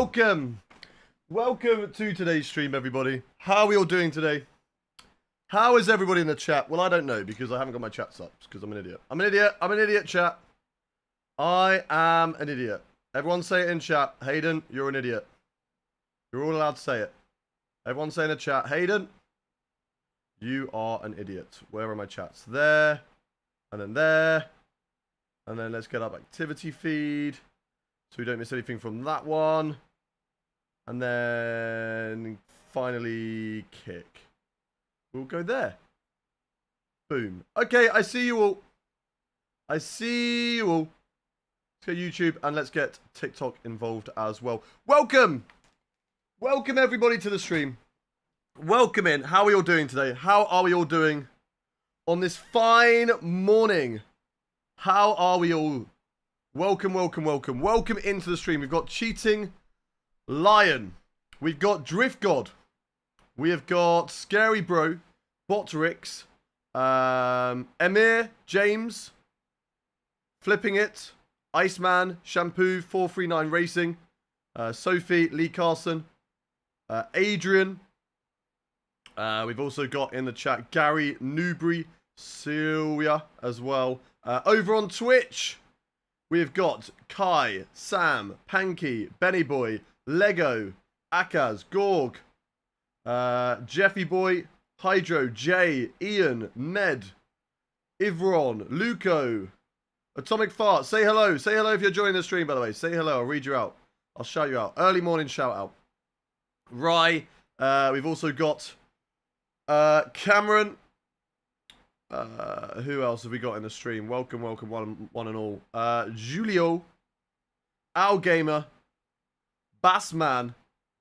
welcome. Welcome to today's stream, everybody. How are we all doing today? How is everybody in the chat? Well, I don't know because I haven't got my chats up because I'm an idiot. I'm an idiot. I'm an idiot, chat. I am an idiot. Everyone say it in chat. Hayden, you're an idiot. You're all allowed to say it. Everyone say in the chat. Hayden, you are an idiot. Where are my chats? There. And then there. And then let's get up activity feed. So we don't miss anything from that one. And then finally kick. We'll go there. Boom. Okay, I see you all. I see you all. Let's go YouTube and let's get TikTok involved as well. Welcome. Welcome everybody to the stream. Welcome in. How are we all doing today? How are we all doing on this fine morning? How are we all? Welcome, welcome, welcome. Welcome into the stream. We've got Cheating Lion. We've got Drift God. We have got Scary Bro, Botrix, Emir, James, Flipping It, Iceman, Shampoo, 439 Racing, Sophie, Lee Carson, Adrian. We've also got in the chat Gary, Newbury, Sylvia as well. Over on Twitch, we've got Kai, Sam, Panky, Benny Boy, Lego, Akaz, Gorg, Jeffy Boy, Hydro, Jay, Ian, Ned, Ivron, Luco, Atomic Fart. Say hello. Say hello if you're joining the stream, by the way. Say hello. I'll read you out. I'll shout you out. Early morning shout out. Rye. We've also got Cameron. Who else have we got in the stream? Welcome, welcome, one and all. Julio, Al Gamer, Bassman,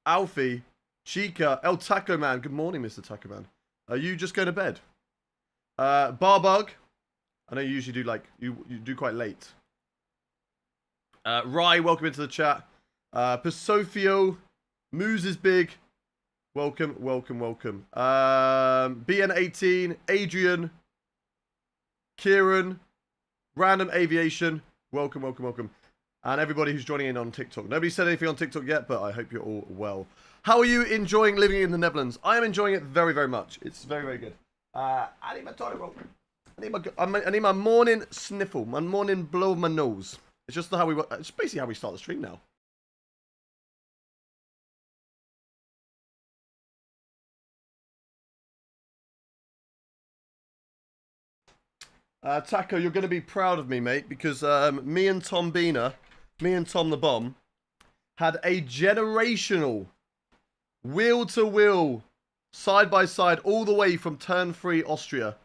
Alfie, Chica, El Taco Man. Good morning, Mr. Taco Man. Are you just going to bed? Barbug. I know you usually do you do quite late. Rye, welcome into the chat. Pasofio, Moose is big. Welcome, welcome, welcome. BN18, Adrian, Kieran, Random Aviation. Welcome, welcome, welcome. And everybody who's joining in on TikTok. Nobody said anything on TikTok yet, but I hope you're all well. How are you enjoying living in the Netherlands? I am enjoying it very, very much. It's very, very good. I need my toilet roll. I need my morning sniffle, my morning blow of my nose. It's just how we work. It's basically how we start the stream now. Taco, you're going to be proud of me, mate, because me and Tom Beener, me and Tom the Bomb, had a generational wheel-to-wheel, side-by-side, all the way from turn 3 Austria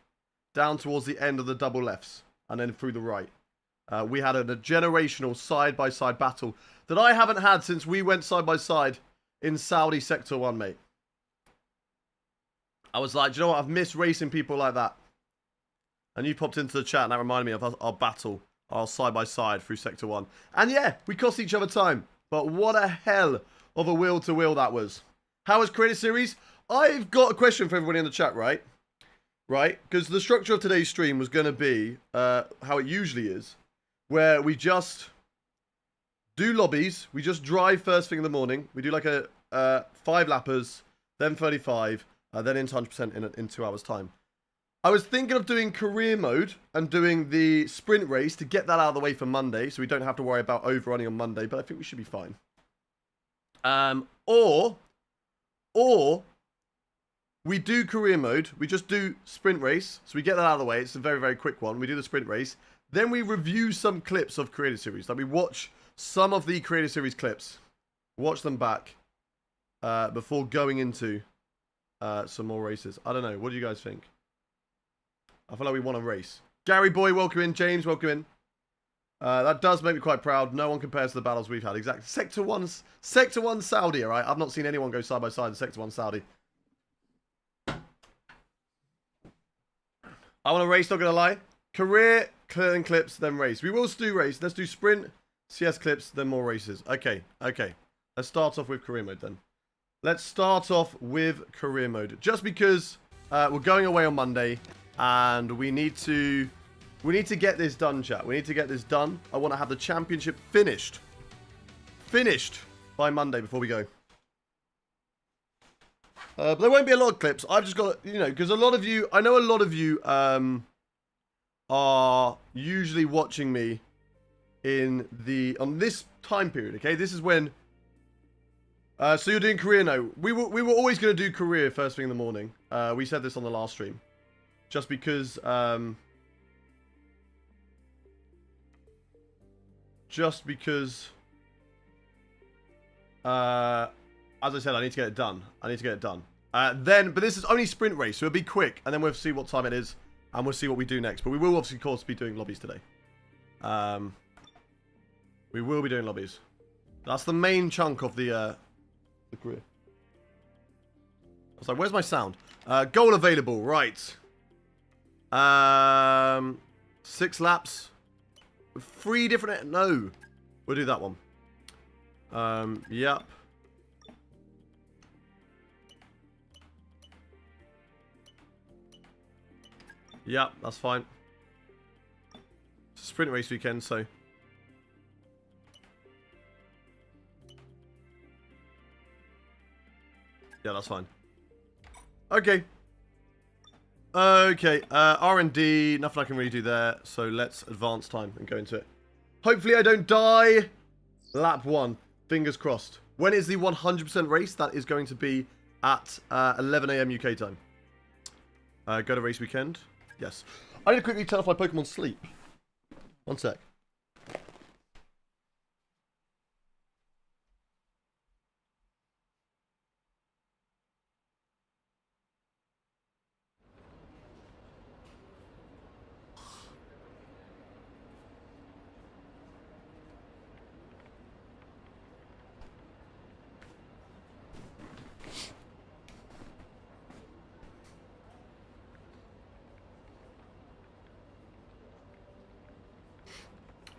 down towards the end of the double lefts, and then through the right. We had a generational side-by-side battle that I haven't had since we went side-by-side in Saudi Sector 1, mate. I was like, do you know what? I've missed racing people like that. And you popped into the chat and that reminded me of our battle, our side-by-side through Sector 1. And yeah, we cost each other time. But what a hell of a wheel-to-wheel that was. How was Creator Series? I've got a question for everybody in the chat, right? Right? Because the structure of today's stream was going to be how it usually is. Where we just do lobbies. We just drive first thing in the morning. We do like a 5 lappers, then 35, then into 100% in 2 hours' time. I was thinking of doing career mode and doing the sprint race to get that out of the way for Monday, so we don't have to worry about overrunning on Monday, but I think we should be fine. Or we do career mode, we just do sprint race, so we get that out of the way, it's a very, very quick one, we do the sprint race, then we review some clips of Creator Series, like we watch some of the Creator Series clips, watch them back, before going into some more races. I don't know, what do you guys think? I feel like we want to race. Gary Boy, welcome in. James, welcome in. That does make me quite proud. No one compares to the battles we've had. Exactly. Sector 1 Saudi, all right? I've not seen anyone go side by side in Sector 1 Saudi. I want to race, not going to lie. Career, clearing clips, then race. We will do race. Let's do sprint, CS clips, then more races. Okay, okay. Let's start off with career mode then. Let's start off with career mode. Just because we're going away on Monday. And we need to get this done, chat. We need to get this done. I want to have the championship finished by Monday before we go. But there won't be a lot of clips. I've just got, you know, because a lot of you, I know a lot of you are usually watching me on this time period, okay? This is when, so you're doing career now. We were always going to do career first thing in the morning. We said this on the last stream. Just because, as I said, I need to get it done. But this is only sprint race, so it'll be quick, and then we'll see what time it is, and we'll see what we do next. But we will, obviously, of course, be doing lobbies today. We will be doing lobbies. That's the main chunk of the career. I was like, where's my sound? Goal available, right. 6 laps. 3 different... No. We'll do that one. Yep. Yep, that's fine. It's a sprint race weekend, so... Yeah, that's fine. Okay. Okay, R&D, nothing I can really do there, so let's advance time and go into it. Hopefully I don't die. Lap 1, fingers crossed. When is the 100% race? That is going to be at 11 AM UK time. Go to race weekend. Yes. I need to quickly turn off my Pokemon sleep. One sec.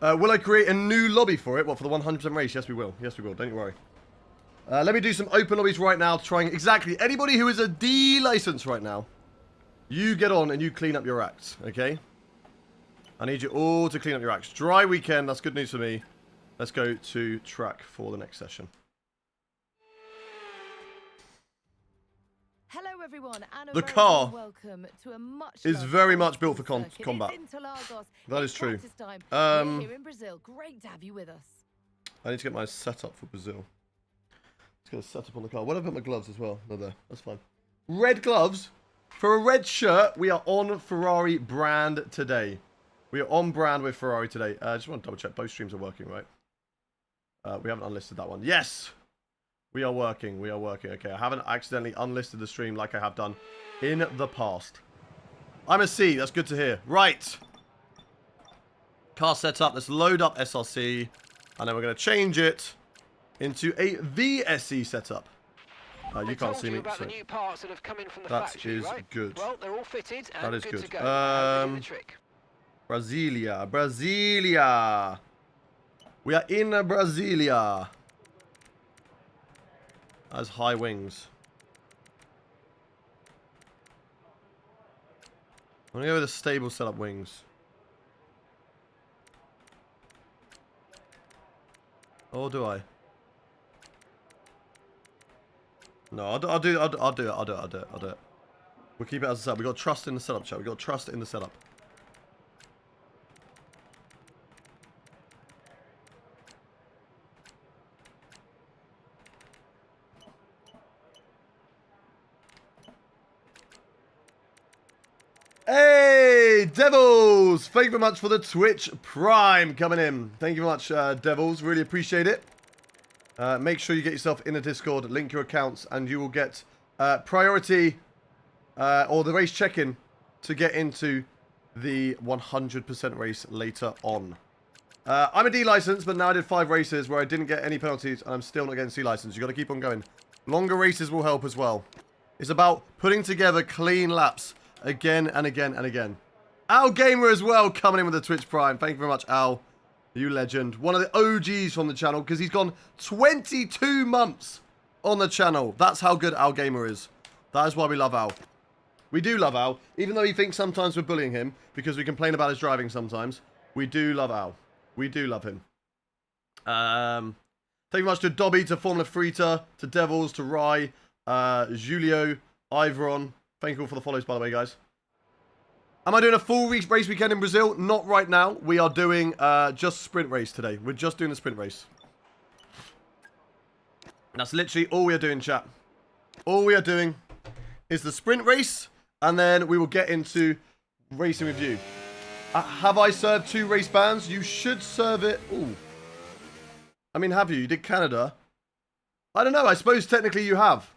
Will I create a new lobby for it? What, for the 100% race? Yes, we will. Yes, we will. Don't you worry. Let me do some open lobbies right now to try and... Exactly. Anybody who is a D license right now, you get on and you clean up your acts, okay? I need you all to clean up your acts. Dry weekend. That's good news for me. Let's go to track for the next session. Hello everyone, and the car is is very much built for combat. That is true. We're here in Brazil. Great to have you with us. I need to get my setup for Brazil. Let's get a setup on the car. Where did I put my gloves as well? No, there. That's fine. Red gloves. For a red shirt, we are on Ferrari brand today. We are on brand with Ferrari today. I just want to double check. Both streams are working, right? We haven't unlisted that one. Yes! We are working. We are working. Okay, I haven't accidentally unlisted the stream like I have done in the past. I'm a C. That's good to hear. Right. Car setup. Let's load up SRC. And then we're going to change it into a VSC setup. You can't see me. So the new parts that have come in from the that factory, is right? good. Well, they're all fitted and that is good good. to go. Brasilia. Brasilia. We are in Brasilia. Has high wings. I'm gonna go with a stable setup wings. Or do I? No, I'll do it. We'll keep it as a setup. We got trust in the setup, chat. We got trust in the setup. Hey, Devils! Thank you very much for the Twitch Prime coming in. Thank you very much, Devils. Really appreciate it. Make sure you get yourself in the Discord, link your accounts, and you will get priority or the race check-in to get into the 100% race later on. I'm a D license, but now I did 5 races where I didn't get any penalties, and I'm still not getting C license. You got to keep on going. Longer races will help as well. It's about putting together clean laps again and again and again. Al Gamer as well coming in with the Twitch Prime. Thank you very much, Al. You legend. One of the OGs from the channel because he's gone 22 months on the channel. That's how good Al Gamer is. That is why we love Al. We do love Al. Even though he thinks sometimes we're bullying him because we complain about his driving sometimes. We do love Al. We do love him. Thank you very much to Dobby, to Formula Frita, to Devils, to Rye, Julio, Ivron. Thank you all for the follows, by the way, guys. Am I doing a full race weekend in Brazil? Not right now. We are doing just sprint race today. We're just doing the sprint race. That's literally all we are doing, chat. All we are doing is the sprint race, and then we will get into racing with you. Have I served 2 race bans? You should serve it. Ooh. I mean, have you? You did Canada. I don't know. I suppose technically you have.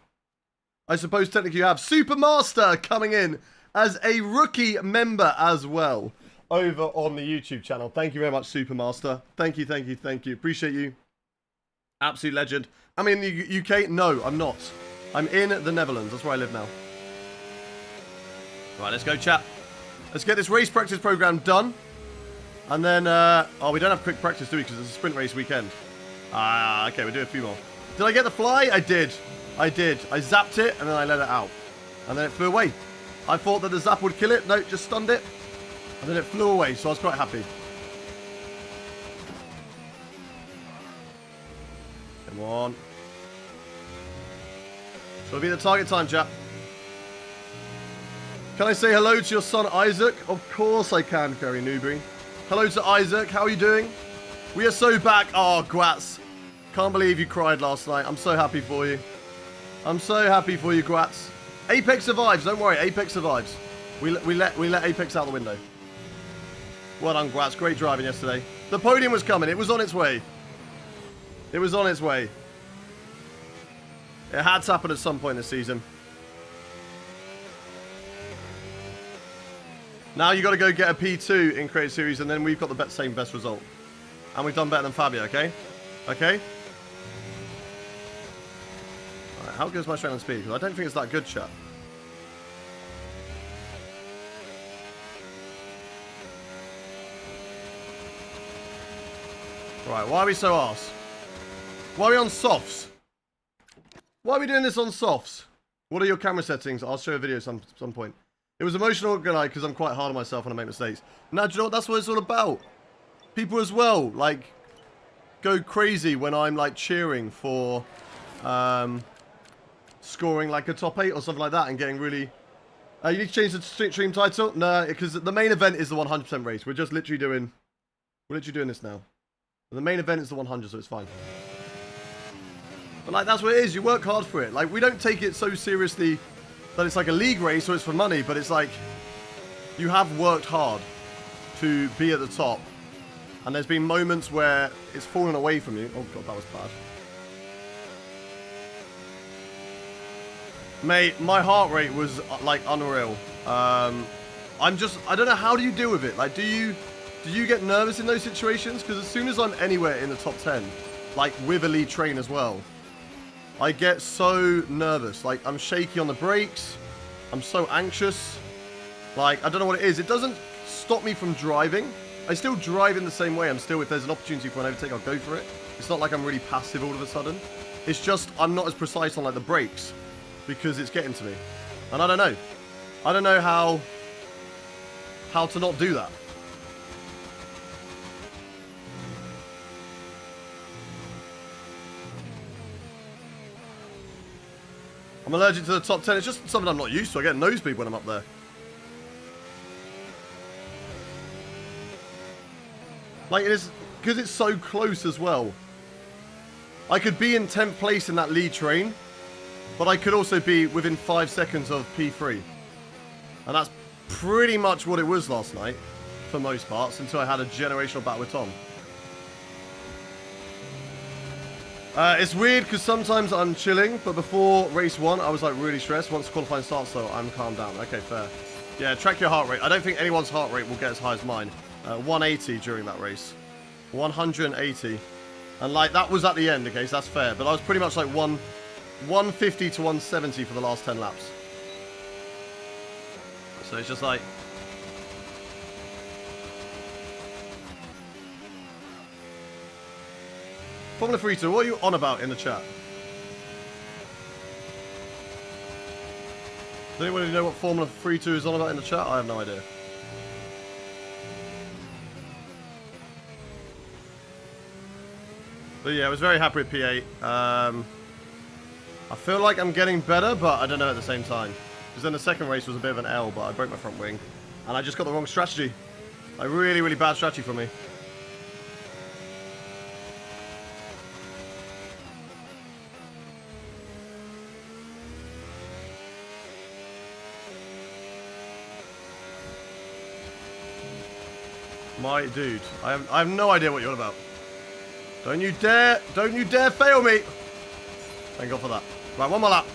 Supermaster coming in as a rookie member as well over on the YouTube channel. Thank you very much, Supermaster. Thank you, thank you, thank you. Appreciate you. Absolute legend. I'm in the UK? No, I'm not. I'm in the Netherlands. That's where I live now. Right, let's go, chat. Let's get this race practice program done. And then, oh, we don't have quick practice, do we? Because it's a sprint race weekend. Okay, we'll do a few more. Did I get the fly? I did. I zapped it, and then I let it out. And then it flew away. I thought that the zap would kill it. No, just stunned it. And then it flew away, so I was quite happy. Come on. So it'll be the target time, chap. Can I say hello to your son, Isaac? Of course I can, Kerry Newbury. Hello to Isaac. How are you doing? We are so back. Oh, Gwats. Can't believe you cried last night. I'm so happy for you. I'm so happy for you, Gwats. Apex survives. Don't worry. Apex survives. We let Apex out the window. Well done, Gwats. Great driving yesterday. The podium was coming. It was on its way. It was on its way. It had to happen at some point this season. Now you got to go get a P2 in Creative Series, and then we've got the same best result. And we've done better than Fabio, okay? Okay? Right, how good is my strength and speed? Because I don't think it's that good, chat. Right, why are we so arse? Why are we on softs? Why are we doing this on softs? What are your camera settings? I'll show a video some point. It was emotional because I'm quite hard on myself when I make mistakes. Now, do you know what? That's what it's all about. People as well, like, go crazy when I'm, like, cheering for scoring, like, a top 8 or something like that and getting really... you need to change the stream title? No, because the main event is the 100% race. We're just literally doing... We're literally doing this now. The main event is the 100, so it's fine. But, like, that's what it is. You work hard for it. Like, we don't take it so seriously that it's like a league race or it's for money, but it's like you have worked hard to be at the top. And there's been moments where it's fallen away from you. Oh, God, that was bad. Mate, my heart rate was, like, unreal. I don't know, how do you deal with it? Like, do you get nervous in those situations? Because as soon as I'm anywhere in the top 10, like, with a lead train as well, I get so nervous. Like, I'm shaky on the brakes. I'm so anxious. Like, I don't know what it is. It doesn't stop me from driving. I still drive in the same way. I'm still, if there's an opportunity for an overtake, I'll go for it. It's not like I'm really passive all of a sudden. It's just, I'm not as precise on, like, the brakes because it's getting to me. And I don't know. I don't know how to not do that. I'm allergic to the top 10. It's just something I'm not used to. I get nosebleed when I'm up there. Like, it is, because it's so close as well. I could be in 10th place in that lead train, but I could also be within 5 seconds of P3. And that's pretty much what it was last night, for most parts, until I had a generational battle with Tom. It's weird because sometimes I'm chilling, but before race 1, I was like really stressed. Once qualifying starts, though, I'm calmed down. Okay, fair. Yeah, track your heart rate. I don't think anyone's heart rate will get as high as mine. 180 during that race. 180. And like, that was at the end, okay, so that's fair. But I was pretty much like 150 to 170 for the last 10 laps. So it's just like... Formula Frita, what are you on about in the chat? Does anybody know what Formula Frita is on about in the chat? I have no idea. But yeah, I was very happy with P8. I feel like I'm getting better, but I don't know at the same time. Because then the second race was a bit of an L, but I broke my front wing. And I just got the wrong strategy. Like, really, really bad strategy for me. My dude, I have no idea what you're on about. Don't you dare fail me. Thank God for that. Right, one more lap.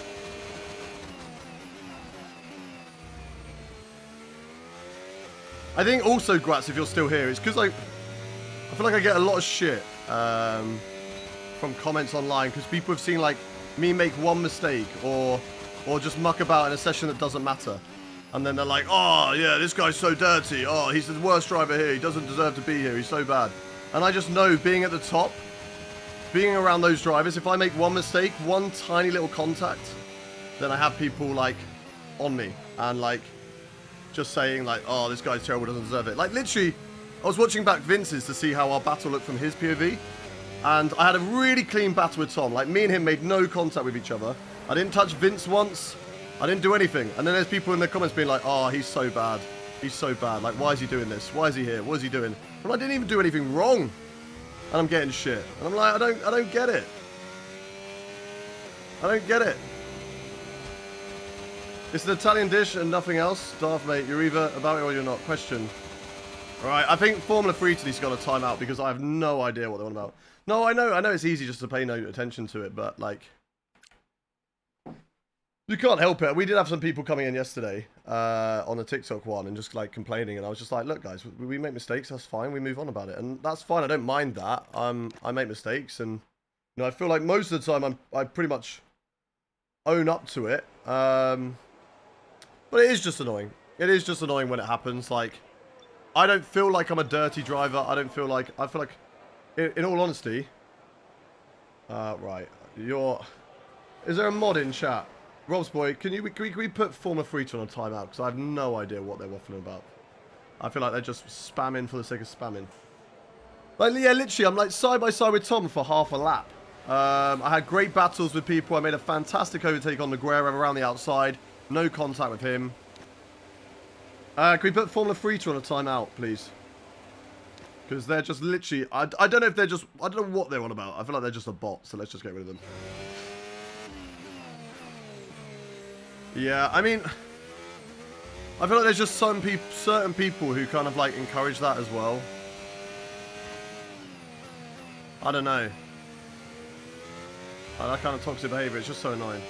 I think also, Gratz, if you're still here, it's because I feel like I get a lot of shit from comments online because people have seen like me make one mistake or just muck about in a session that doesn't matter. And then they're like, oh, yeah, this guy's so dirty. Oh, he's the worst driver here. He doesn't deserve to be here. He's so bad. And I just know being at the top, being around those drivers, if I make one mistake, one tiny little contact, then I have people, like, on me. And, like, just saying, like, oh, this guy's terrible, doesn't deserve it. Like, literally, I was watching back Vince's to see how our battle looked from his POV. And I had a really clean battle with Tom. Like, me and him made no contact with each other. I didn't touch Vince once. I didn't do anything. And then there's people in the comments being like, oh, he's so bad. He's so bad. Like, why is he doing this? Why is he here? What is he doing? Well, I didn't even do anything wrong. And I'm getting shit. And I'm like, I don't get it. I don't get it. It's an Italian dish and nothing else. Darth, mate, you're either about it or you're not. Question. Alright, I think Formula 3 today's got a timeout because I have no idea what they're on about. No, I know it's easy just to pay no attention to it, but, like... You can't help it. We did have some people coming in yesterday on the TikTok one and just like complaining, and I was just like, look guys, we make mistakes, that's fine, we move on about it, and that's fine. I don't mind that. I make mistakes, and you know, I feel like most of the time I pretty much own up to it. But it is just annoying. It is just annoying when it happens. Like, I don't feel like I'm a dirty driver. I feel like in all honesty, right, is there a mod in chat? Rob's boy, can we put Formula 3 on a timeout? Because I have no idea what they're waffling about. I feel like they're just spamming for the sake of spamming. Like, yeah, literally, I'm like side by side with Tom for half a lap. I had great battles with people. I made a fantastic overtake on Neguera around the outside. No contact with him. Can we put Formula 3 on a timeout, please? Because they're just literally... I don't know if they're just... I don't know what they're on about. I feel like they're just a bot, so let's just get rid of them. Yeah, I mean, I feel like there's just certain people who kind of like encourage that as well. I don't know. That kind of toxic behavior, it's just so annoying.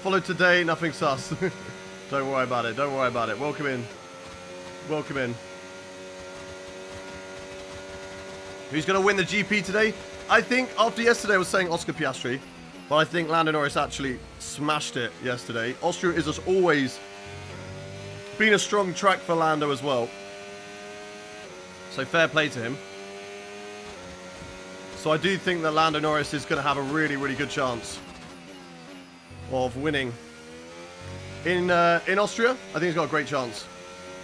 Follow today, nothing sus. Don't worry about it, don't worry about it. Welcome in. Welcome in. Who's going to win the GP today? I think after yesterday I was saying Oscar Piastri. But I think Lando Norris actually smashed it yesterday. Austria is just always been a strong track for Lando as well. So fair play to him. So I do think that Lando Norris is going to have a really, really good chance of winning. In Austria, I think he's got a great chance.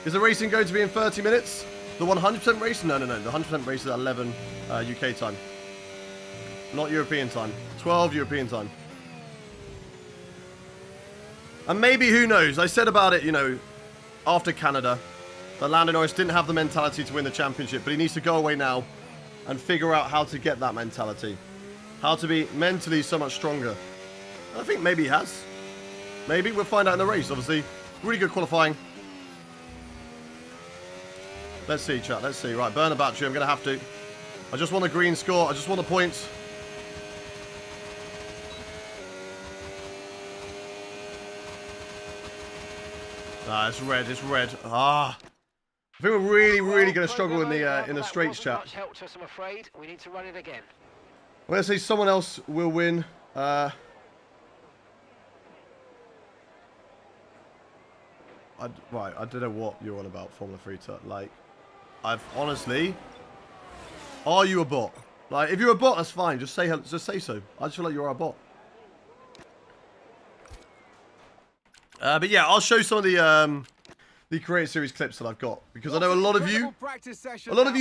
Is the racing going to be in 30 minutes? The 100% race? No. The 100% race is at 11 UK time. Not European time. 12 European time. And maybe, who knows? I said about it, you know, after Canada, that Lando Norris didn't have the mentality to win the championship, but he needs to go away now and figure out how to get that mentality. How to be mentally so much stronger. And I think maybe he has. Maybe. We'll find out in the race, obviously. Really good qualifying. Let's see, chat. Let's see. Right, burn the battery. I'm going to have to. I just want a green score. I just want the points. Ah, it's red. It's red. Ah. I think we're really, really going to struggle in the straights, chat. Much help to us, I'm afraid. We need to run it again. I'm going to say someone else will win. Right, I don't know what you're on about, Formula 3. Like, I've honestly... Are you a bot? Like, if you're a bot, that's fine. Just say so. I just feel like you're a bot. But yeah, I'll show some of the the Creator Series clips that I've got, because I know a lot of you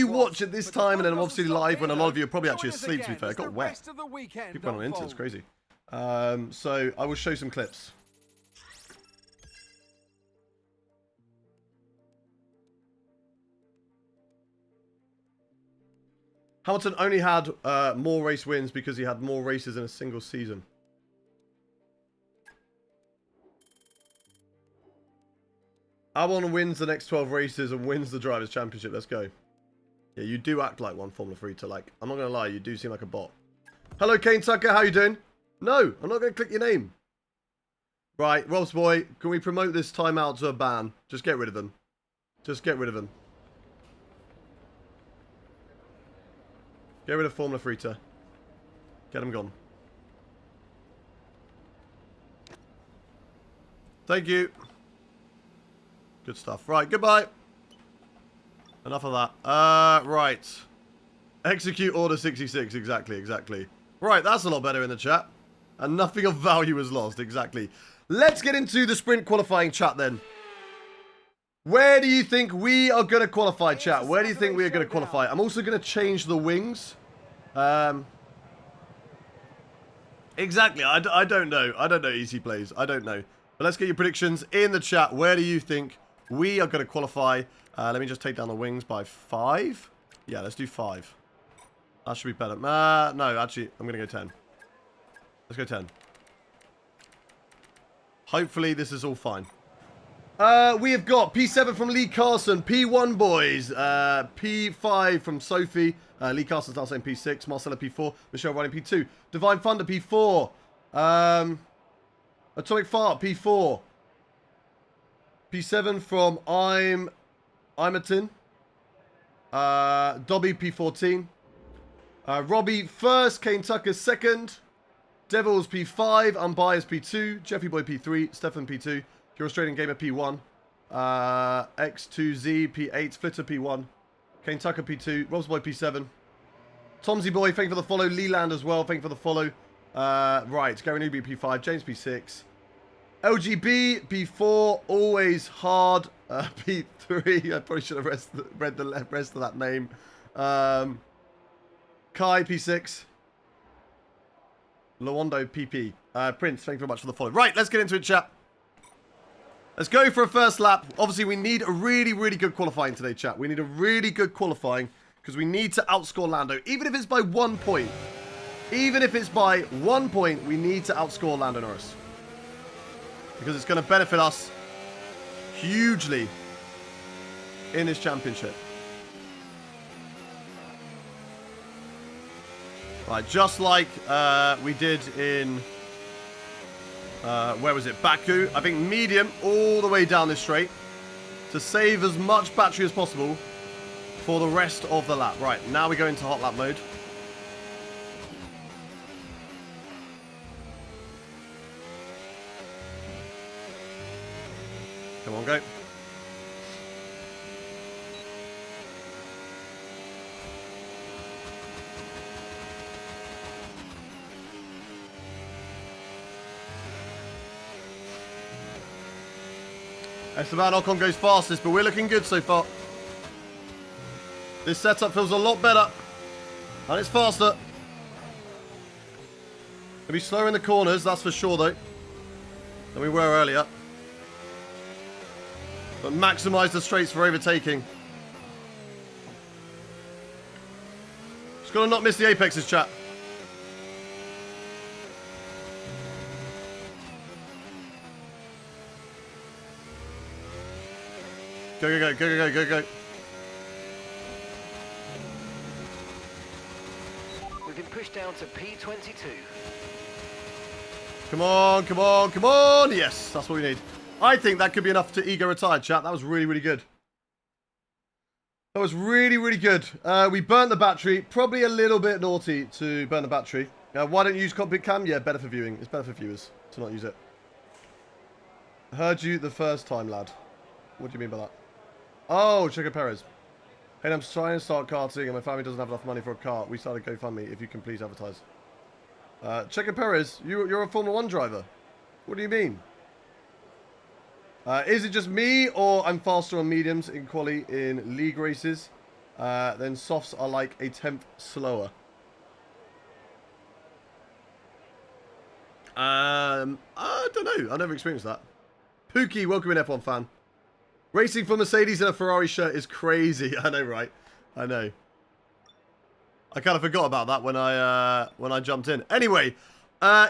watch at this time, and then I'm obviously live when a lot of you are probably actually asleep, to be fair. It got wet. People went on into it's crazy. So I will show some clips. Hamilton only had more race wins because he had more races in a single season. Albon wins the next 12 races and wins the Drivers' Championship. Let's go. Yeah, you do act like one Formula 3 to like. I'm not going to lie, you do seem like a bot. Hello, Kane Tucker. How you doing? No, I'm not going to click your name. Right, Rob's boy, can we promote this timeout to a ban? Just get rid of him. Just get rid of him. Get rid of Formula 3 to. Get him gone. Thank you. Good stuff. Right, goodbye. Enough of that. Right. Execute Order 66. Exactly. Right, that's a lot better in the chat. And nothing of value was lost. Exactly. Let's get into the sprint qualifying chat then. Where do you think we are going to qualify, chat? Where do you think we are going to qualify? I'm also going to change the wings. Exactly. I don't know. I don't know, Easy Plays. I don't know. But let's get your predictions in the chat. Where do you think we are going to qualify? Let me just take down the wings by 5. Yeah, let's do 5. That should be better. No, actually, I'm going to go 10. Let's go 10. Hopefully, this is all fine. We have got P7 from Lee Carson, P1 boys, P5 from Sophie, Lee Carson's now saying P6, Marcella P4, Michelle running P2, Divine Thunder P4, Atomic Fart P4, P7 from Imerton, Dobby P14, Robbie first, Kane Tucker second, Devils P5, Unbiased P2, Jeffy Boy P3, Stefan P2, Pure Australian Gamer P1, X2Z P8, Flitter P1, Kane Tucker P2, Rob's Boy P7, Tomsy Boy, thank you for the follow, Leland as well, thank you for the follow, right, Gary Newby P5, James P6, LGB P4, always hard, P3, I probably should have read the rest of that name, Kai P6, Lawando PP, Prince, thank you very much for the follow. Right, let's get into it, chat. Let's go for a first lap. Obviously, we need a really, really good qualifying today, chat. We need a really good qualifying because we need to outscore Lando. Even if it's by 1 point. Even if it's by 1 point, we need to outscore Lando Norris. Because it's going to benefit us hugely in this championship. Right, just like we did in... where was it? Baku. I think medium all the way down this straight to save as much battery as possible for the rest of the lap. Right, now we go into hot lap mode. Come on, go. Esteban Ocon goes fastest, but we're looking good so far. This setup feels a lot better. And it's faster. It'll be slower in the corners, that's for sure, though, than we were earlier. But maximise the straights for overtaking. Just got to not miss the apexes, chat. Go, go, go, go, go, go, go. We've been pushed down to P22. Come on, come on, come on. Yes, that's what we need. I think that could be enough to ego retire, chat. That was really, really good. That was really, really good. We burnt the battery. Probably a little bit naughty to burn the battery. Why don't you use cockpit cam? Yeah, better for viewing. It's better for viewers to not use it. Heard you the first time, lad. What do you mean by that? Oh, Checo Perez. Hey, I'm trying to start karting and my family doesn't have enough money for a car. We started GoFundMe. If you can please advertise. Checo Perez, you're a Formula 1 driver. What do you mean? Is it just me, or I'm faster on mediums in quali in league races? Then softs are like a tenth slower. I don't know. I never experienced that. Pookie, welcome in, F1 fan. Racing for Mercedes in a Ferrari shirt is crazy. I know, right? I know. I kind of forgot about that when I jumped in. Anyway,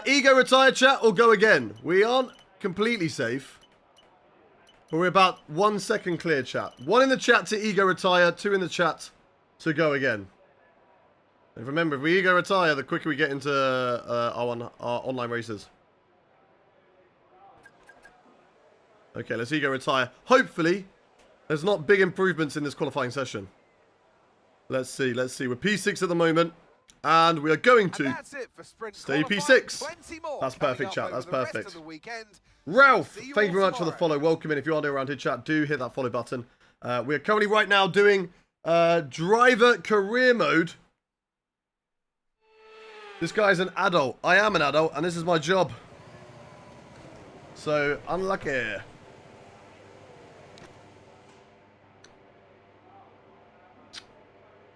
ego retire chat or go again. We aren't completely safe, but we're about 1 second clear chat. 1 in the chat to ego retire, 2 in the chat to go again. And remember, if we ego retire, the quicker we get into our online races. Okay, let's ego retire. Hopefully, there's not big improvements in this qualifying session. Let's see, let's see. We're P6 at the moment, and we are going to stay P6. That's perfect, chat. That's perfect. Ralph, thank you very much for the follow. Welcome in. If you are new around here, chat, do hit that follow button. We're currently right now doing driver career mode. This guy's an adult. I am an adult, and this is my job. So, unlucky.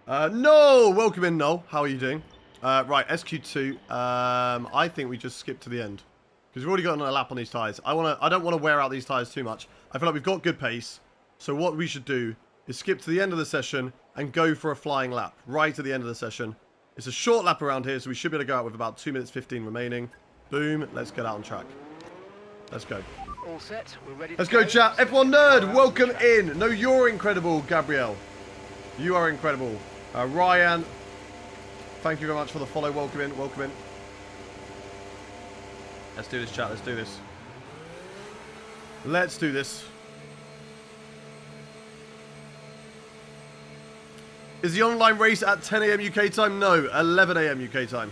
No! Welcome in, Noel. How are you doing? Right, SQ2. I think we just skip to the end. Because we've already got a lap on these tyres. I don't want to wear out these tyres too much. I feel like we've got good pace. So what we should do is skip to the end of the session and go for a flying lap. Right at the end of the session. It's a short lap around here, so we should be able to go out with about 2 minutes 15 remaining. Boom. Let's get out on track. Let's go. All set. We're ready. Let's go, chat. F1 Nerd, welcome in. No, you're incredible, Gabrielle. You are incredible. Ryan, thank you very much for the follow. Welcome in. Welcome in. Let's do this, chat. Let's do this. Let's do this. Is the online race at 10 AM UK time? No, 11 AM UK time.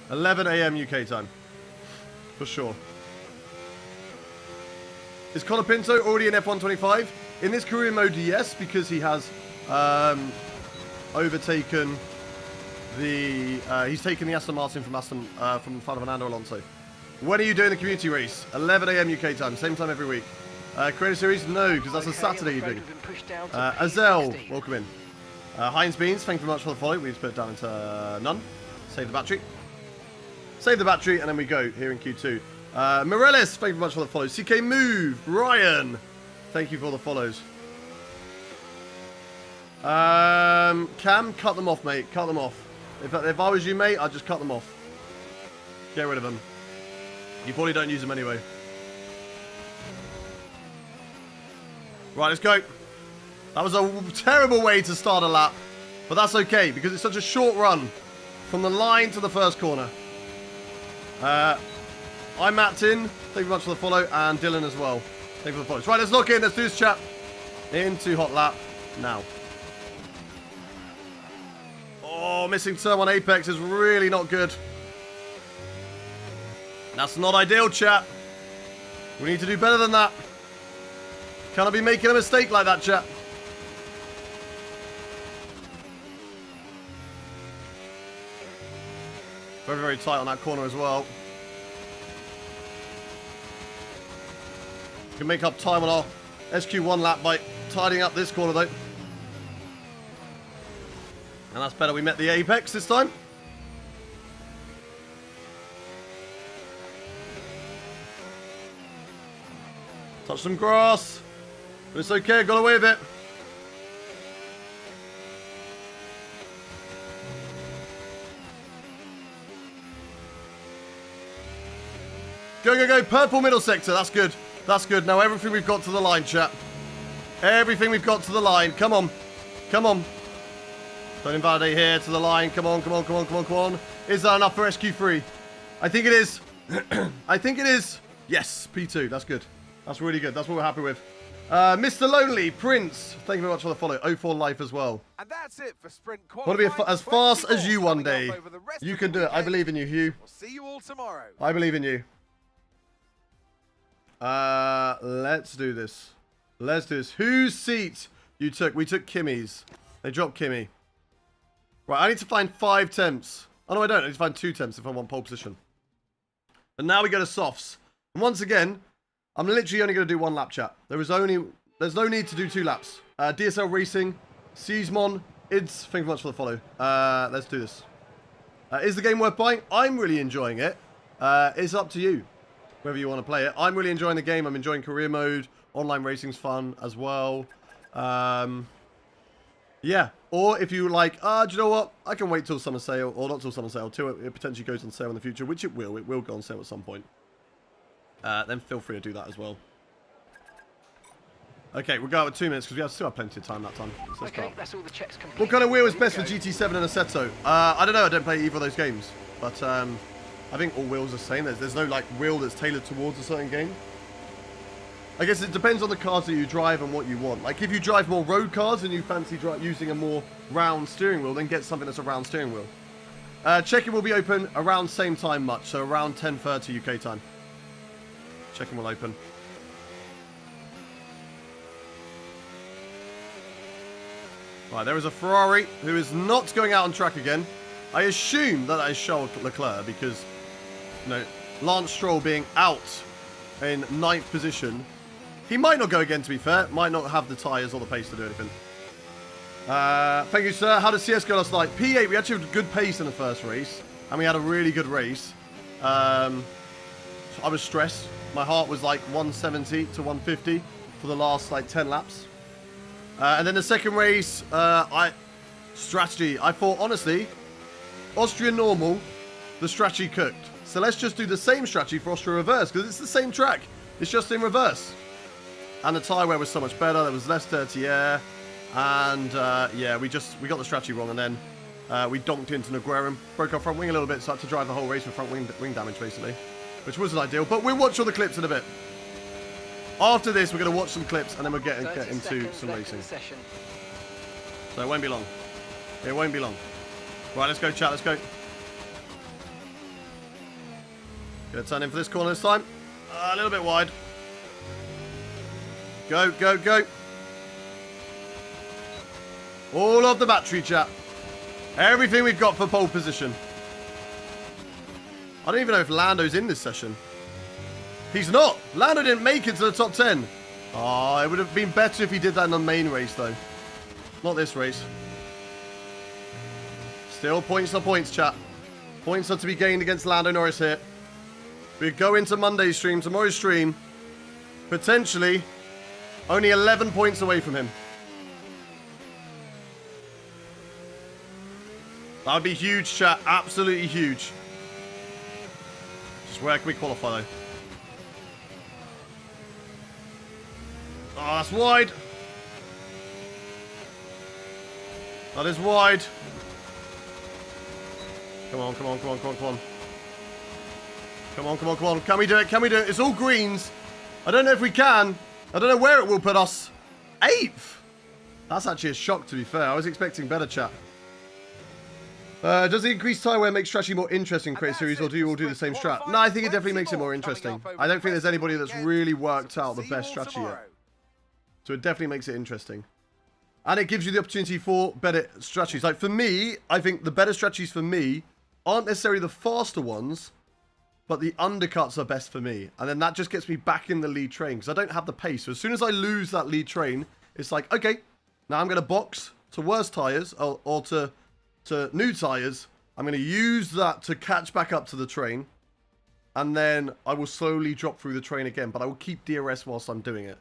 11 AM UK time. For sure. Is Connor Pinto already in F125? In this career mode, yes, because he has overtaken the... he's taken the Aston Martin from Fernando Alonso. When are you doing the community race? 11 AM UK time, same time every week. Creator Series? No, because that's a Saturday evening. Azel, welcome in. Heinz Beans, thank you very much for the follow. We just put it down into none. Save the battery. Save the battery, and then we go here in Q2. Morales, thank you very much for the follow. CK Move, Ryan, thank you for the follows. Cam, cut them off, mate. Cut them off. If I was you, mate, I'd just cut them off. Get rid of them. You probably don't use them anyway. Right, let's go. That was a terrible way to start a lap. But that's okay, because it's such a short run from the line to the first corner. I'm Matt Tin. Thank you very much for the follow. And Dylan as well. Thank you for the follows. Right, let's lock in. Let's do this, chat. Into hot lap now. Oh, missing turn on Apex is really not good. That's not ideal, chat. We need to do better than that. Can't be making a mistake like that, chat. Very, very tight on that corner as well. We can make up time on our SQ1 lap by tidying up this corner, though. And that's better. We met the apex this time. Touch some grass. But it's okay, I got away with it. Go, go, go. Purple middle sector. That's good. That's good. Now everything we've got to the line, chat. Everything we've got to the line. Come on. Come on. Don't invalidate here to the line. Come on, come on, come on, come on, come on. Is that enough for SQ3? I think it is. I think it is. Yes, P2. That's good. That's really good. That's what we're happy with. Mr. Lonely, Prince, thank you very much for the follow. 04 Life as well. And that's it for sprint Want to be as fast as you one day. You can do it. I believe in you, Hugh. We'll see you all tomorrow. I believe in you. Let's do this. Let's do this. Whose seat you took? We took Kimmy's. They dropped Kimmy. Right, I need to find 5 temps. Oh, no, I don't. I need to find 2 temps if I want pole position. And now we go to softs. And once again, I'm literally only going to do 1 lap, chat. There's no need to do 2 laps. DSL Racing, Seasmon, Ids, thank you much for the follow. Let's do this. Is the game worth buying? I'm really enjoying it. It's up to you, whether you want to play it. I'm really enjoying the game. I'm enjoying career mode. Online racing's fun as well. Yeah. Or if you like, do you know what? I can wait till summer sale, or not till summer sale, till it potentially goes on sale in the future, which it will. It will go on sale at some point. Then feel free to do that as well. Okay, we'll go out with 2 minutes because we still have plenty of time that time. So let's Okay, start. that's all the checks complete. What kind of wheel is best for Here we go. GT7 and Assetto? I don't know. I don't play either of those games. But I think all wheels are the same. There's no like wheel that's tailored towards a certain game. I guess it depends on the cars that you drive and what you want. Like if you drive more road cars and you fancy using a more round steering wheel, then get something that's a round steering wheel. Check-in will be open around same time much, so around 10:30 UK time. Check-in will open. Right, there is a Ferrari who is not going out on track again. I assume that is Charles Leclerc because, you know, Lance Stroll being out in 9th position. He might not go again, to be fair. Might not have the tyres or the pace to do anything. Thank you, sir. How did CS go last night? P8, we actually had good pace in the first race. And we had a really good race. I was stressed. My heart was like 170 to 150 for the last like 10 laps. And then the second race, strategy. I thought, honestly, Austrian normal, the strategy cooked. So let's just do the same strategy for Austria reverse, because it's the same track. It's just in reverse. And the tyre wear was so much better. There was less dirty air. And, yeah, we got the strategy wrong. And then we donked into Noguera and broke our front wing a little bit. So I had to drive the whole race with front wing damage, basically. Which wasn't ideal. But we'll watch all the clips in a bit. After this, we're going to watch some clips, and then we'll get into some racing. So it won't be long. It won't be long. Right, let's go, chat. Let's go. Gonna turn in for this corner this time. A little bit wide. Go, go, go. All of the battery, chat. Everything we've got for pole position. I don't even know if Lando's in this session. He's not. Lando didn't make it to the top 10. Oh, it would have been better if he did that in the main race, though. Not this race. Still points are points, chat. Points are to be gained against Lando Norris here. We go into Monday's stream, tomorrow's stream. Potentially only 11 points away from him. That would be huge, chat. Absolutely huge. Just where can we qualify, though? Oh, that's wide. That is wide. Come on, come on, come on, come on, come on. Come on, come on, come on. Can we do it? Can we do it? It's all greens. I don't know if we can. I don't know where it will put us. 8th. That's actually a shock, to be fair. I was expecting better, chat. Does the increased tyre wear make strategy more interesting, Create Series, or do you all do the same strat? No, I think it definitely makes it more interesting. I don't think there's anybody that's really worked out the best strategy yet. So it definitely makes it interesting. And it gives you the opportunity for better strategies. Like for me, I think the better strategies for me aren't necessarily the faster ones, but the undercuts are best for me. And then that just gets me back in the lead train because I don't have the pace. So as soon as I lose that lead train, it's like, okay, now I'm going to box to worse tyres or to new tyres. I'm going to use that to catch back up to the train. And then I will slowly drop through the train again. But I will keep DRS whilst I'm doing it.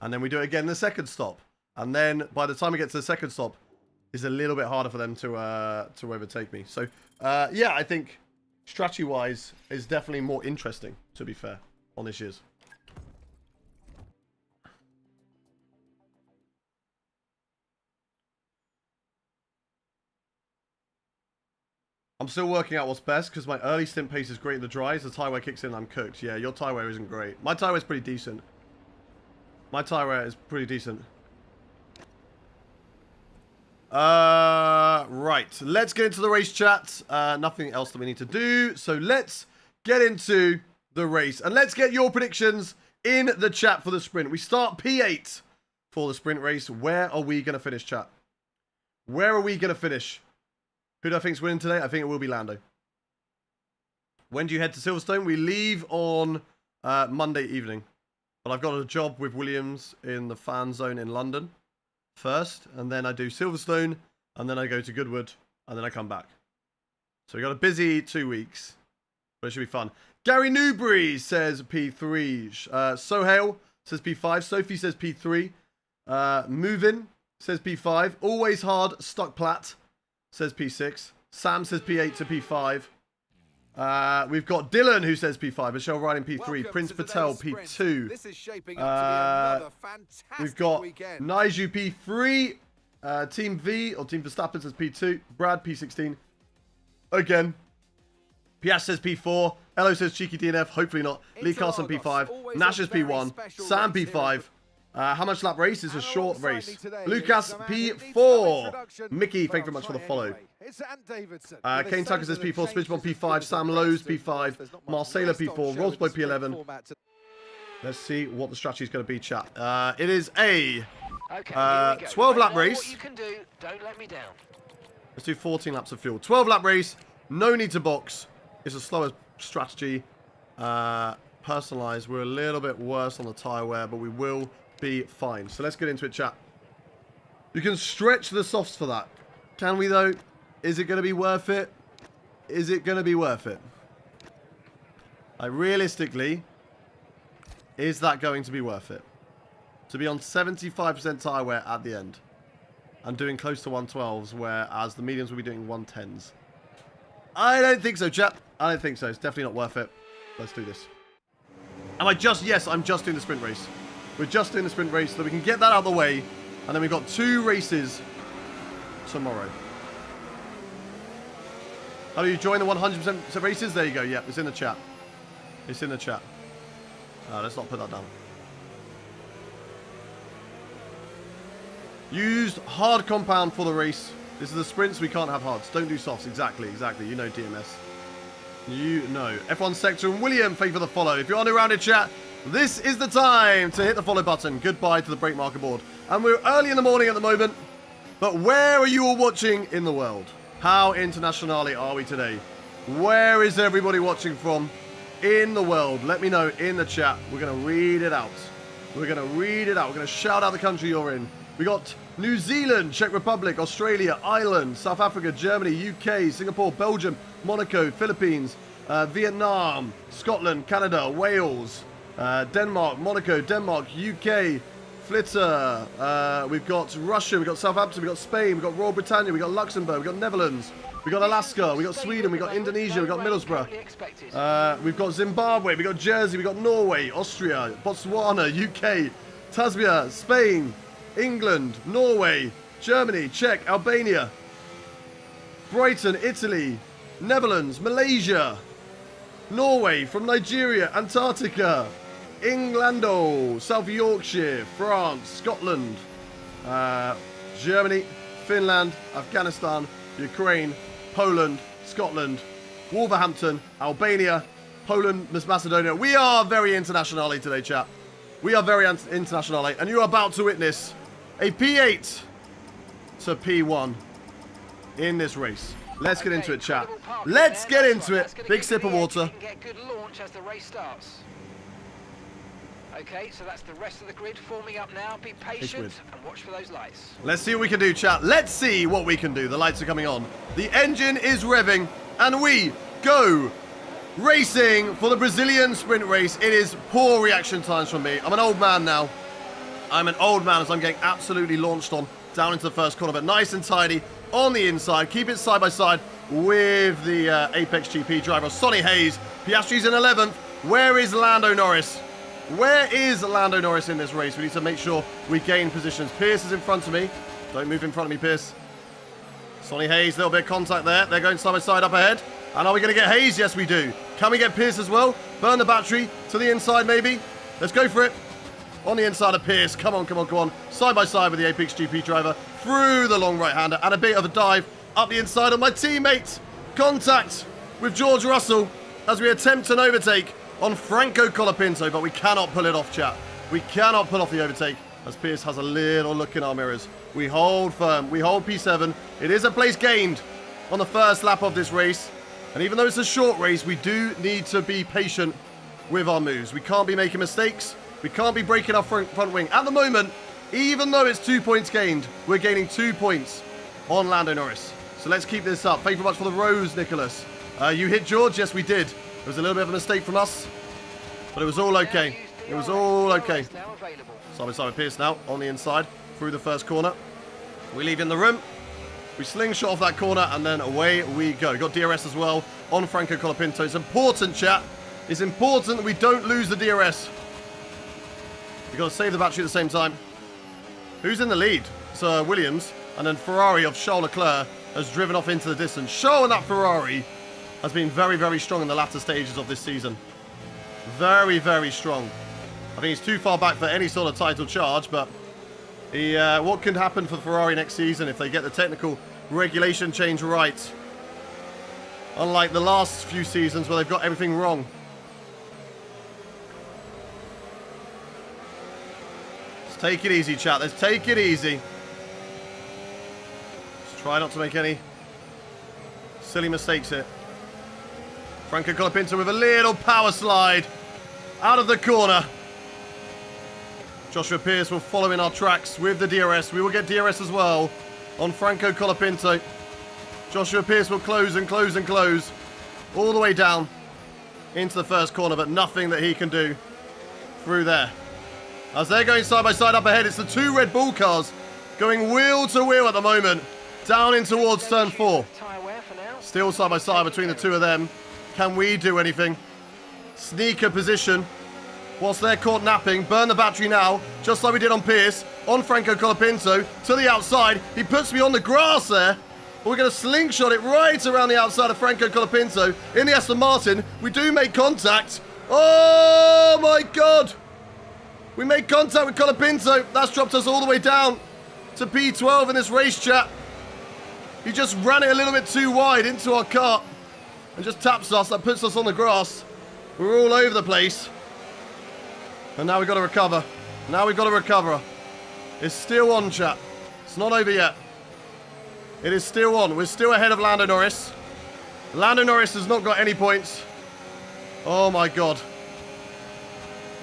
And then we do it again in the second stop. And then by the time we get to the second stop, it's a little bit harder for them to overtake me. So, yeah, I think strategy-wise is definitely more interesting, to be fair, on this year's. I'm still working out what's best because my early stint pace is great in the dries. The tyre wear kicks in, I'm cooked. Yeah, your tyre wear isn't great. My tyre wear is pretty decent. My tyre wear is pretty decent. Right. Let's get into the race chat. Nothing else that we need to do. So let's get into the race. And let's get your predictions in the chat for the sprint. We start P8 for the sprint race. Where are we going to finish, chat? Where are we going to finish? Who do I think's winning today? I think it will be Lando. When do you head to Silverstone? We leave on Monday evening. But I've got a job with Williams in the fan zone in London first, and then I do Silverstone, and then I go to Goodwood, and then I come back. So we got a busy 2 weeks, but it should be fun. Gary Newbury says P3. Sohail says P5. Sophie says P3. Movin says P5. Always Hard Stuck Plat says P6. Sam says P8 to P5. We've got Dylan who says P5. Michelle Riding P3. Welcome Prince to Patel today's sprint. P2. This is shaping up to be another fantastic We've got weekend. Nigel P3. Team V or Team Verstappen says P2. Brad P16. Again. Piash says P4. Elo says Cheeky DNF. Hopefully not. Lee Carson P5. Nash is P1. Sam P5. How much lap race? It's a short race. Lucas P4. Mickey, thank you very much for the follow. Kane Tucker says P4. Switchbomb P5. Sam Lowe's P5. Marcela P4. Rollsboy P11. Let's see what the strategy is going to be, chat. It is a 12 lap race. What you can do, don't let me down. Let's do 14 laps of fuel. 12 lap race. No need to box. It's a slower strategy. Personalized. We're a little bit worse on the tyre wear, but we will be fine. So let's get into it, chat. You can stretch the softs for that. Can we, though? Is it going to be worth it? Is it going to be worth it? Like, realistically, is that going to be worth it? To be on 75% tyre wear at the end and doing close to 112s, whereas the mediums will be doing 110s. I don't think so, chap. I don't think so. It's definitely not worth it. Let's do this. Am I just... Yes, I'm just doing the sprint race. We're just doing the sprint race so that we can get that out of the way. And then we've got 2 races tomorrow. How do you join the 100% races? There you go. Yep, it's in the chat. It's in the chat. Let's not put that down. Used hard compound for the race. This is the sprints. We can't have hards. Don't do softs. Exactly. You know DMS. You know. F1 Sector and William, thank you for the follow. If you're on around in chat, this is the time to hit the follow button. Goodbye to the break marker board. And we're early in the morning at the moment. But where are you all watching in the world? How internationally are we today? Where is everybody watching from in the world? Let me know in the chat. We're going to read it out. We're going to read it out. We're going to shout out the country you're in. We got New Zealand, Czech Republic, Australia, Ireland, South Africa, Germany, UK, Singapore, Belgium, Monaco, Philippines, Vietnam, Scotland, Canada, Wales, Denmark, Monaco, Denmark, UK, Flitter. We've got Russia, we've got Southampton, we've got Spain, we've got Royal Britannia, we've got Luxembourg, we've got Netherlands, we've got Alaska, we've got Sweden, we've got Indonesia, we've got Middlesbrough. We've got Zimbabwe, we've got Jersey, we've got Norway, Austria, Botswana, UK, Tasmania, Spain, England, Norway, Germany, Czech, Albania, Brighton, Italy, Netherlands, Malaysia, Norway, from Nigeria, Antarctica, England, South Yorkshire, France, Scotland, Germany, Finland, Afghanistan, Ukraine, Poland, Scotland, Wolverhampton, Albania, Poland, Macedonia. We are very internationally today, chat. We are very internationally, and you are about to witness a P8 to P1 in this race. Let's get into it, chat. Let's get into it. Big sip of water. Get good launch as the race starts. Okay, so that's the rest of the grid forming up now. Be patient and watch for those lights. Let's see what we can do, chat. Let's see what we can do. The lights are coming on. The engine is revving, and we go racing for the Brazilian sprint race. It is poor reaction times from me. I'm an old man now. I'm an old man as I'm getting absolutely launched on down into the first corner, but nice and tidy on the inside. Keep it side by side with the Apex GP driver, Sonny Hayes. Piastri's in 11th. Where is Lando Norris? Where is Lando Norris in this race? We need to make sure we gain positions. Pierce is in front of me. Don't move in front of me, Pierce. Sonny Hayes, a little bit of contact there. They're going side by side up ahead. And are we going to get Hayes? Yes, we do. Can we get Pierce as well? Burn the battery to the inside, maybe. Let's go for it. On the inside of Pierce. Come on, come on, come on. Side by side with the Apex GP driver. Through the long right-hander. And a bit of a dive up the inside of my teammate. Contact with George Russell as we attempt an overtake on Franco Colapinto. But we cannot pull it off, chat. We cannot pull off the overtake as Pierce has a little look in our mirrors. We hold firm. We hold P7. It is a place gained on the first lap of this race. And even though it's a short race, we do need to be patient with our moves. We can't be making mistakes. We can't be breaking our front wing. At the moment, even though it's 2 points gained, we're gaining 2 points on Lando Norris. So let's keep this up. Thank you very much for the rose, Nicholas. You hit George? Yes, we did. It was a little bit of a mistake from us, but it was all okay. It was all okay. Side by side with Pierce now on the inside through the first corner. We leave in the room. We slingshot off that corner, and then away we go. Got DRS as well on Franco Colapinto. It's important, chat. It's important that we don't lose the DRS. We've got to save the battery at the same time. Who's in the lead? Sir Williams. And then Ferrari of Charles Leclerc has driven off into the distance. Showing that Ferrari has been very, very strong in the latter stages of this season. Very, very strong. I think he's too far back for any sort of title charge, but what can happen for Ferrari next season if they get the technical regulation change right? Unlike the last few seasons where they've got everything wrong. Let's take it easy, chat. Let's take it easy. Let's try not to make any silly mistakes here. Franco Colapinto with a little power slide out of the corner. Joshua Pierce will follow in our tracks with the DRS. We will get DRS as well on Franco Colapinto. Joshua Pierce will close and close and close all the way down into the first corner, but nothing that he can do through there. As they're going side by side up ahead, it's the 2 Red Bull cars going wheel to wheel at the moment, down in towards turn 4. Still side by side between the 2 of them. Can we do anything? Sneaker position. Whilst they're caught napping, burn the battery now, just like we did on Pierce, on Franco Colapinto, to the outside. He puts me on the grass there. But we're going to slingshot it right around the outside of Franco Colapinto in the Aston Martin. We do make contact. Oh my God. We made contact with Colapinto. That's dropped us all the way down to P12 in this race, chat. He just ran it a little bit too wide into our kart and just taps us. That puts us on the grass. We're all over the place. And now we've got to recover. Now we've got to recover. It's still on, chat. It's not over yet. It is still on. We're still ahead of Lando Norris. Lando Norris has not got any points. Oh my God.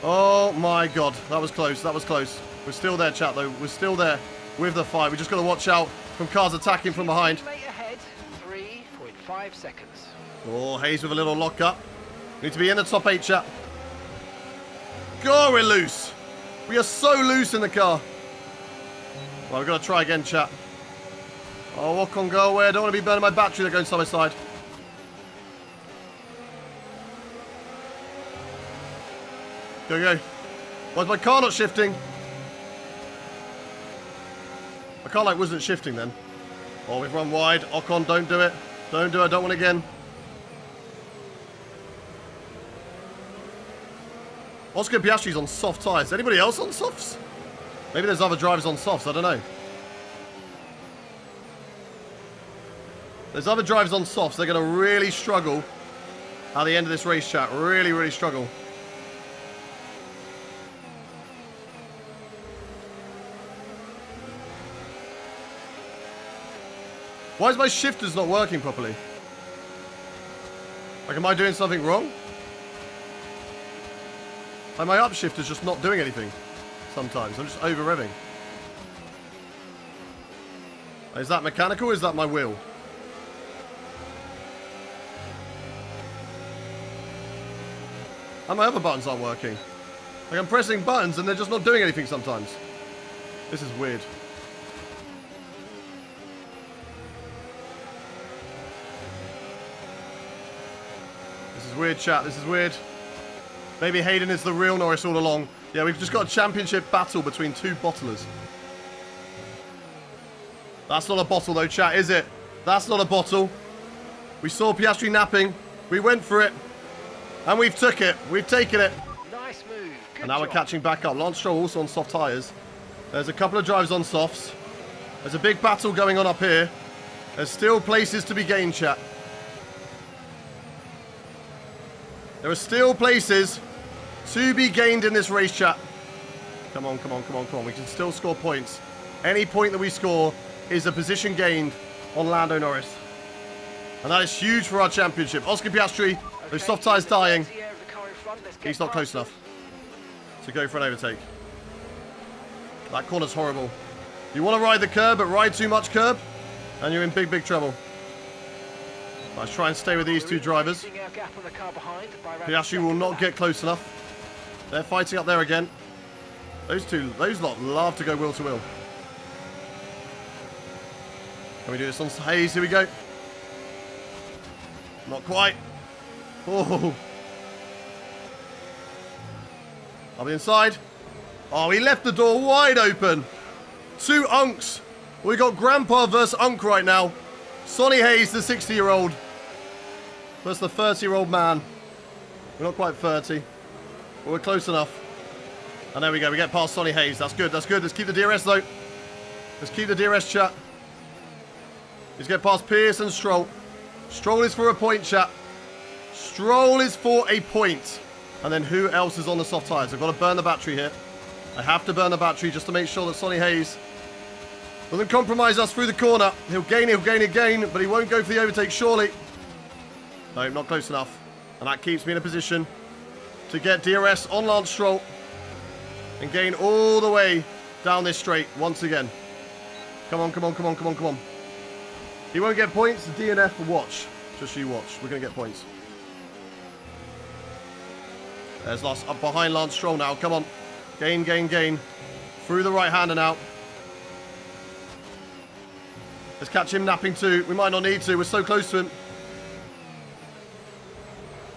Oh my God. That was close. That was close. We're still there, chat, though. We're still there with the fight. We just got to watch out from cars attacking from behind. Ahead, 3.5 seconds. Oh, Hayes with a little lock up. Need to be in the top 8, chat. God, we're loose. We are so loose in the car. Well, we've got to try again, chat. Oh, walk on, go away. I don't want to be burning my battery. They're going side by side. Go, go. Why is my car not shifting? My car, like, wasn't shifting then. Oh, we've run wide. Ocon, don't do it. Don't do it. I don't want it again. Oscar Piastri's on soft tyres. Anybody else on softs? Maybe there's other drivers on softs. I don't know. There's other drivers on softs. They're going to really struggle at the end of this race, chat. Really, really struggle. Why is my shifters not working properly? Like, am I doing something wrong? Like, my upshifter's just not doing anything sometimes. I'm just over revving. Is that mechanical or is that my wheel? And my other buttons aren't working. Like, I'm pressing buttons and they're just not doing anything sometimes. This is weird. This is weird, chat. This is weird. Maybe Hayden is the real Norris all along. Yeah, we've just got a championship battle between 2 bottlers. That's not a bottle though, chat, is it? That's not a bottle. We saw Piastri napping. We went for it. And we've took it. We've taken it. Nice move. Good and now job. we're catching back up. Lance Stroll also on soft tyres. There's a couple of drives on softs. There's a big battle going on up here. There's still places to be gained, chat. There are still places to be gained in this race, chat. Come on, come on, come on, come on. We can still score points. Any point that we score is a position gained on Lando Norris. And that is huge for our championship. Oscar Piastri, those soft tyres dying. He's not close enough. to go for an overtake. That corner's horrible. You want to ride the curb, but ride too much curb, and you're in big, big trouble. Let's try and stay with these two drivers. Piastri will not get close enough. They're fighting up there again. Those lot love to go wheel to wheel. Can we do this on Hayes? Here we go. Not quite. Oh. I'll be inside. Oh, he left the door wide open. Two unks. We got Grandpa versus Unk right now. Sonny Hayes, the 60-year-old, versus the 30-year-old man. We're not quite 30, but we're close enough. And there we go. We get past Sonny Hayes. That's good. That's good. Let's keep the DRS, though. Let's keep the DRS, chat. Let's get past Pierce and Stroll. Stroll is for a point, chat. Stroll is for a point. And then who else is on the soft tyres? I've got to burn the battery here. I have to burn the battery just to make sure that Sonny Hayes doesn't compromise us through the corner. He'll gain, but he won't go for the overtake, surely. No, not close enough. And that keeps me in a position to get DRS on Lance Stroll and gain all the way down this straight once again. Come on, come on, come on, come on, come on. He won't get points. DNF, watch. Just you watch. We're going to get points. There's Lance up behind Lance Stroll now. Come on. Gain, gain, gain. Through the right-hander now. Let's catch him napping too. We might not need to. We're so close to him.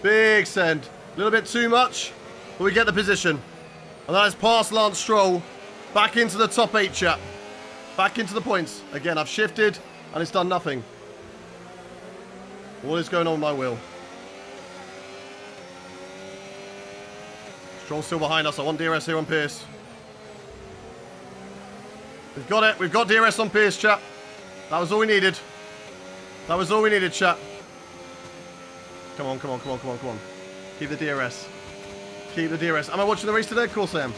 Big send. A little bit too much, but we get the position. And that is past Lance Stroll. Back into the top 8, chat. Back into the points. Again, I've shifted, and it's done nothing. What is going on with my wheel? Stroll's still behind us. I want DRS here on Pierce. We've got it. We've got DRS on Pierce, chat. That was all we needed. That was all we needed, chat. Come on, come on, come on, come on, come on. Keep the DRS. Keep the DRS. Am I watching the race today? Of course I am.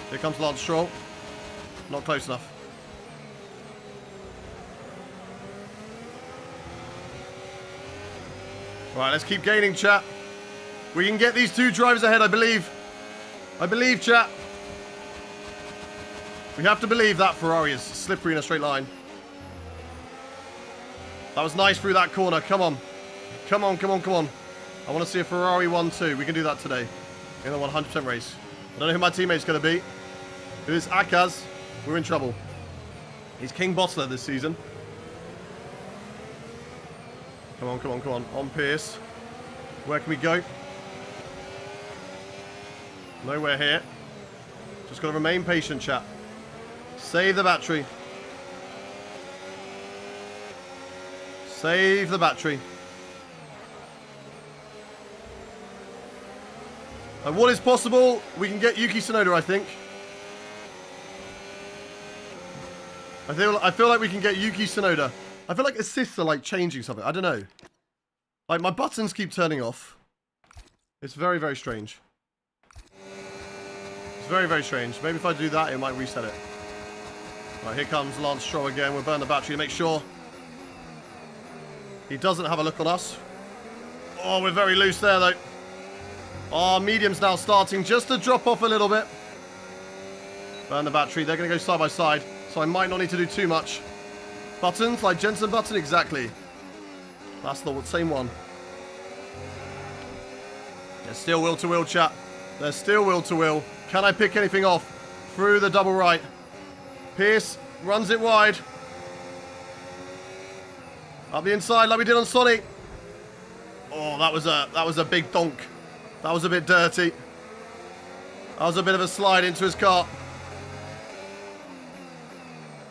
Here comes Lance Stroll. Not close enough. Right, let's keep gaining, chat. We can get these two drivers ahead, I believe. I believe, chat. We have to believe that Ferrari is slippery in a straight line. That was nice through that corner. Come on. Come on, come on, come on. I want to see a Ferrari 1-2. We can do that today in a 100% race. I don't know who my teammate's going to be. If it's Akaz, we're in trouble. He's King Bottler this season. Come on, come on, come on. On Pierce. Where can we go? Nowhere here. Just got to remain patient, chat. Save the battery. Save the battery. And what is possible? We can get Yuki Tsunoda, I think. I feel like we can get Yuki Tsunoda. I feel like assists are like changing something. I don't know. Like my buttons keep turning off. It's very, very strange. It's very, very strange. Maybe if I do that, it might reset it. Right, here comes Lance Stroll again. We'll burn the battery to make sure he doesn't have a look on us. Oh, we're very loose there, though. Our medium's now starting just to drop off a little bit. Burn the battery. They're going to go side by side, so I might not need to do too much. Buttons, like Jensen button, exactly. That's the same one. There's still wheel-to-wheel, chat. There's still wheel-to-wheel. Can I pick anything off through the double right? Pierce runs it wide. Up the inside like we did on Sonny. Oh, that was a big donk. That was a bit dirty. That was a bit of a slide into his car.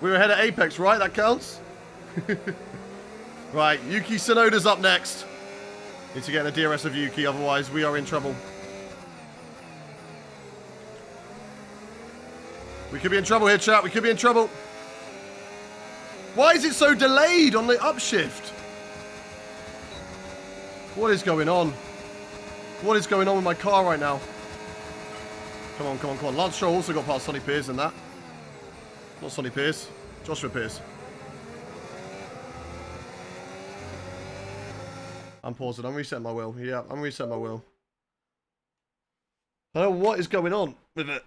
We were ahead at Apex, right? That counts? Right, Yuki Tsunoda's up next. Need to get the DRS of Yuki, otherwise we are in trouble. We could be in trouble here, chat. We could be in trouble. Why is it so delayed on the upshift? What is going on? What is going on with my car right now? Come on, come on, come on. Lance Stroll also got past Sonny Pierce in that. Not Sonny Pierce. Joshua Pierce. I'm pausing. I'm resetting my wheel. Yeah, I'm resetting my wheel. I don't know what is going on with it.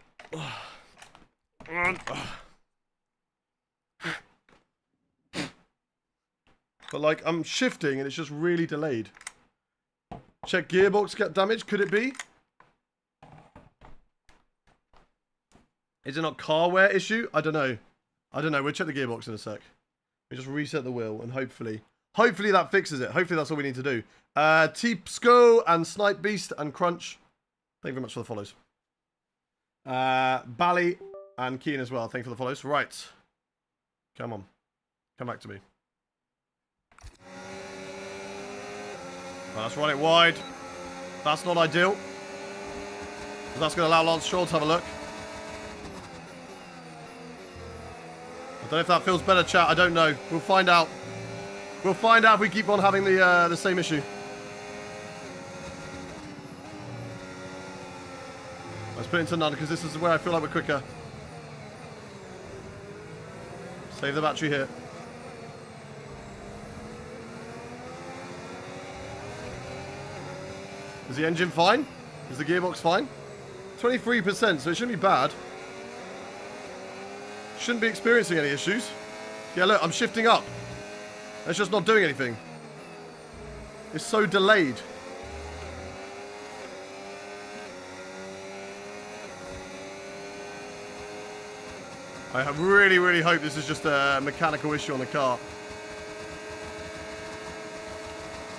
But like, I'm shifting and it's just really delayed. Check gearbox get damage. Could it be? Is it not car wear issue? I don't know. I don't know. We'll check the gearbox in a sec. We just reset the wheel and hopefully that fixes it. Hopefully that's all we need to do. Teepsko and Snipe Beast and Crunch. Thank you very much for the follows. Bally and Keen as well. Thank you for the follows. Right. Come on. Come back to me. Well, let's run it wide. That's not ideal. That's going to allow Lance Stroll to have a look. I don't know if that feels better, chat. I don't know. We'll find out. We'll find out if we keep on having the same issue. Let's put it into none because this is where I feel like we're quicker. Save the battery here. Is the engine fine? Is the gearbox fine? 23%, so it shouldn't be bad. Shouldn't be experiencing any issues. Yeah, look, I'm shifting up. It's just not doing anything. It's so delayed. I really, really hope this is just a mechanical issue on the car.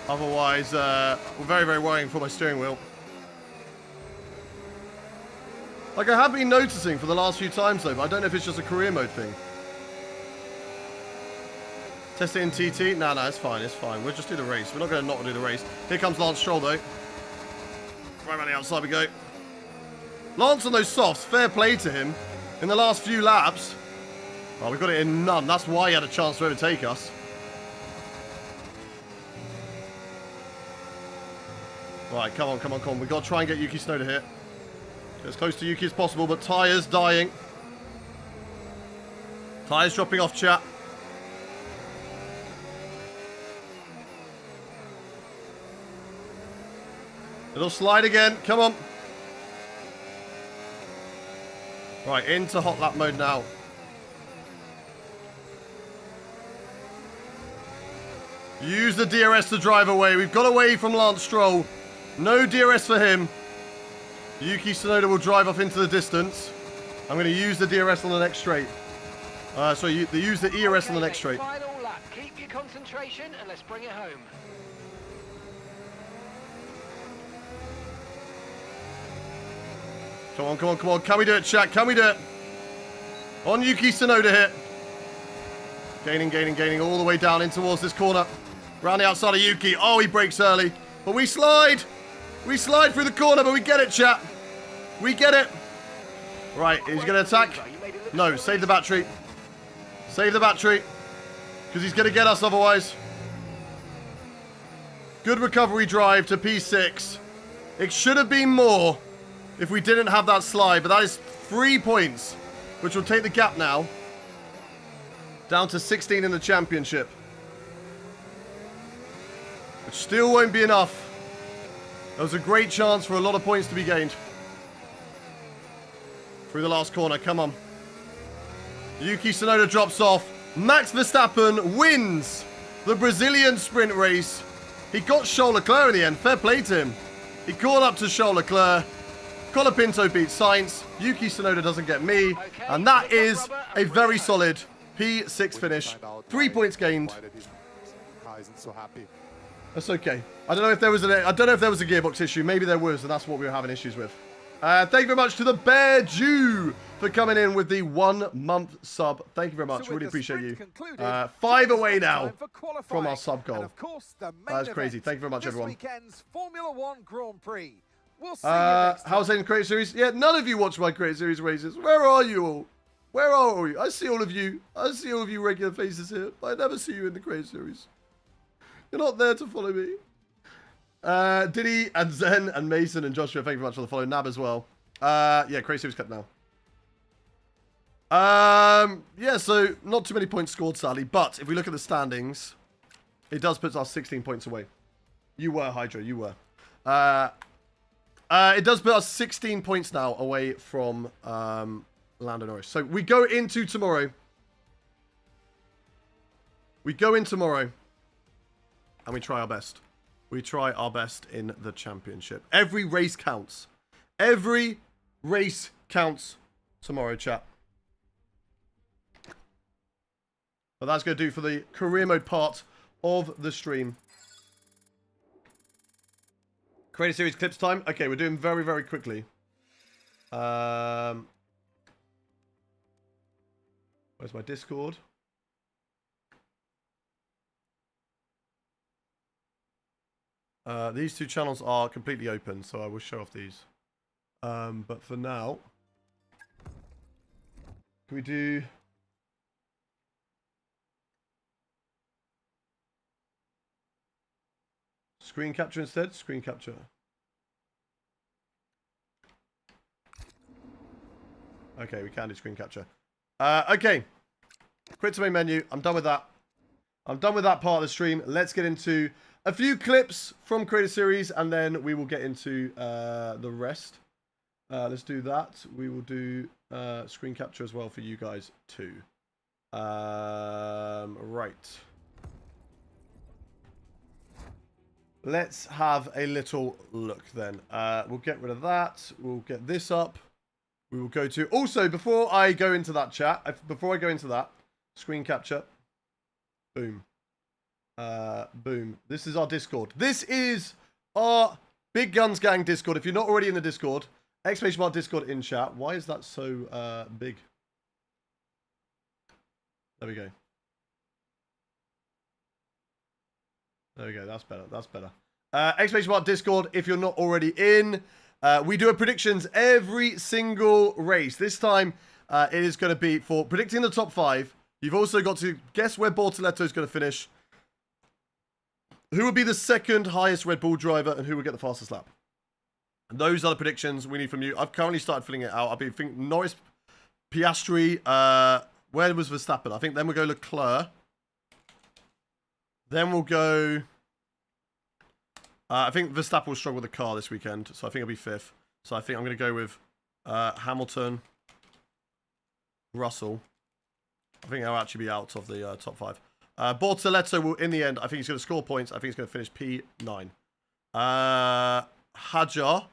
Otherwise, we're very, very worrying for my steering wheel. Like, I have been noticing for the last few times, though, but I don't know if it's just a career mode thing. Test it in TT? No, it's fine, it's fine. We'll just do the race. We're not going to not do the race. Here comes Lance Stroll, though. Right around the outside we go. Lance on those softs, fair play to him. In the last few laps, well, we got it in none. That's why he had a chance to overtake us. Right, come on, come on, come on. We've got to try and get Yuki Tsunoda here. Get as close to Yuki as possible, but tyres dying. Tyres dropping off, chat. Little slide again. Come on. Right, into hot lap mode now. Use the DRS to drive away. We've got away from Lance Stroll. No DRS for him. Yuki Tsunoda will drive off into the distance. I'm going to use the DRS on the next straight. Use the ERS on the next straight. Final lap. Keep your concentration and let's bring it home. Come on, come on, come on. Can we do it, chat? Can we do it? On Yuki Tsunoda here. Gaining, gaining, gaining all the way down in towards this corner. Round the outside of Yuki. Oh, he brakes early. But we slide. We slide through the corner, but we get it, chat. We get it. Right, he's going to attack. No, save the battery. Save the battery. Because he's going to get us otherwise. Good recovery drive to P6. It should have been more if we didn't have that slide, but that is 3 points, which will take the gap now down to 16 in the championship. Which still won't be enough. There was a great chance for a lot of points to be gained. Through the last corner, come on. Yuki Tsunoda drops off. Max Verstappen wins the Brazilian sprint race. He got Charles Leclerc in the end. Fair play to him. He caught up to Charles Leclerc. Colapinto beats Sainz. Yuki Tsunoda doesn't get me. And that is a very solid P6 finish. 3 points gained. That's okay. I don't know if there was a gearbox issue. Maybe there was, and that's what we were having issues with. Thank you very much to the Bear Jew for coming in with the 1 month sub. Thank you very much. Really appreciate you. 5 away now from our sub goal. That's crazy. Thank you very much, everyone. How's in Create Series? Yeah, none of you watch my Create Series races. Where are you all? Where are you? I see all of you. I see all of you regular faces here. But I never see you in the Create Series. You're not there to follow me. Diddy and Zen and Mason and Joshua, thank you very much for the follow. Nab as well. Yeah, Create Series cut now. Yeah, so not too many points scored, sadly. But if we look at the standings, it does put us 16 points away. You were, Hydra. You were. It does put us 16 points now away from Lando Norris. So we go into tomorrow. We go in tomorrow. And we try our best. We try our best in the championship. Every race counts. Every race counts tomorrow, chat. But that's going to do for the career mode part of the stream. Create a series clips time. Okay, we're doing very, very quickly. Where's my Discord? These two channels are completely open, so I will show off these. But for now, can we do... Screen capture instead? Screen capture. Okay, we can do screen capture. Okay. Quit to main menu. I'm done with that. I'm done with that part of the stream. Let's get into a few clips from Creator Series, and then we will get into the rest. Let's do that. We will do screen capture as well for you guys too. Right. Let's have a little look then. We'll get rid of that. We'll get this up. We will go to... Also, before I go into that chat, before I go into that, screen capture. Boom. Boom. This is our Discord. This is our Big Guns Gang Discord. If you're not already in the Discord, exclamation mark Discord in chat. Why is that so big? There we go. There we go. That's better. That's better. Exclamation mark Discord if you're not already in. We do a predictions every single race. This time it is going to be for predicting the top 5. You've also got to guess where Bortoletto is going to finish. Who will be the second highest Red Bull driver and who will get the fastest lap? And those are the predictions we need from you. I've currently started filling it out. I've been thinking Norris, Piastri, where was Verstappen? I think then we'll go Leclerc. Then we'll go... I think Verstappen will struggle with the car this weekend, so I think it'll be 5th. So I think I'm going to go with Hamilton, Russell. I think I'll actually be out of the top 5. Bortoletto will, in the end, I think he's going to score points. I think he's going to finish P9. Hadjar.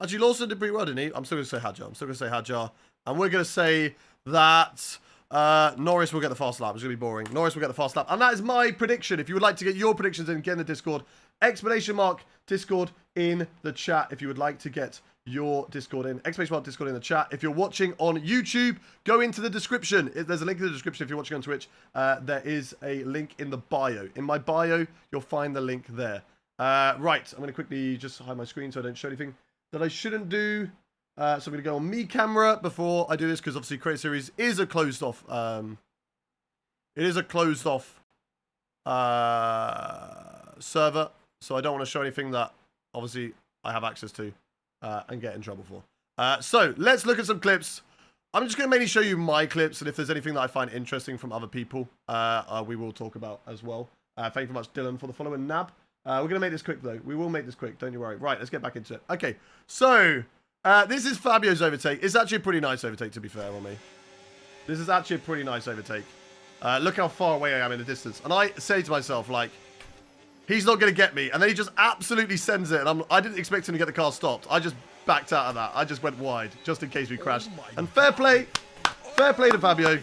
Actually, Lawson did pretty well, didn't he? I'm still going to say Hadjar. I'm still going to say Hadjar. And we're going to say that Norris will get the fast lap. It's going to be boring. Norris will get the fast lap. And that is my prediction. If you would like to get your predictions in, get in the Discord. Exclamation mark Discord in the chat if you would like to get your Discord in. Exclamation mark Discord in the chat. If you're watching on YouTube, go into the description. There's a link in the description if you're watching on Twitch. There is a link in the bio. In my bio, you'll find the link there. Right, I'm going to quickly just hide my screen so I don't show anything that I shouldn't do. So I'm going to go on me camera before I do this because obviously Create Series is a closed off. It is a closed off server, so I don't want to show anything that obviously I have access to and get in trouble for. So let's look at some clips. I'm just going to mainly show you my clips, and if there's anything that I find interesting from other people, we will talk about as well. Thank you very much, Dylan, for the follow and Nab. We're going to make this quick though. We will make this quick, don't you worry. Right, let's get back into it. Okay, so this is Fabio's overtake. It's actually a pretty nice overtake, to be fair on me. This is actually a pretty nice overtake. Look how far away I am in the distance. And I say to myself, like, he's not going to get me. And then he just absolutely sends it. And I didn't expect him to get the car stopped. I just backed out of that. I just went wide, just in case we crashed. And fair play to Fabio.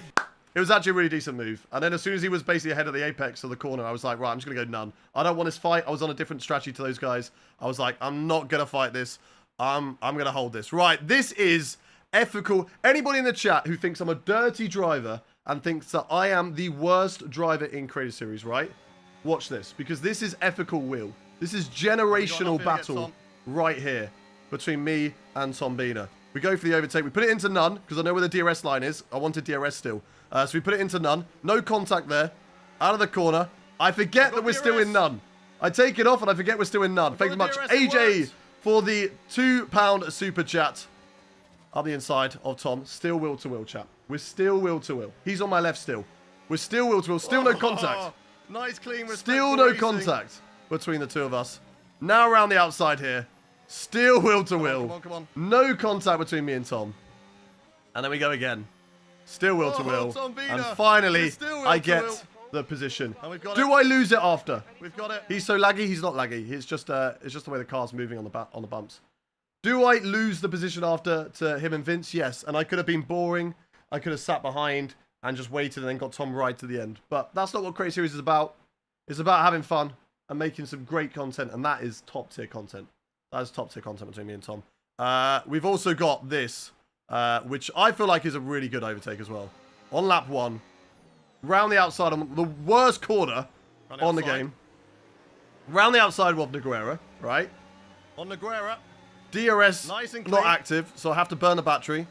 It was actually a really decent move. And then as soon as he was basically ahead of the apex of the corner, I was like, right, I'm just going to go none. I don't want this fight. I was on a different strategy to those guys. I was like, I'm not going to fight this. I'm going to hold this. Right, this is ethical. Anybody in the chat who thinks I'm a dirty driver and thinks that I am the worst driver in Creator Series, right? Watch this, because this is ethical will. This is generational battle right here between me and Tombina. We go for the overtake. We put it into none, because I know where the DRS line is. I wanted DRS still. So we put it into none. No contact there. Out of the corner. I forget that we're still in none. I take it off and I forget we're still in none. Thank you much, AJ, for the £2 super chat. Up the inside of Tom. Still will to will, chat. We're still will to will. He's on my left still. We're still will to will. Still no contact. Nice, clean, still no contact between the two of us. Now around the outside here. Still will to will. Come on, come on. No contact between me and Tom. And then we go again. Still will to will. Tom Vina. And finally, It's still will I to get will. the position. And we've got Do I lose it after? We've got it. He's so laggy. He's not laggy. It's just the way the car's moving on the bumps. Do I lose the position after to him and Vince? Yes. And I could have been boring. I could have sat behind and just waited and then got Tom right to the end. But that's not what Create Series is about. It's about having fun and making some great content. And that is top tier content. That is top tier content between me and Tom. We've also got this, which I feel like is a really good overtake as well. On lap 1. Round the outside on the worst corner on the game. Round the outside of Nogueira, right? On Nogueira. DRS Nice and not clean. active, so I have to burn the battery.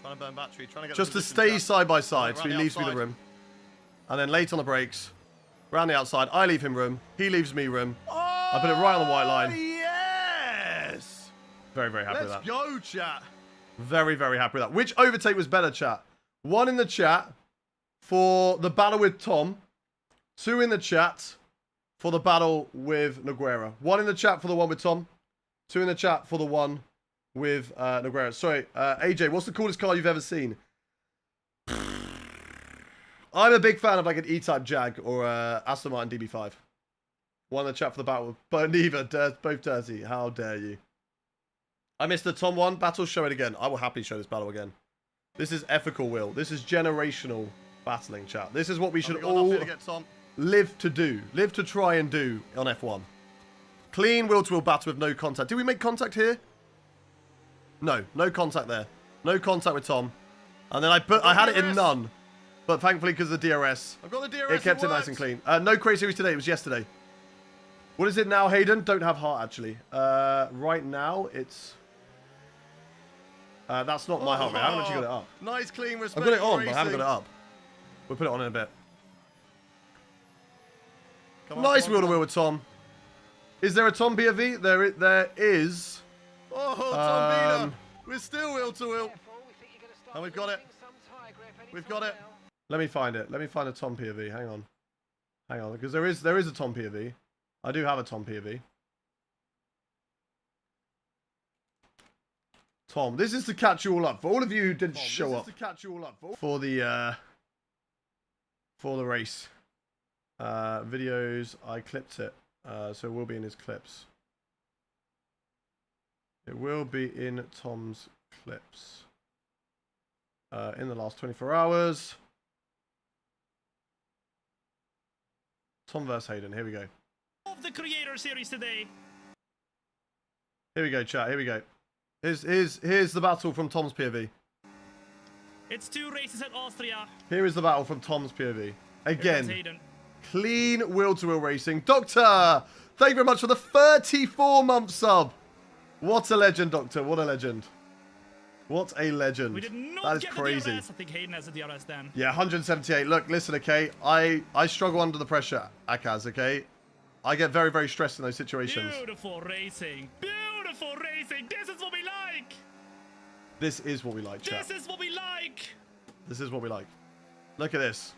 Trying to burn battery. Trying to get Just the to position stay back. side by side, so Round he the leaves me the outside. room. And then late on the brakes, round the outside, I leave him room. He leaves me room. I put it right on the white line. Yes. Very, very happy with Let's that. go, chat. Very, very happy with that. Which overtake was better, chat? 1 in the chat for the battle with Tom. 2 in the chat for the battle with Nogueira. 1 in the chat for the one with Tom. 2 in the chat for the one with Nogueira. Sorry, AJ, what's the coolest car you've ever seen? I'm a big fan of like an E-Type Jag or Aston Martin DB5. 1 in the chat for the battle, but neither. Both dirty. How dare you? I missed the Tom one. Battle, show it again. I will happily show this battle again. This is ethical will. This is generational battling, chat. This is what we should We've got enough all here to get Tom. live to do. Live to try and do on F1. Clean will-to-will battle with no contact. Did we make contact here? No. No contact there. No contact with Tom. And then I had it in DRS. none. But thankfully, because of the DRS, I've got the DRS. it kept it nice and clean. No Crazy Series today. It was yesterday. What is it now, Hayden? Don't have heart, actually. Right now, it's... that's not my heart rate. I haven't actually got it up. Nice, clean, I've respect. got it on, but I haven't got it up. We'll put it on in a bit. Nice wheel-to-wheel with Tom. Is there a Tom POV? There is. Oh, Tom Vina. We're still wheel to wheel. And we've got it. We've got it. Let me find it. Let me find a Tom POV. Hang on. Hang on, because there is a Tom POV. I do have a Tom POV. Tom, this is to catch you all up. For all of you who didn't show up to catch you all up. for the race. Videos, I clipped it. So it will be in his clips. It will be in Tom's clips. In the last 24 hours. Tom versus Hayden. Here we go. Of the Creator Series today. Here we go, chat. Here we go. Here's the battle from Tom's POV. It's 2 races at Austria. Here is the battle from Tom's POV. Here Again, comes Hayden. clean wheel-to-wheel racing. Doctor, thank you very much for the 34-month sub. What a legend, Doctor. What a legend. What a legend. We did not That is get crazy. the DRS. I think Hayden has the DRS then. Yeah, 178. Look, listen, okay? I struggle under the pressure, Akaz, okay? I get very, very stressed in those situations. Beautiful racing. Beautiful racing. This is what we like. This is what we like, chat. This is what we like. This is what we like. Look at this.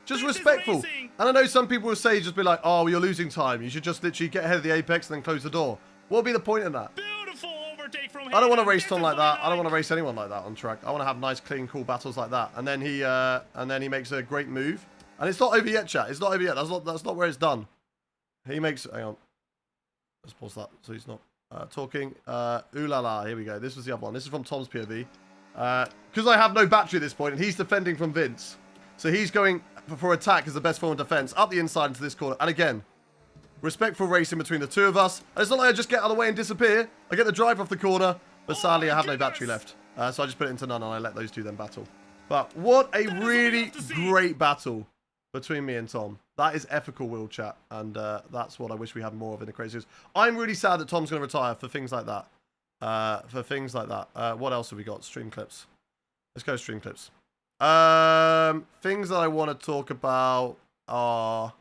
Just This is respectful. racing. And I know some people will say, just be like, oh, well, you're losing time. You should just literally get ahead of the apex and then close the door. What would be the point in that? Beautiful overtake from Hayden. I don't want to race This Tom is like what we that. I don't want to race anyone like that on track. I want to have nice, clean, cool battles like that. And then he makes a great move. And it's not over yet, chat. It's not over yet. That's not where it's done. He makes... Hang on. Let's pause that so he's not talking. Ooh la la. Here we go. This was the other one. This is from Tom's POV. Because I have no battery at this point, and he's defending from Vince. So he's going for attack as the best form of defense. Up the inside into this corner. And again, respectful racing between the two of us. And it's not like I just get out of the way and disappear. I get the drive off the corner. But sadly, I have no battery left. So I just put it into none, and I let those two then battle. But what a what we really love to see. great battle between me and Tom. That is ethical wheel chat, and that's what I wish we had more of in the crazies. I'm really sad that Tom's going to retire for things like that. What else have we got? Stream clips. Let's go stream clips. Things that I want to talk about are...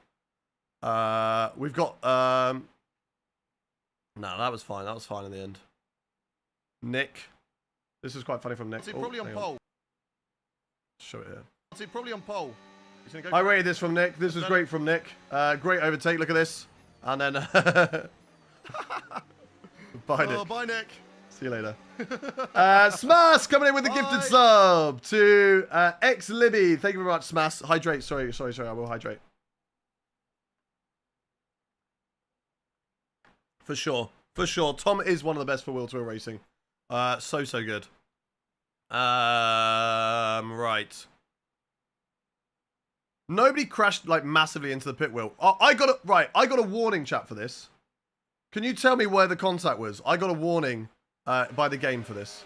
we've got... no, that was fine. That was fine in the end. Nick. This is quite funny from Nick. Is it probably on hang pole? Show it here. Is it probably on pole? He's gonna go I rated this from Nick. This was great from Nick. Great overtake. Look at this. And then Bye, Nick. Oh, bye, Nick. See you later. Smash coming in with the gifted sub to X Libby. Thank you very much, Smash. Hydrate. Sorry. I will hydrate. For sure. Tom is one of the best for Will to Will racing. So good. Right. Nobody crashed like massively into the pit wheel. I got a warning, chat, for this. Can you tell me where the contact was? I got a warning by the game for this.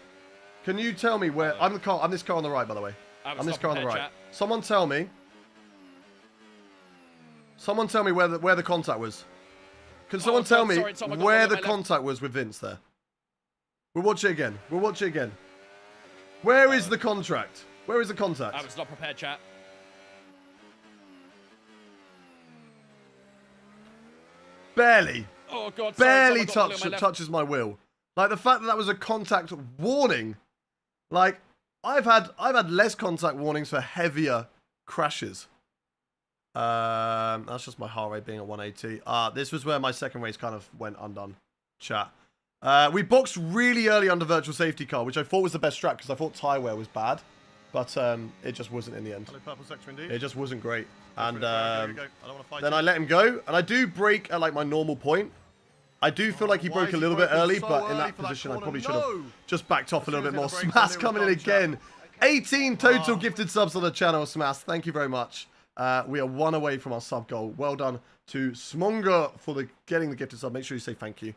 Can you tell me where? I'm this car on the right, by the way. I'm this car on the right. Chat. Someone tell me where the contact was. Can someone tell me where the contact was with Vince there? We'll watch it again. Where is the contract? Where is the contact? I was not prepared, chat. Barely. Oh God! Barely touches my wheel. Like the fact that was a contact warning. Like I've had less contact warnings for heavier crashes. That's just my heart rate being at 180. This was where my second race kind of went undone. Chat. We boxed really early under virtual safety car, which I thought was the best strat because I thought tyre wear was bad, but it just wasn't in the end. Purple sector indeed. It just wasn't great. And then I let him go, and I do brake at like my normal point. I do feel like he broke a little bit early, but in that position I probably should have just backed off a little bit more. Smash coming in again. 18 total gifted subs on the channel, Smash. Thank you very much. We are one away from our sub goal. Well done to Smonga for getting the gifted sub. Make sure you say thank you.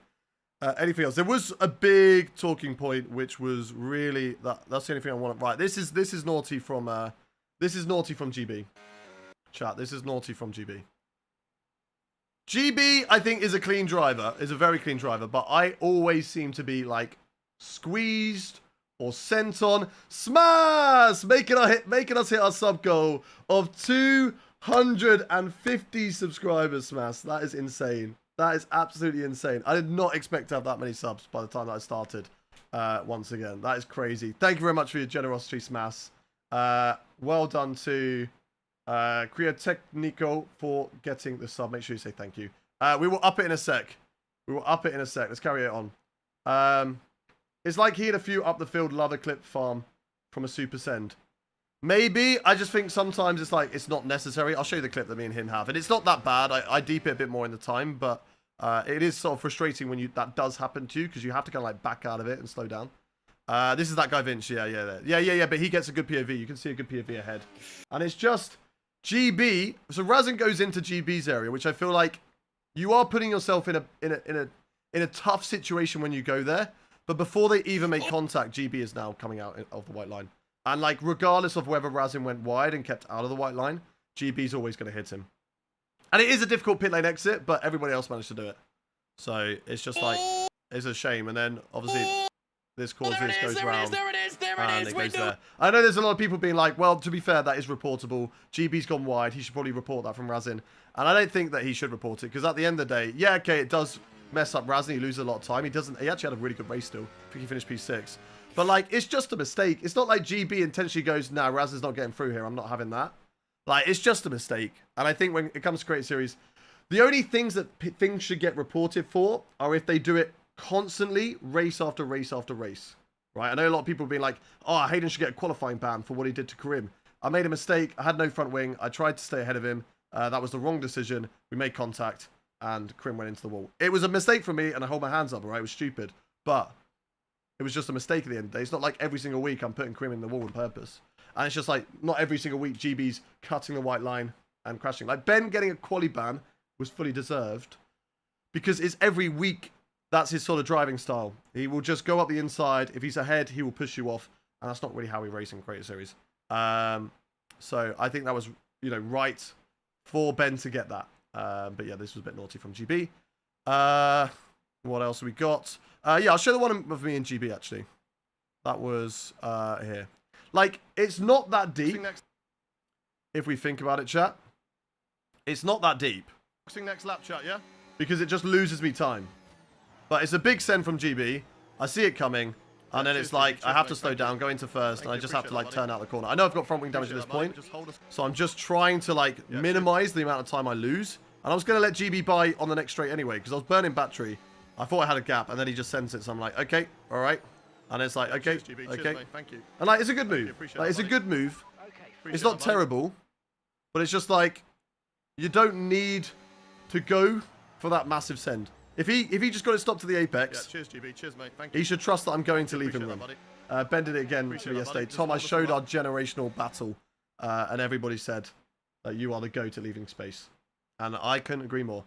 Anything else? There was a big talking point, which was really that's the only thing I want. Right, this is naughty from GB. Chat, this is naughty from GB. GB, I think, is a clean driver, is a very clean driver, but I always seem to be like squeezed or sent on. Smash! Making us hit our sub goal of 250 subscribers, Smash. That is insane. That is absolutely insane. I did not expect to have that many subs by the time that I started. Once again, that is crazy. Thank you very much for your generosity, Smash. Well done to Creotechnico for getting the sub. Make sure you say thank you. We will up it in a sec. Let's carry it on. It's like he had a few up the field lather clip farm from a super send. Maybe. I just think sometimes it's like it's not necessary. I'll show you the clip that me and him have, and it's not that bad. I deep it a bit more in the time, but it is sort of frustrating when that does happen to you because you have to kind of like back out of it and slow down. This is that guy Vince. Yeah. But he gets a good POV. You can see a good POV ahead, and it's just GB. So Razin goes into GB's area, which I feel like you are putting yourself in a tough situation when you go there. But before they even make contact, GB is now coming out of the white line. And like, regardless of whether Razin went wide and kept out of the white line, GB's always going to hit him. And it is a difficult pit lane exit, but everybody else managed to do it. So it's just like, it's a shame. And then obviously this goes round. There it is. It goes there. I know there's a lot of people being like, well, to be fair, that is reportable. GB's gone wide. He should probably report that from Razin. And I don't think that he should report it because at the end of the day, yeah, okay, it does mess up Razin. He loses a lot of time. He actually had a really good race still. I think he finished P6. But like, it's just a mistake. It's not like GB intentionally goes, nah, Razin's not getting through here. I'm not having that. Like, it's just a mistake. And I think when it comes to Create Series, the only things that things should get reported for are if they do it constantly, race after race after race. Right? I know a lot of people being like, oh, Hayden should get a qualifying ban for what he did to Karim. I made a mistake. I had no front wing. I tried to stay ahead of him. That was the wrong decision. We made contact and Karim went into the wall. It was a mistake for me and I hold my hands up, all right? It was stupid. But it was just a mistake at the end of the day. It's not like every single week I'm putting Karim in the wall on purpose. And it's just like, not every single week GB's cutting the white line and crashing. Like, Ben getting a quali ban was fully deserved because it's every week. That's his sort of driving style. He will just go up the inside. If he's ahead, he will push you off. And that's not really how we race in Creator Series. So I think that was, right for Ben to get that. But yeah, this was a bit naughty from GB. What else have we got? Yeah, I'll show the one of me and GB, actually. That was here. Like, it's not that deep. If we think about it, chat. It's not that deep. Next lap, chat, yeah? Because it just loses me time. But it's a big send from GB. I see it coming. And then it's like, I have to slow down, go into first, and I just have to, like, turn out the corner. I know I've got front wing damage at this point. So I'm just trying to, like, minimize the amount of time I lose. And I was going to let GB by on the next straight anyway, because I was burning battery. I thought I had a gap, and then he just sends it, so I'm like, okay, all right. And it's like, okay, Cheers, GB. Cheers, okay. mate. Thank you. And like, it's a good move. appreciate Like, that, it's a buddy. good move. Okay. It's not terrible, but it's just like, you don't need to go for that massive send. If he just got it stopped to the Yeah, apex, cheers, GB. Cheers, mate. Thank you. he should trust that I'm going to leave Appreciate him that, room. buddy. Ben did it again Appreciate to me that, buddy. yesterday. Just Tom, I wonderful, showed our man. generational battle, and everybody said that you are the go to leaving space. And I couldn't agree more.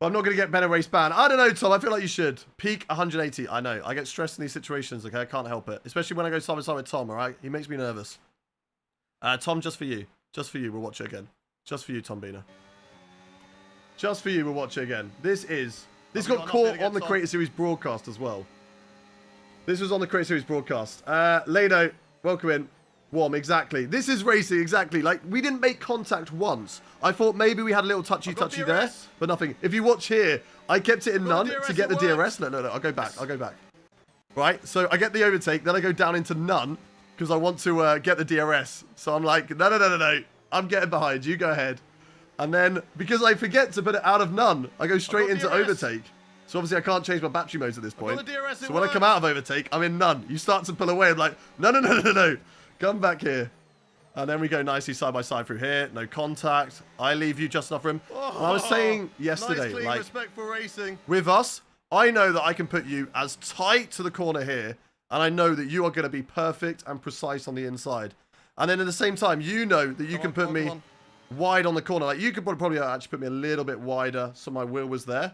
But I'm not going to get Ben a race ban. I don't know, Tom. I feel like you should. Peak 180. I know. I get stressed in these situations, okay? I can't help it. Especially when I go side by side with Tom, all right? He makes me nervous. Tom, just for you. Just for you. We'll watch it again. Just for you, Tom Bina. Just for you, we'll watch it again. This Have got we got caught nothing on the against Creator Series broadcast as well. This was on the Creator Series broadcast. Leno, welcome in. Warm, exactly. This is racing, exactly. Like, we didn't make contact once. I thought maybe we had a little touchy-touchy there, DRS. but nothing. If you watch here, I kept it in got none the to DRS, get the it DRS. works. No, I'll go back. I'll go back. Right, so I get the overtake, then I go down into none because I want to get the DRS. So I'm like, no. I'm getting behind you. Go ahead. And then, because I forget to put it out of none, I go straight got into DRS. overtake. So obviously I can't change my battery modes at this got point. the DRS, it So when I come works. out of overtake, I'm in none. You start to pull away. I'm like, no. Come back here. And then we go nicely side by side through here. No contact. I leave you just enough room. And I was saying yesterday, Nice, clean, like, respectful racing. with us, I know that I can put you as tight to the corner here, and I know that you are going to be perfect and precise on the inside. And then at the same time, you know that you can put me wide on the corner. Like, you could probably actually put me a little bit wider so my wheel was there.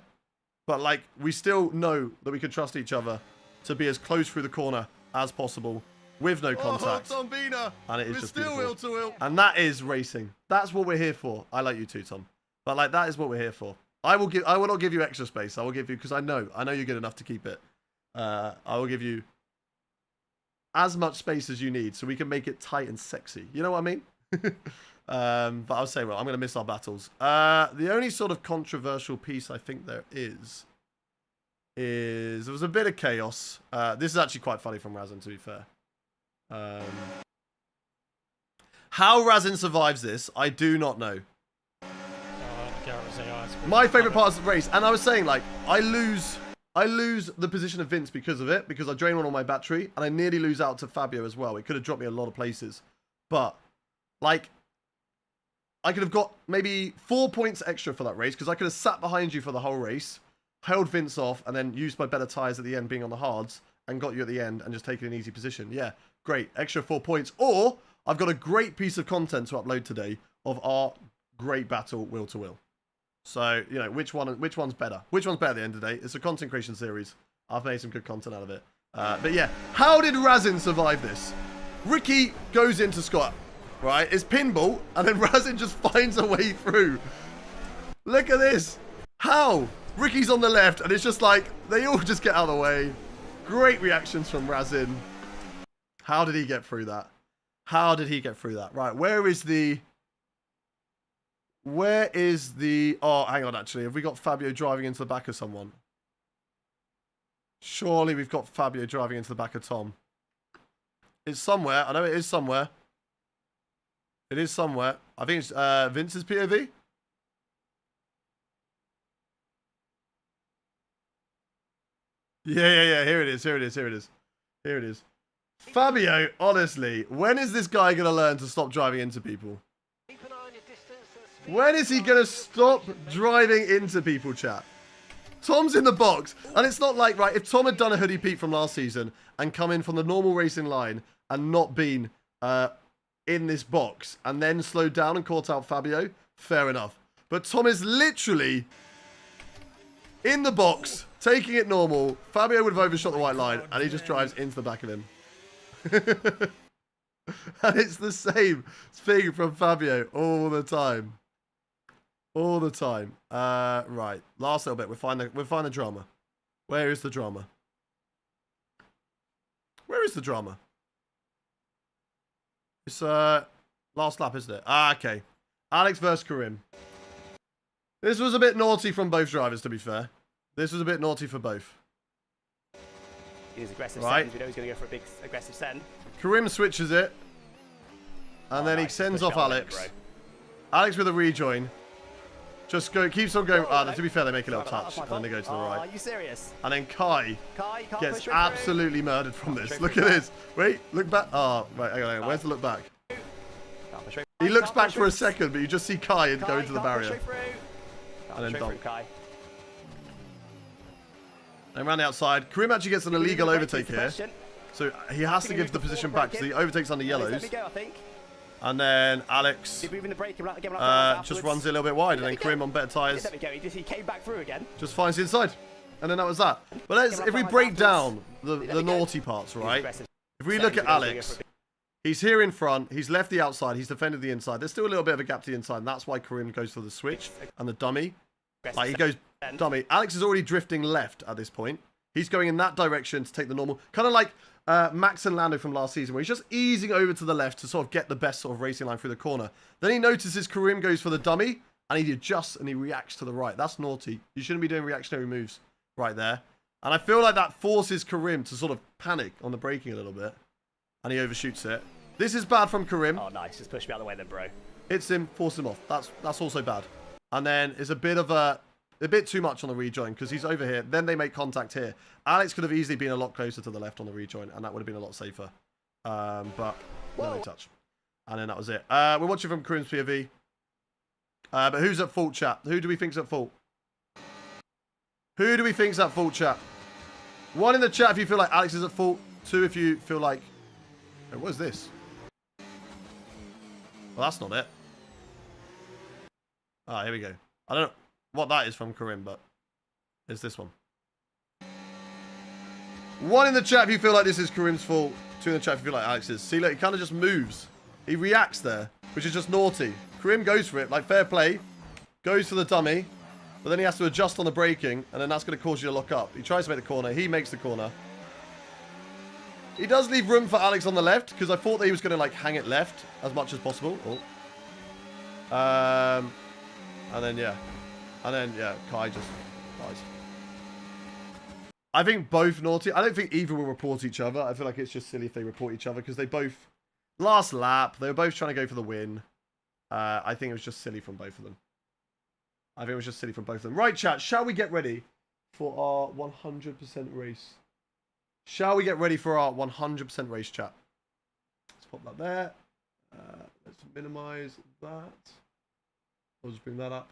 But, like, we still know that we can trust each other to be as close through the corner as possible with no contact. Tom Bina. And it is We're just still beautiful. wheel to wheel. And that is racing. That's what we're here for. I like you too, Tom. But like that is what we're here for. I will not give you extra space. I will give you, because I know you're good enough to keep it. I will give you as much space as you need so we can make it tight and sexy. You know what I mean? But I'll say, well, I'm going to miss our battles. The only sort of controversial piece I think there is there was a bit of chaos. This is actually quite funny from Razin, to be fair. How Razin survives this, I do not know. My favourite part of the race, and I was saying, like, I lose the position of Vince because of it, because I drain one on my battery, and I nearly lose out to Fabio as well. It could have dropped me a lot of places. But, like, I could have got maybe 4 points extra for that race, because I could have sat behind you for the whole race, held Vince off, and then used my better tyres at the end, being on the hards, and got you at the end, and just taken an easy position. Yeah, great. Extra 4 points. Or, I've got a great piece of content to upload today of our great battle wheel to wheel. So, you know, which one's better? Which one's better at the end of the day? It's a content creation series. I've made some good content out of it. But yeah, how did Razin survive this? Ricky goes into Scott, right? It's pinball, and then Razin just finds a way through. Look at this. How? Ricky's on the left, and it's just like, they all just get out of the way. Great reactions from Razin. How did he get through that? How did he get through that? Right, where is the... Oh, hang on, actually. Have we got Fabio driving into the back of someone? Surely we've got Fabio driving into the back of Tom. It's somewhere. I know it is somewhere. It is somewhere. I think it's Vince's POV. Yeah. Here it is. Fabio, honestly, when is this guy going to learn to stop driving into people? Keep an eye on your distance and speed. When is he going to stop driving into people, chat? Tom's in the box. And it's not like, right, if Tom had done a hoodie Pete from last season and come in from the normal racing line and not been in this box and then slowed down and caught out Fabio, fair enough. But Tom is literally in the box, taking it normal. Fabio would have overshot the white line and he just drives into the back of him. And it's the same thing from Fabio all the time. All the time. Right. Last little bit. We'll find the drama. Where is the drama? Where is the drama? It's last lap, isn't it? Ah, okay. Alex versus Karim. This was a bit naughty from both drivers, to be fair. This was a bit naughty for both. His aggressive Right. send. We know he's going to go for a big aggressive send. Karim switches it. And then he nice. sends Push off down, Alex. bro. Alex with a rejoin. Just go, keeps on going. Oh, To be fair, they make a little Sorry about touch, that, and then they go to the Are right. you serious? And then Kai Kai, you can't gets push right through. absolutely murdered from this. Can't Look push at right this. Wait, look back. Oh, right, hang on. Where's the look back? Can't push right He through. looks Can't back push for a right second, but you just see Kai and through. go Kai, into the can't push barrier. right through. Can't And then push right dunk. through, Kai. And around the outside. Karim actually gets an illegal Break is overtake the here. question. So he has to Did we give move the before position back. So breaking? he overtakes under Let yellows. me go, I think. And then Alex Did we even the break again? just runs it a little bit wide. And then Karim on better tyres Let me go. He came back through again. just finds the inside. And then that was that. But let's, if we break down the naughty parts, right? If we look at Alex, he's here in front. He's left the outside. He's defended the inside. There's still a little bit of a gap to the inside. And that's why Karim goes for the switch and the dummy. Like he goes dummy. Alex is already drifting left at this point. He's going in that direction to take the normal. Kind of like Max and Lando from last season, where he's just easing over to the left to sort of get the best sort of racing line through the corner. Then he notices Karim goes for the dummy, and he adjusts and he reacts to the right. That's naughty. You shouldn't be doing reactionary moves right there. And I feel like that forces Karim to sort of panic on the braking a little bit. And he overshoots it. This is bad from Karim. Oh, nice. Just push me out of the way then, bro. Hits him, forces him off. That's also bad. And then it's a bit too much on the rejoin because he's over here. Then they make contact here. Alex could have easily been a lot closer to the left on the rejoin, and that would have been a lot safer. But no, they touch. And then that was it. We're watching from Karim's POV. But who's at fault, chat? Who do we think's at fault? Who do we think's at fault, chat? 1 in the chat if you feel like Alex is at fault. 2 if you feel like... Hey, what is this? Well, that's not it. Ah, here we go. I don't know what that is from Karim, but it's this one. 1 in the chat if you feel like this is Karim's fault. 2 in the chat if you feel like Alex's. See, look, he kind of just moves. He reacts there, which is just naughty. Karim goes for it, like fair play. Goes for the dummy, but then he has to adjust on the braking, and then that's going to cause you to lock up. He tries to make the corner. He makes the corner. He does leave room for Alex on the left, because I thought that he was going to like hang it left as much as possible. Oh. And then, yeah, Kai just dies. I think both naughty. I don't think either will report each other. I feel like it's just silly if they report each other because they both, last lap, they were both trying to go for the win. I think it was just silly from both of them. Right, chat, shall we get ready for our 100% race? Shall we get ready for our 100% race, chat? Let's pop that there. Let's minimize that. I'll just bring that up.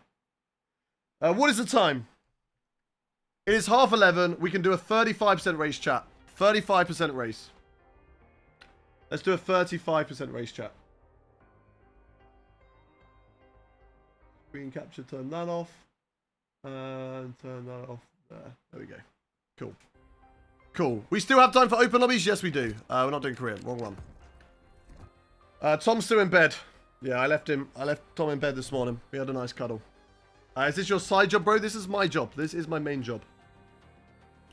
What is the time? It is 11:30. We can do a 35% race, chat. 35% race. Let's do a 35% race, chat. Screen capture, turn that off. And turn that off there. There we go. Cool. Cool. We still have time for open lobbies? Yes, we do. We're not doing Korean. Wrong one. Tom's still in bed. Yeah, I left Tom in bed this morning. We had a nice cuddle. Is this your side job, bro? This is my job. This is my main job.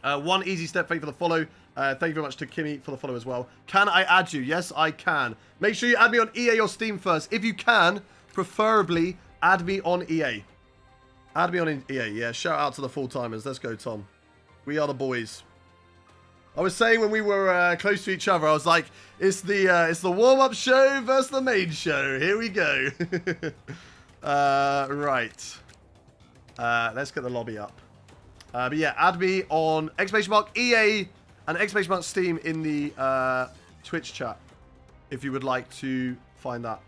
1 easy step. Thank you for the follow. Thank you very much to Kimmy for the follow as well. Can I add you? Yes, I can. Make sure you add me on EA or Steam first. If you can, preferably add me on EA. Add me on EA. Yeah, shout out to the full-timers. Let's go, Tom. We are the boys. I was saying when we were close to each other, I was like, it's the warm-up show versus the main show. Here we go. Right. Let's get the lobby up. But yeah, add me on !EA and !Steam in the Twitch chat if you would like to find that.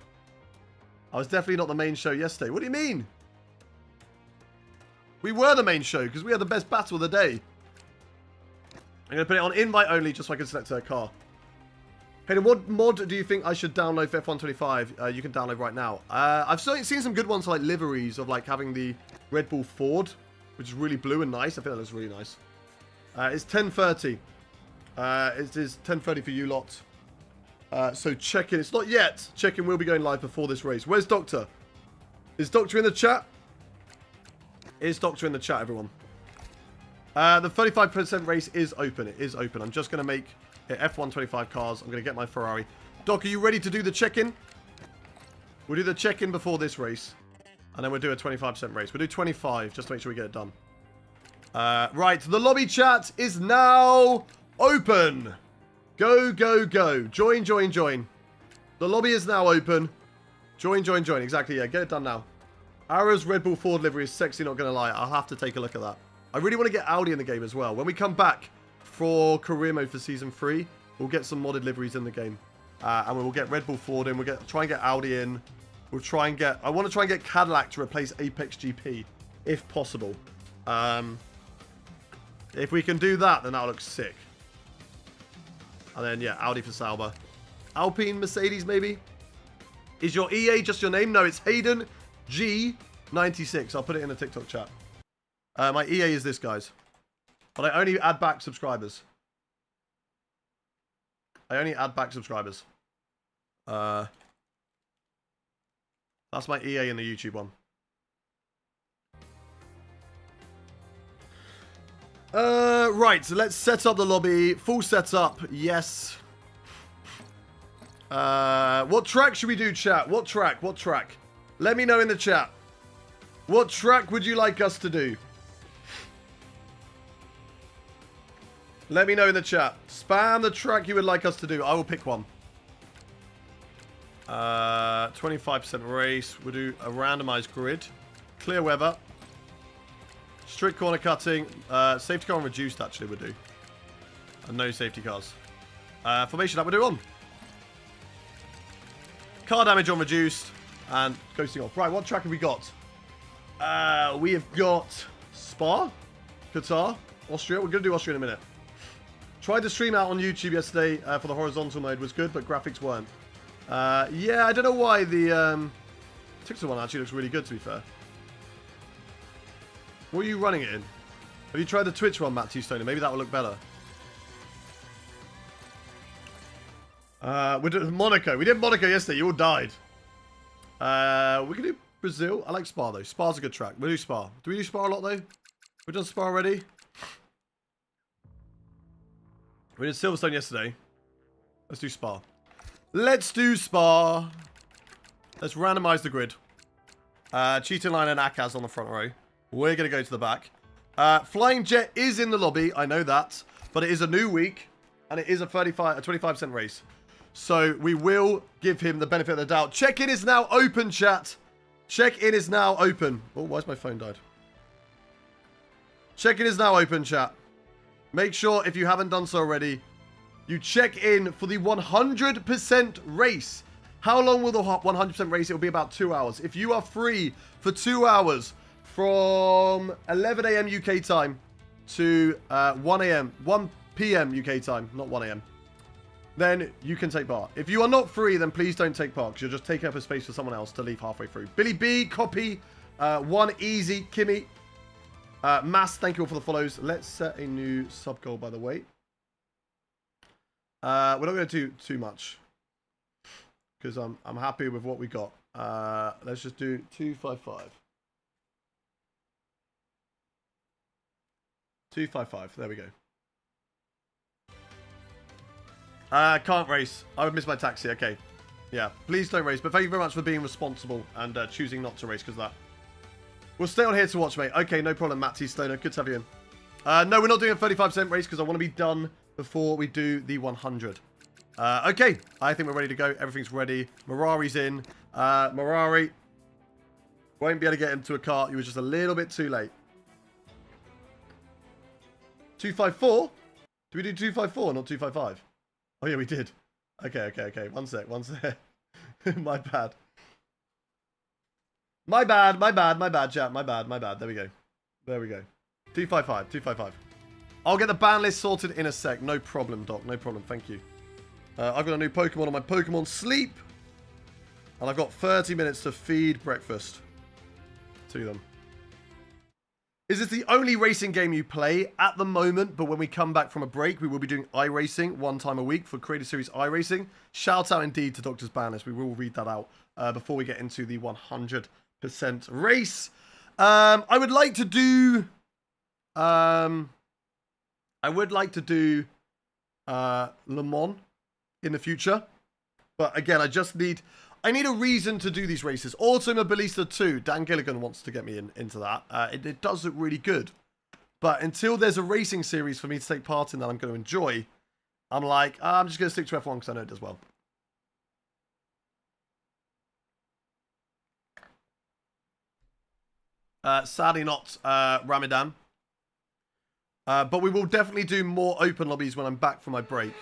I was definitely not the main show yesterday. What do you mean? We were the main show because we had the best battle of the day. I'm going to put it on invite only just so I can select a car. Hey, what mod do you think I should download for F125? You can download right now. I've seen some good ones like liveries of like having the Red Bull Ford, which is really blue and nice. I think that looks really nice. It's 10:30. It is 10:30 for you lot. So check in. It's not yet. Check in will be going live before this race. Where's Doctor? Is Doctor in the chat? Is Doctor in the chat, everyone? The 35% race is open. It is open. I'm just going to make it F125 cars. I'm going to get my Ferrari. Doc, are you ready to do the check-in? We'll do the check-in before this race. And then we'll do a 25% race. We'll do 25 just to make sure we get it done. Right. The lobby chat is now open. Go, go, go. Join, join, join. The lobby is now open. Join, join, join. Exactly, yeah. Get it done now. Ara's Red Bull Ford livery is sexy, not going to lie. I'll have to take a look at that. I really want to get Audi in the game as well. When we come back for career mode for Season 3, we'll get some modded liveries in the game. And we'll get Red Bull Ford in. We'll try and get Audi in. We'll try and get... I want to try and get Cadillac to replace Apex GP, if possible. If we can do that, then that looks sick. And then, yeah, Audi for Sauber. Alpine, Mercedes, maybe? Is your EA just your name? No, it's Hayden G96. I'll put it in the TikTok chat. My EA is this, guys. But I only add back subscribers. I only add back subscribers. That's my EA in the YouTube one. Right, so let's set up the lobby. Full setup, yes. What track should we do, chat? What track? What track? Let me know in the chat. What track would you like us to do? Let me know in the chat. Spam the track you would like us to do. I will pick one. 25% race. We'll do a randomized grid. Clear weather. Strict corner cutting. Safety car and reduced, actually, we'll do. And no safety cars. Formation up, we'll do on. Car damage on reduced. And coasting off. Right, what track have we got? We have got Spa. Qatar. Austria. We're going to do Austria in a minute. Tried to stream out on YouTube yesterday for the horizontal mode. Was good, but graphics weren't. Yeah, I don't know why the TikTok one actually looks really good, to be fair. What are you running it in? Have you tried the Twitch one, Matt T. Stoner? Maybe that will look better. We did Monaco. We did Monaco yesterday. You all died. We can do Brazil. I like Spa, though. Spa's a good track. We'll do Spa. Do we do Spa a lot, though? We've done Spa already. We did Silverstone yesterday. Let's do Spa. Let's do Spa. Let's randomize the grid. Cheating Line and Akaz on the front row. We're going to go to the back. Flying Jet is in the lobby. I know that. But it is a new week. And it is a 25% race. So we will give him the benefit of the doubt. Check-in is now open, chat. Check-in is now open. Oh, why's my phone died? Check-in is now open, chat. Make sure, if you haven't done so already, you check in for the 100% race. How long will the 100% race? It will be about 2 hours. If you are free for 2 hours from 11 a.m. UK time to 1 p.m. UK time, not 1 a.m., then you can take part. If you are not free, then please don't take part, because you're just taking up a space for someone else to leave halfway through. Billy B, Copy, One Easy, Kimmy, Mass, thank you all for the follows. Let's set a new sub goal, by the way. We're not going to do too much, because I'm happy with what we got. Let's just do 255. 255. There we go. Can't race. I would miss my taxi. Okay. Yeah. Please don't race. But thank you very much for being responsible and choosing not to race because of that. We'll stay on here to watch, mate. Okay, no problem, Matt T. Stoner. Good to have you in. No, we're not doing a 35% race because I want to be done before we do the 100. Okay. I think we're ready to go. Everything's ready. Mirari's in. Mirari won't be able to get into a car. He was just a little bit too late. 254? Did we do 254, not 255? Oh, yeah, we did. Okay. One sec. My bad. My bad, chat. My bad. There we go. 255. I'll get the ban list sorted in a sec. No problem, Doc. No problem. Thank you. I've got a new Pokemon on my Pokemon Sleep. And I've got 30 minutes to feed breakfast to them. Is this the only racing game you play at the moment? But when we come back from a break, we will be doing iRacing 1 time a week for Creator Series iRacing. Shout out indeed to Doctor's Ban List. We will read that out before we get into the 100% race. I would like to do... Le Mans in the future. But again, I need a reason to do these races. Automobilista 2. Dan Gilligan wants to get me into that. It does look really good. But until there's a racing series for me to take part in that I'm going to enjoy, I'm like, I'm just going to stick to F1 because I know it does well. Sadly not Ramadan. But we will definitely do more open lobbies when I'm back from my break.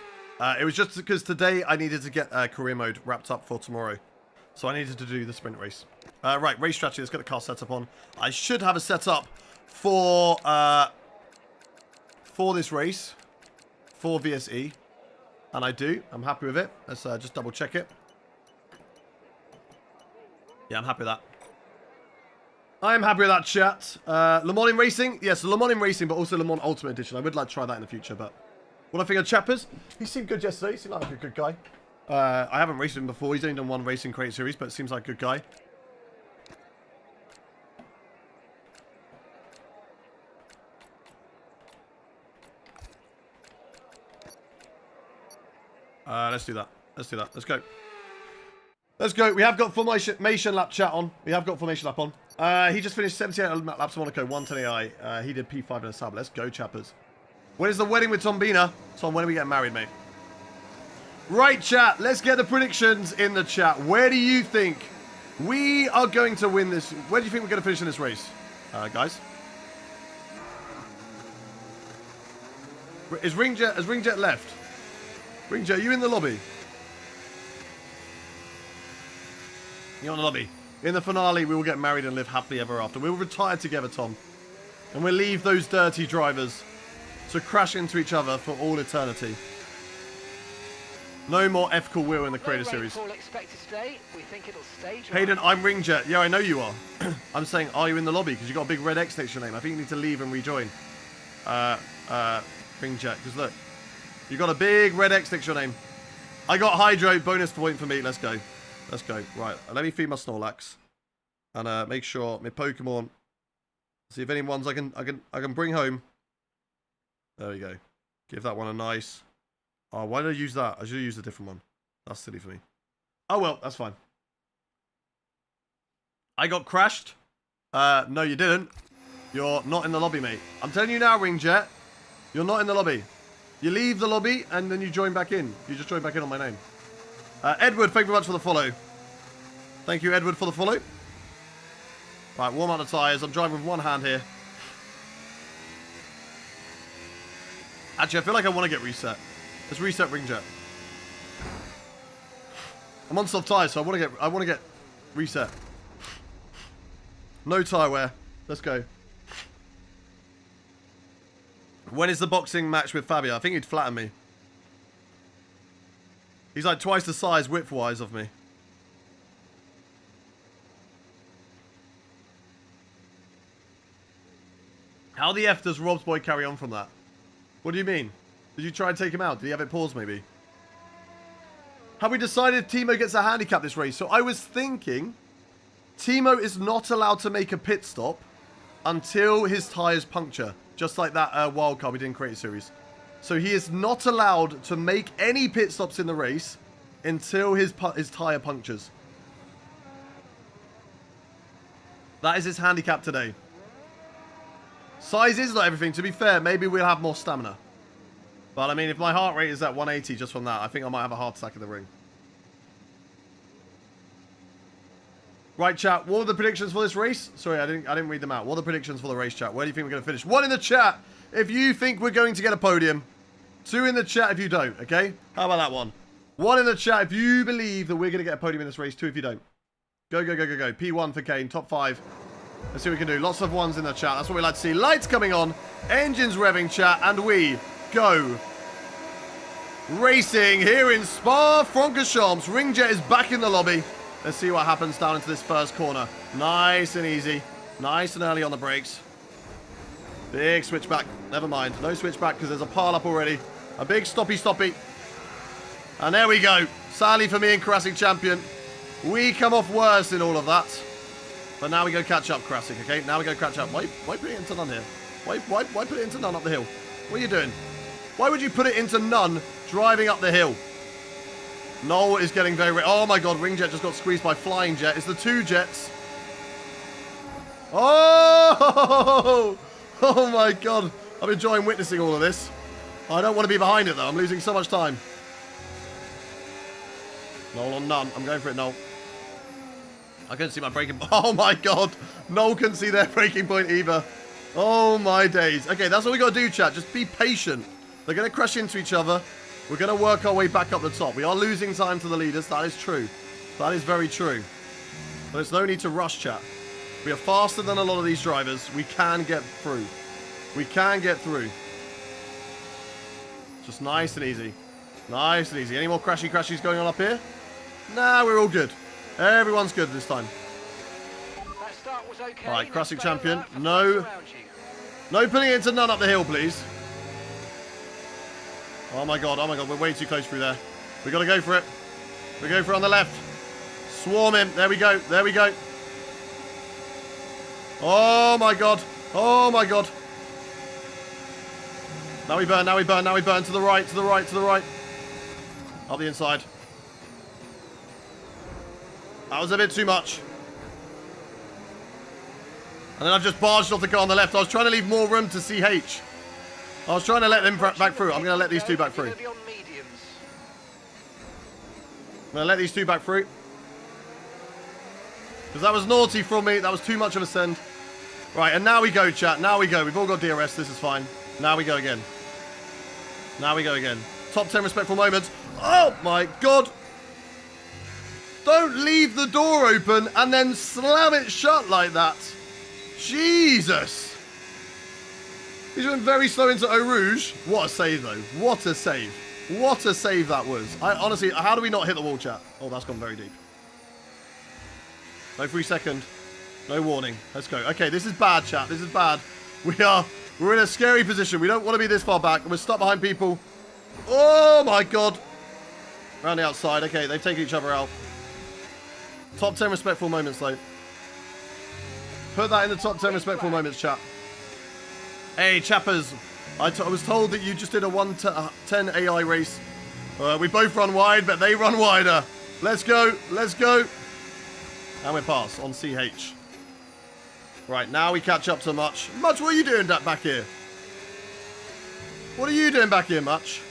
It was just because today I needed to get career mode wrapped up for tomorrow. So I needed to do the sprint race. Right, race strategy. Let's get the car set up on. I should have a setup for this race. For VSE. And I do. I'm happy with it. Let's just double check it. Yeah, I'm happy with that. I'm happy with that, chat. Le Mans in Racing? Yes, Le Mans in Racing, but also Le Mans Ultimate Edition. I would like to try that in the future, but... What I think of Chappers? He seemed good yesterday. He seemed like a good guy. I haven't raced him before. He's only done one racing crate series, but seems like a good guy. Let's do that. Let's do that. Let's go. Let's go. We have got formation lap chat on. We have got formation lap on. He just finished 78 laps of Monaco, 110 He did P5 in a sub. Let's go, chappers. When is the wedding with Tom Bina? Tom, when are we getting married, mate? Right, chat. Let's get the predictions in the chat. Where do you think we are going to win this? Where do you think we're going to finish in this race, guys? Has Ringjet left? Ringjet, are you in the lobby? You're in the lobby. In the finale, we will get married and live happily ever after. We will retire together, Tom. And we'll leave those dirty drivers to crash into each other for all eternity. No more F-Cool Wheel in the Creator Series. Hayden, I'm Ringjet. Yeah, I know you are. I'm saying, are you in the lobby? Because you got a big red X next to your name. I think you need to leave and rejoin. Ringjet, because look. You got a big red X next to your name. I got Hydro, bonus point for me. Let's go. Let's go. Right, let me feed my Snorlax. And make sure my Pokemon. See if any ones I can bring home. There we go. Give that one a nice. Oh, why did I use that? I should have used a different one. That's silly for me. Oh well, that's fine. I got crashed. No, you didn't. You're not in the lobby, mate. I'm telling you now, Ringjet. You're not in the lobby. You leave the lobby and then you join back in. You just join back in on my name. Edward, thank you very much for the follow. Thank you, Edward, for the follow. Right, warm up the tyres. I'm driving with one hand here. Actually, I feel like I want to get reset. Let's reset Ringjet. I'm on soft tyres, so I want to get reset. No tyre wear. Let's go. When is the boxing match with Fabio? I think he'd flatten me. He's like twice the size width-wise of me. How the F does Rob's boy carry on from that? What do you mean? Did you try and take him out? Did he have it paused maybe? Have we decided Timo gets a handicap this race? So I was thinking Timo is not allowed to make a pit stop until his tyres puncture. Just like that wild card we did in Creator Series. So he is not allowed to make any pit stops in the race until his tyre punctures. That is his handicap today. Size is not everything. To be fair, maybe we'll have more stamina. But I mean, if my heart rate is at 180 just from that, I think I might have a heart attack in the ring. Right, chat. What are the predictions for this race? Sorry, I didn't read them out. What are the predictions for the race, chat? Where do you think we're going to finish? 1 in the chat if you think we're going to get a podium. 2 in the chat if you don't, okay? How about that one? 1 in the chat if you believe that we're going to get a podium in this race. 2 if you don't. Go, go, go, go, go. P1 for Kane. Top 5. Let's see what we can do. Lots of 1s in the chat. That's what we like to see. Lights coming on. Engines revving, chat. And we go. Racing here in Spa-Francorchamps. Ringjet is back in the lobby. Let's see what happens down into this first corner. Nice and easy. Nice and early on the brakes. Big switchback. Never mind. No switchback because there's a pile up already. A big stoppy. And there we go. Sadly for me and Krasik champion. We come off worse in all of that. But now we go catch up, Krasik, okay? Now we go catch up. Why put it into none here? Why put it into none up the hill? What are you doing? Why would you put it into none driving up the hill? Noel is getting very... Oh my god, Ringjet just got squeezed by Flying Jet. It's the 2 jets. Oh! Oh my god. I'm enjoying witnessing all of this. I don't want to be behind it though. I'm losing so much time. Noel on none. I'm going for it, Noel. I couldn't see my braking point. Oh my god. Noel couldn't see their braking point either. Oh my days. Okay, that's what we got to do, chat. Just be patient. They're going to crash into each other. We're going to work our way back up the top. We are losing time to the leaders. That is true. That is very true. But there's no need to rush, chat. We are faster than a lot of these drivers. We can get through. We can get through. Just nice and easy. Nice and easy. Any more crashies going on up here? Nah, we're all good. Everyone's good this time. That start was okay. All right, classic Let's battle champion. out for the No. pace around you. No putting it into none up the hill, please. Oh my god, we're way too close through there. We got to go for it. We go for it on the left. Swarm him. There we go. There we go. Oh my god. Oh my god. Now we burn, now we burn, now we burn. To the right, to the right, to the right. Up the inside. That was a bit too much. And then I've just barged off the car on the left. I was trying to leave more room to CH. I was trying to let them back through. I'm going to let these two back through. You're gonna be on mediums. I'm going to let these two back through. Because that was naughty from me. That was too much of a send. Right, and now we go, chat. Now we go. We've all got DRS. This is fine. Now we go again. Now we go again. Top 10 respectful moments. Oh, my God. Don't leave the door open and then slam it shut like that. Jesus. He's went very slow into Eau Rouge. What a save, though. What a save. What a save that was. Honestly, how do we not hit the wall, chat? Oh, that's gone very deep. No 3 second. No warning. Let's go. Okay, this is bad, chat. This is bad. We're in a scary position. We don't want to be this far back. We're stuck behind people. Oh, my God. Around the outside. Okay, they've taken each other out. Top 10 respectful moments, though. Put that in the top 10 respectful moments, chat. Hey, chappers. I was told that you just did a 1:10 AI race. We both run wide, but they run wider. Let's go. Let's go. And we're past on CH. Right, now we catch up to Much. Much, what are you doing back here? What are you doing back here, Much?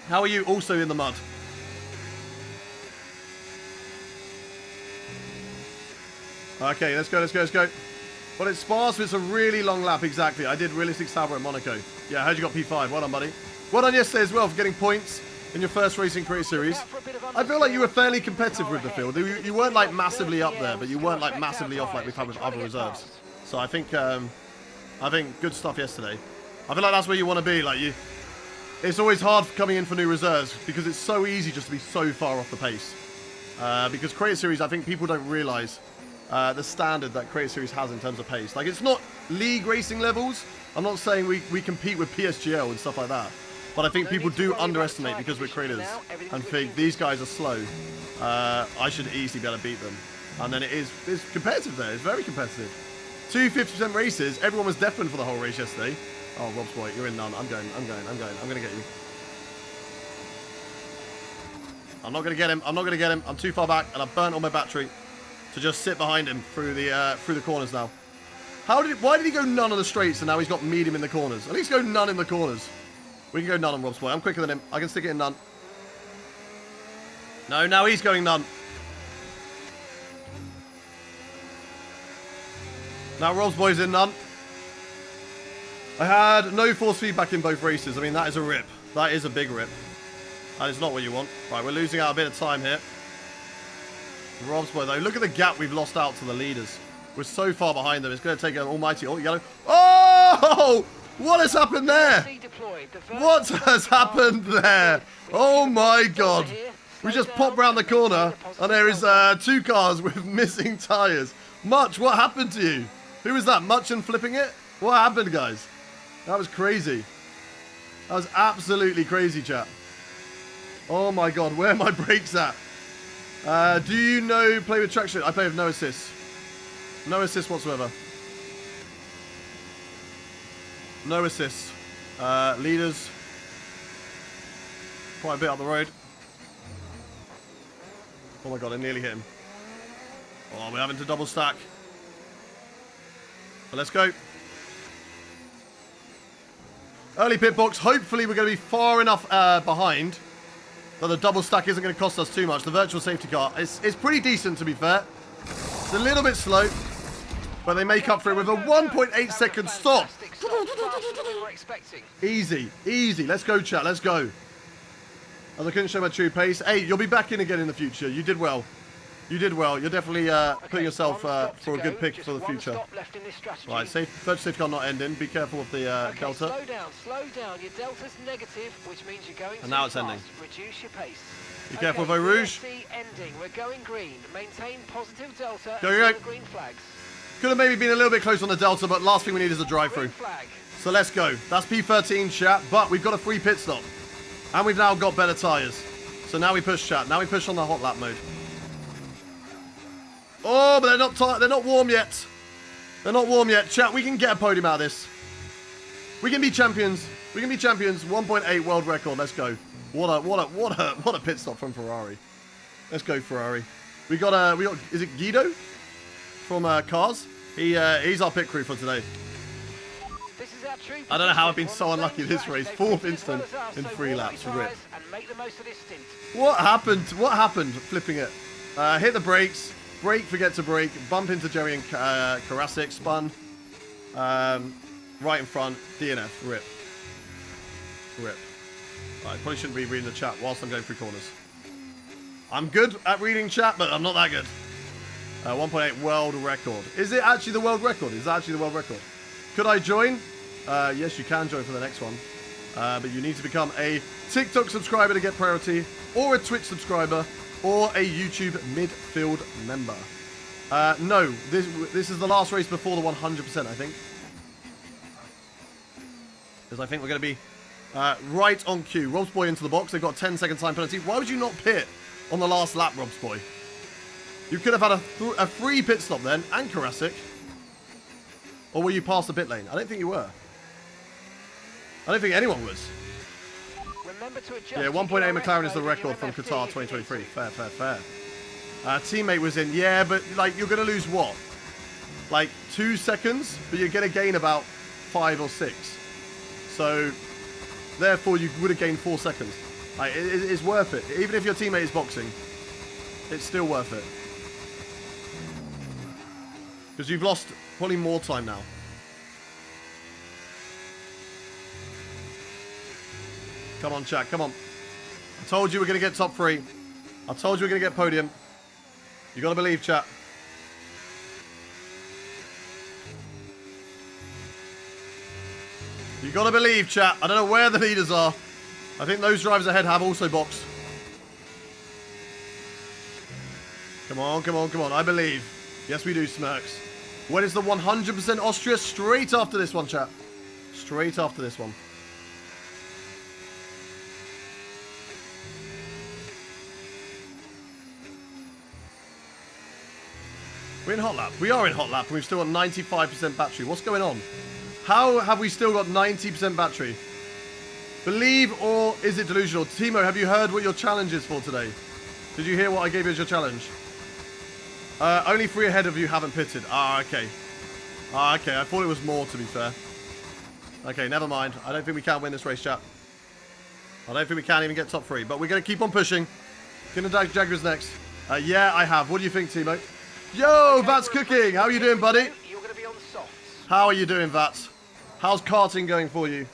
How are you also in the mud? Okay, let's go, let's go, let's go. Well, it's sparse, but it's a really long lap, exactly. I did realistic Sauber at Monaco. Yeah, I heard you got P5. Well done, buddy. Well done yesterday as well for getting points in your first racing career series. I feel like you were fairly competitive with the field. You weren't like massively up there, but you weren't like massively off like we've had with other reserves. So I think good stuff yesterday. I feel like that's where you want to be. Like it's always hard coming in for new reserves because it's so easy just to be so far off the pace. Because Creator Series, I think people don't realise the standard that Creator Series has in terms of pace. Like, it's not league racing levels. I'm not saying we compete with PSGL and stuff like that. But I think people do underestimate because we're creators and think these guys are slow. I should easily be able to beat them. And then it's competitive there. It's very competitive. 2 50% races. Everyone was deafened for the whole race yesterday. Oh, Rob's boy, you're in none. I'm going to get you. I'm not going to get him. I'm not going to get him. I'm too far back and I've burnt all my battery to just sit behind him through the corners now. Why did he go none on the straights and now he's got medium in the corners? At least go none in the corners. We can go none on Rob's boy. I'm quicker than him. I can stick it in none. No, now he's going none. Now Rob's boy's in none. I had no force feedback in both races. I mean, that is a rip. That is a big rip. That is not what you want. Right, we're losing out a bit of time here. Rob's boy, though. Look at the gap we've lost out to the leaders. We're so far behind them. It's going to take an almighty... Oh, yellow. Oh! What has happened there? What has happened there? Oh, my God. We just popped round the corner, and there is 2 cars with missing tyres. Much, what happened to you? Who was that? Much and flipping it? What happened, guys? That was crazy. That was absolutely crazy, chat. Oh, my God. Where are my brakes at? Do you know play with traction? I play with no assists. No assists whatsoever. No assists. Leaders. Quite a bit up the road. Oh my God, I nearly hit him. Oh, we're having to double stack. But let's go. Early pit box. Hopefully we're going to be far enough behind but the double stack isn't going to cost us too much. The virtual safety car, it's pretty decent, to be fair. It's a little bit slow, but they make up for it with a 1.8 second stop. Easy, easy. Let's go, chat. Let's go. As I couldn't show my true pace. Hey, you'll be back in again in the future. You did well. You did well. You're definitely putting yourself for a good pick for the future. Right, virtual safety car not ending. Be careful with the delta. Slow down, slow down. Your delta's negative, which means you're going And now it's fast. ending. Reduce your pace. Be careful with Eau Rouge. Ending. We're going green. Maintain positive delta. Go, and go. green flags. Could have maybe been a little bit close on the delta, but last thing we need is a drive-through. Flag. So let's go. That's P13, chat, but we've got a free pit stop. And we've now got better tyres. So now we push, chat. Now we push on the hot lap mode. Oh, but they're not warm yet. They're not warm yet. Chat, we can get a podium out of this. We can be champions. We can be champions. 1.8 world record. Let's go. What a pit stop from Ferrari. Let's go, Ferrari. We got is it Guido from Cars? He's our pit crew for today. This is our true I don't know how I've been position. so unlucky Same this track. race. They've Fourth pitted as well instant as us, in so 3 warm laps. your Rip. tyres and make the most of this stint. What happened? What happened? Flipping it. Hit the brakes. Brake, forget to brake. Bump into Jerry and Karasik. Spun. Right in front. DNF. Rip. Rip. Right, probably shouldn't be reading the chat whilst I'm going through corners. I'm good at reading chat, but I'm not that good. 1.8 world record. Is it actually the world record? Is that actually the world record? Could I join? Yes, you can join for the next one. But you need to become a TikTok subscriber to get priority, or a Twitch subscriber, or a YouTube midfield member. No, this is the last race before the 100%, I think. Because I think we're going to be right on cue. Rob's Boy into the box. They've got a 10-second time penalty. Why would you not pit on the last lap, Rob's Boy? You could have had a free pit stop then, and Karasik. Or were you past the pit lane? I don't think you were. I don't think anyone was. Remember to adjust Yeah, 1.8 McLaren is the record from Qatar 2023. Fair, fair, fair. Teammate was in. Yeah, but like you're going to lose what? Like 2 seconds? But you're going to gain about 5 or 6. So, therefore, you would have gained 4 seconds. Like, it's worth it. Even if your teammate is boxing, it's still worth it. Because you've lost probably more time now. Come on, chat. Come on. I told you we're going to get top 3. I told you we're going to get podium. You got to believe, chat. You got to believe, chat. I don't know where the leaders are. I think those drivers ahead have also boxed. Come on, come on, come on. I believe. Yes, we do, Smirks. When is the 100% Austria? Straight after this one, chat. Straight after this one. We're in hot lap. We are in hot lap, and we've still got 95% battery. What's going on? How have we still got 90% battery? Believe, or is it delusional? Timo, have you heard what your challenge is for today? Did you hear what I gave you as your challenge? Only 3 ahead of you haven't pitted. Ah, okay. Ah, okay. I thought it was more, to be fair. Okay, never mind. I don't think we can win this race, chat. I don't think we can even get top 3, but we're going to keep on pushing. Gonna Jaguars next. Yeah, I have. What do you think, Timo? Yo, Okay, Vats Cooking. How are you doing, buddy? You're going to be on softs. How are you doing, Vats? How's karting going for you?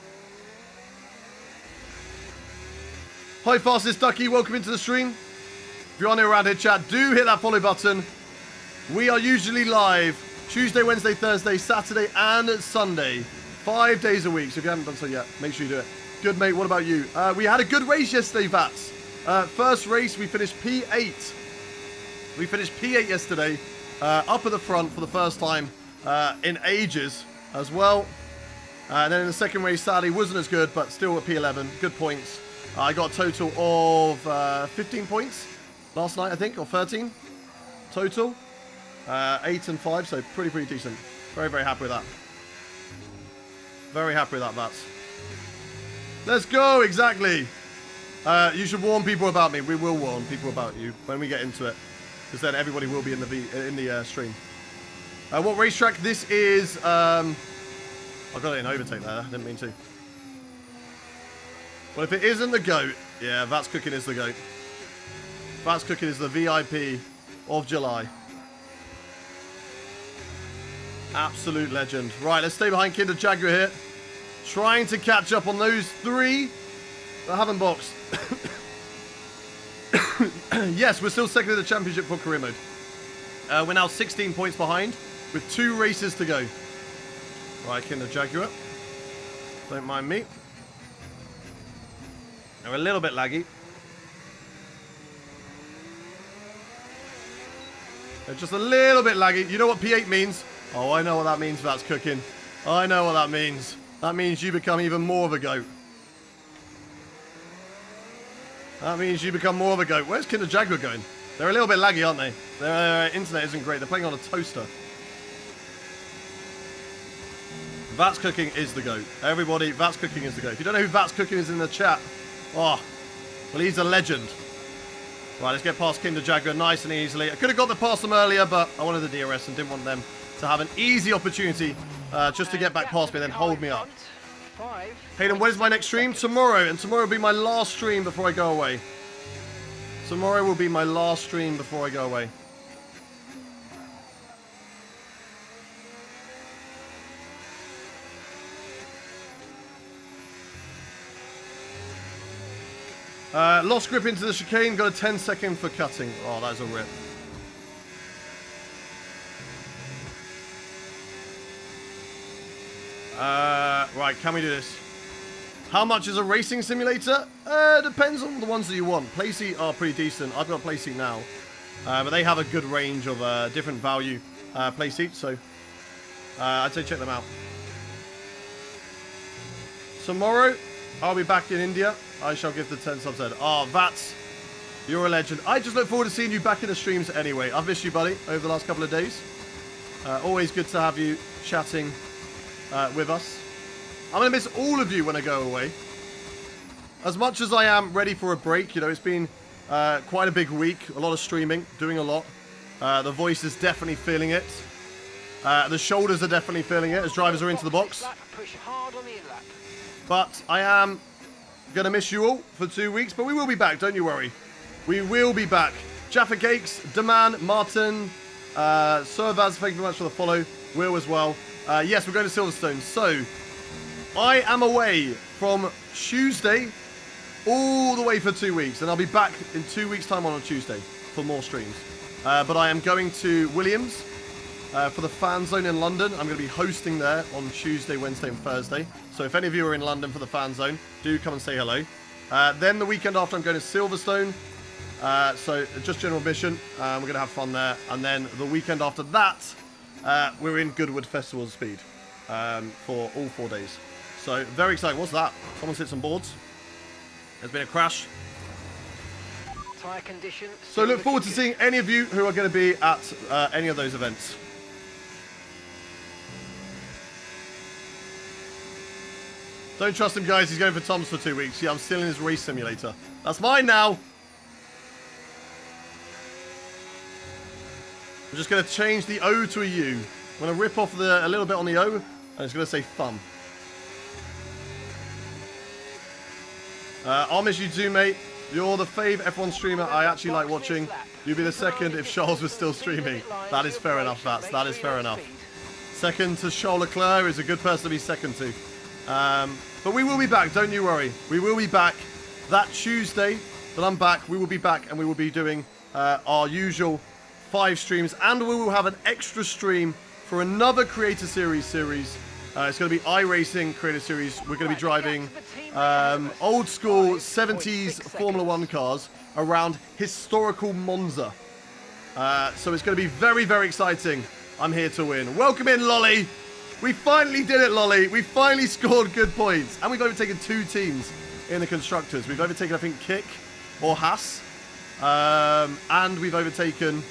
Hi, Fastest Ducky. Welcome into the stream. If you're new around here, chat, do hit that follow button. We are usually live Tuesday, Wednesday, Thursday, Saturday, and Sunday. 5 days a week. So if you haven't done so yet, make sure you do it. Good, mate. What about you? We had a good race yesterday, Vats. First race, we finished P8. We finished P8 yesterday. Up at the front for the first time in ages as well. And then in the second race, sadly, wasn't as good, but still at P11. Good points. I got a total of 15 points last night, I think, or 13 total. 8 and 5, so pretty decent. Very, very happy with that. Very happy with that, Vats. Let's go, exactly. You should warn people about me. We will warn people about you when we get into it. Because then everybody will be in the stream. What racetrack? This is... I got it in overtake there. I didn't mean to. Well, if it isn't the GOAT, Yeah, That's Cooking is the GOAT. That's Cooking is the VIP of July. Absolute legend. Right, let's stay behind Kinder Jaguar here. Trying to catch up on those 3 that haven't boxed. Yes, we're still second in the championship for career mode. We're now 16 points behind with 2 races to go. Right, Kinder Jaguar. Don't mind me. They're a little bit laggy. They're just a little bit laggy. You know what P8 means? Oh, I know what that means. That's Cooking. I know what that means. That means you become even more of a GOAT. That means you become more of a GOAT. Where's Kinder Jaguar going? They're a little bit laggy, aren't they? Their internet isn't great. They're playing on a toaster. That's Cooking is the GOAT. Everybody, That's Cooking is the GOAT. If you don't know who That's Cooking is in the chat, oh, well, he's a legend. Right, let's get past Kinder Jaguar nice and easily. I could have got the past them earlier, but I wanted the DRS and didn't want them to have an easy opportunity just to get back past me and then hold me up. Hayden, when is my next stream? Tomorrow, and tomorrow will be my last stream before I go away. Tomorrow will be my last stream before I go away. Lost grip into the chicane, got a 10-second for cutting. Oh, that is a rip. Right, can we do this? How much is a racing simulator? Depends on the ones that you want. Playseat are pretty decent. I've got a Playseat now. But they have a good range of different value Playseats, so I'd say check them out. Tomorrow, I'll be back in India. I shall give the 10 subs head. Oh, Vats, you're a legend. I just look forward to seeing you back in the streams anyway. I've missed you, buddy, over the last couple of days. Always good to have you chatting with us. I'm going to miss all of you when I go away. As much as I am ready for a break, you know, it's been quite a big week. A lot of streaming, doing a lot. The voice is definitely feeling it. The shoulders are definitely feeling it as drivers are into the box. But I am going to miss you all for 2 weeks, but we will be back, don't you worry. We will be back. Jaffa Cakes, Daman, Martin, Servaz, thank you very much for the follow. Will as well. Yes, we're going to Silverstone. So, I am away from Tuesday all the way for 2 weeks, and I'll be back in 2 weeks' time on a Tuesday for more streams. But I am going to Williams for the Fan Zone in London. I'm going to be hosting there on Tuesday, Wednesday, and Thursday. So if any of you are in London for the Fan Zone, do come and say hello. Then the weekend after, I'm going to Silverstone. So just general mission. We're going to have fun there. And then the weekend after that, we're in Goodwood Festival of Speed for all 4 days. So very exciting. What's that? Someone's hit some boards. There's been a crash. Tire condition. So look forward to seeing any of you who are going to be at any of those events. Don't trust him, guys. He's going for Tom's for 2 weeks. Yeah, I'm still in his race simulator. That's mine now. I'm just going to change the O to a U. I'm going to rip off a little bit on the O, and it's going to say thumb. I'll miss you too, mate. You're the fave F1 streamer I actually like watching. You'd be the second if Charles was still streaming. That is fair enough, Vats. That is fair enough. Second to Charles Leclerc is a good person to be second to. But we will be back, don't you worry. We will be back that Tuesday that I'm back. We will be back and we will be doing our usual 5 streams. And we will have an extra stream for another Creator Series. It's going to be iRacing Creator Series. We're going to be driving old school 70s Formula 1 cars around historical Monza. So it's going to be very, very exciting. I'm here to win. Welcome in, Lolly. We finally did it, Lolly. We finally scored good points. And we've overtaken 2 teams in the Constructors. We've overtaken, I think, Kick or Haas. And we've overtaken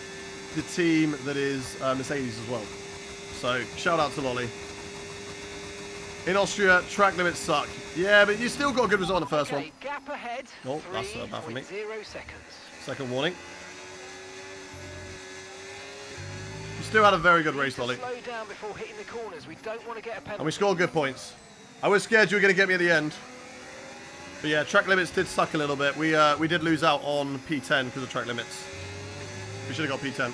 the team that is Mercedes as well. So, shout out to Lolly. In Austria, track limits suck. Yeah, but you still got a good result on the first one. Gap ahead. Oh, that's bad for me. 0 seconds. Second warning. You still had a very good race, Lolly. Slow down before hitting the corners. We don't want to get a penalty. And we scored good points. I was scared you were going to get me at the end. But yeah, track limits did suck a little bit. We did lose out on P10 because of track limits. We should have got P10.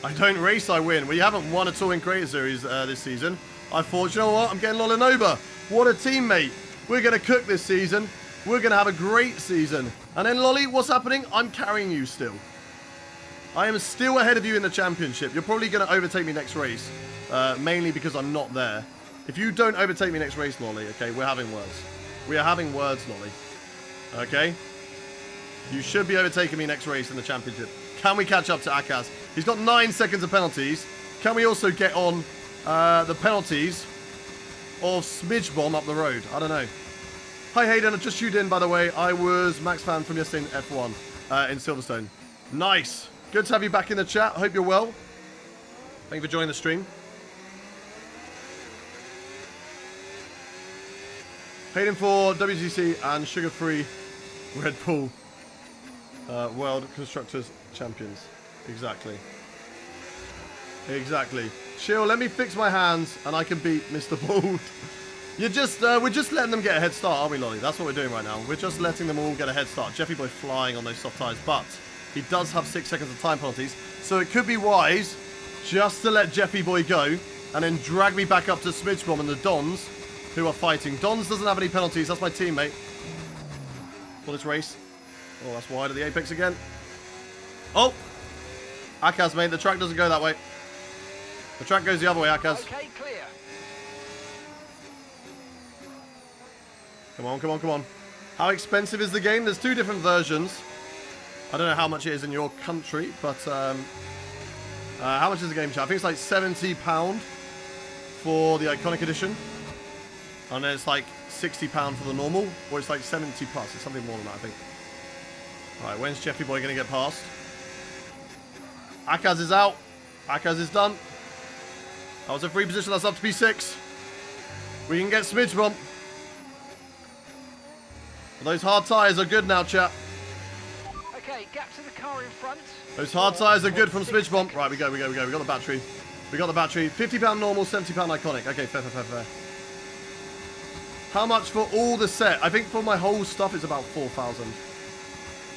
I don't race, I win. We haven't won at all in Creator Series this season. I thought, you know what? I'm getting Lolinova. What a teammate. We're going to cook this season. We're going to have a great season. And then, Lolly, what's happening? I'm carrying you still. I am still ahead of you in the championship. You're probably going to overtake me next race. Mainly because I'm not there. If you don't overtake me next race, Lolly, okay, we're having words. We are having words, Lolly. Okay? You should be overtaking me next race in the championship. Can we catch up to Akaz? He's got 9 seconds of penalties. Can we also get on the penalties of Smidge Bomb up the road? I don't know. Hi, Hayden. I just tuned in, by the way. I was Max fan from yesterday in F1 in Silverstone. Nice. Good to have you back in the chat. Hope you're well. Thank you for joining the stream. Hayden for WGC and sugar-free Red Bull World Constructors Champions. Exactly. Exactly. Chill, let me fix my hands and I can beat Mr. Bald. You're just, we're just letting them get a head start, aren't we, Lolly? That's what we're doing right now. We're just letting them all get a head start. Jeffy Boy flying on those soft tyres, but he does have 6 seconds of time penalties. So it could be wise just to let Jeffy Boy go and then drag me back up to Smidge Bomb and the Dons who are fighting. Dons doesn't have any penalties. That's my teammate for this race. Oh, that's wide of the apex again. Oh! Akaz, mate. The track doesn't go that way. The track goes the other way, Akaz. Okay, clear. Come on, come on, come on. How expensive is the game? There's 2 different versions. I don't know how much it is in your country, but how much is the game, chat? I think it's like £70 for the Iconic Edition. And then it's like £60 for the normal, or it's like 70 plus. It's something more than that, I think. Alright, when's Jeffy Boy going to get past? Akaz is out. Akaz is done. That was a free position. That's up to P6. We can get Smidge Bomb. Those hard tyres are good now, chap. Okay, gap to the car in front. Those hard tyres are good from Smidge Bomb. Right, we go. We got the battery. We got the battery. £50 normal, £70 Iconic. Okay, fair. How much for all the set? I think for my whole stuff it's about 4,000.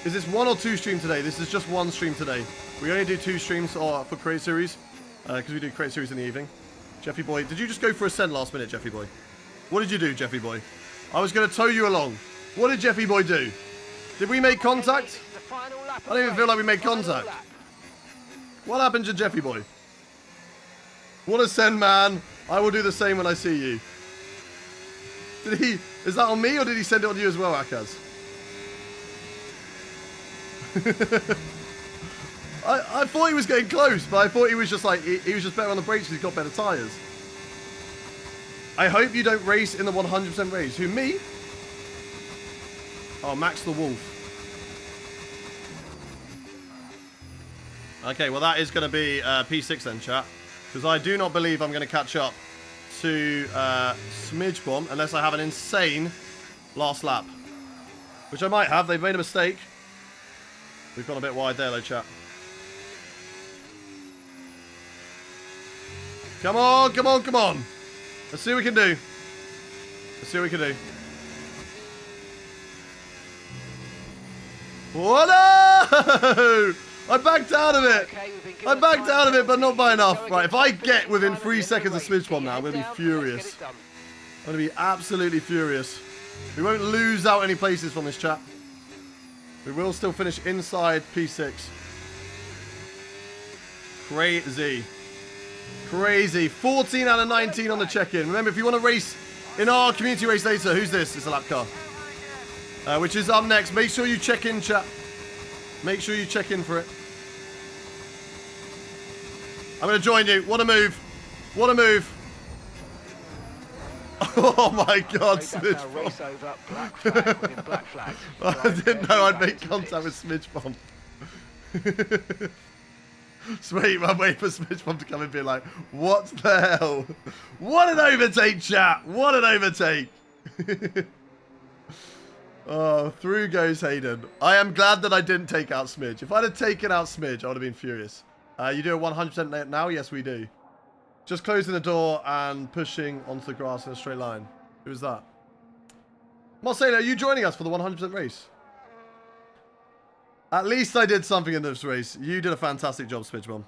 Is this 1 or 2 stream today? This is just 1 stream today. We only do 2 streams for Create Series. Because we do Create Series in the evening. Jeffy Boy, did you just go for a send last minute, Jeffy Boy? What did you do, Jeffy Boy? I was going to tow you along. What did Jeffy Boy do? Did we make contact? I don't even feel like we made contact. What happened to Jeffy Boy? What a send, man. I will do the same when I see you. Did he... Is that on me or did he send it on you as well, Akaz? I thought he was getting close, but I thought he was just like... He was just better on the brakes because he's got better tyres. I hope you don't race in the 100% race. Who, me? Oh, Max the Wolf. Okay, well that is going to be P6 then, chat. Because I do not believe I'm going to catch up to Smidge Bomb unless I have an insane last lap. Which I might have. They've made a mistake. We've gone a bit wide there though, chat. Come on, come on, come on. Let's see what we can do. Let's see what we can do. Oh no! I backed out of it. I backed out of it, but not by enough. Right, if I get within 3 seconds of Smidge Bomb now, I'm going to be furious. I'm going to be absolutely furious. We won't lose out any places from this chat. We will still finish inside P6. Crazy. Crazy. 14 out of 19 on the check-in. Remember, if you want to race in our community race later, who's this? It's a lap car. Which is up next. Make sure you check in, chat. Make sure you check in for it. I'm going to join you. What a move. What a move. Oh my God, Smidge Bomb. I didn't know I'd make contact with Smidge Bomb. Sweet, I'm waiting for Smidge Bomb to come and be like, what the hell? What an overtake, chat. What an overtake. Oh, through goes Hayden. I am glad that I didn't take out Smidge. If I'd have taken out Smidge, I would have been furious. You do a 100% now? Yes, we do. Just closing the door and pushing onto the grass in a straight line. Who was that? Marcelo, are you joining us for the 100% race? At least I did something in this race. You did a fantastic job, Spidgemon.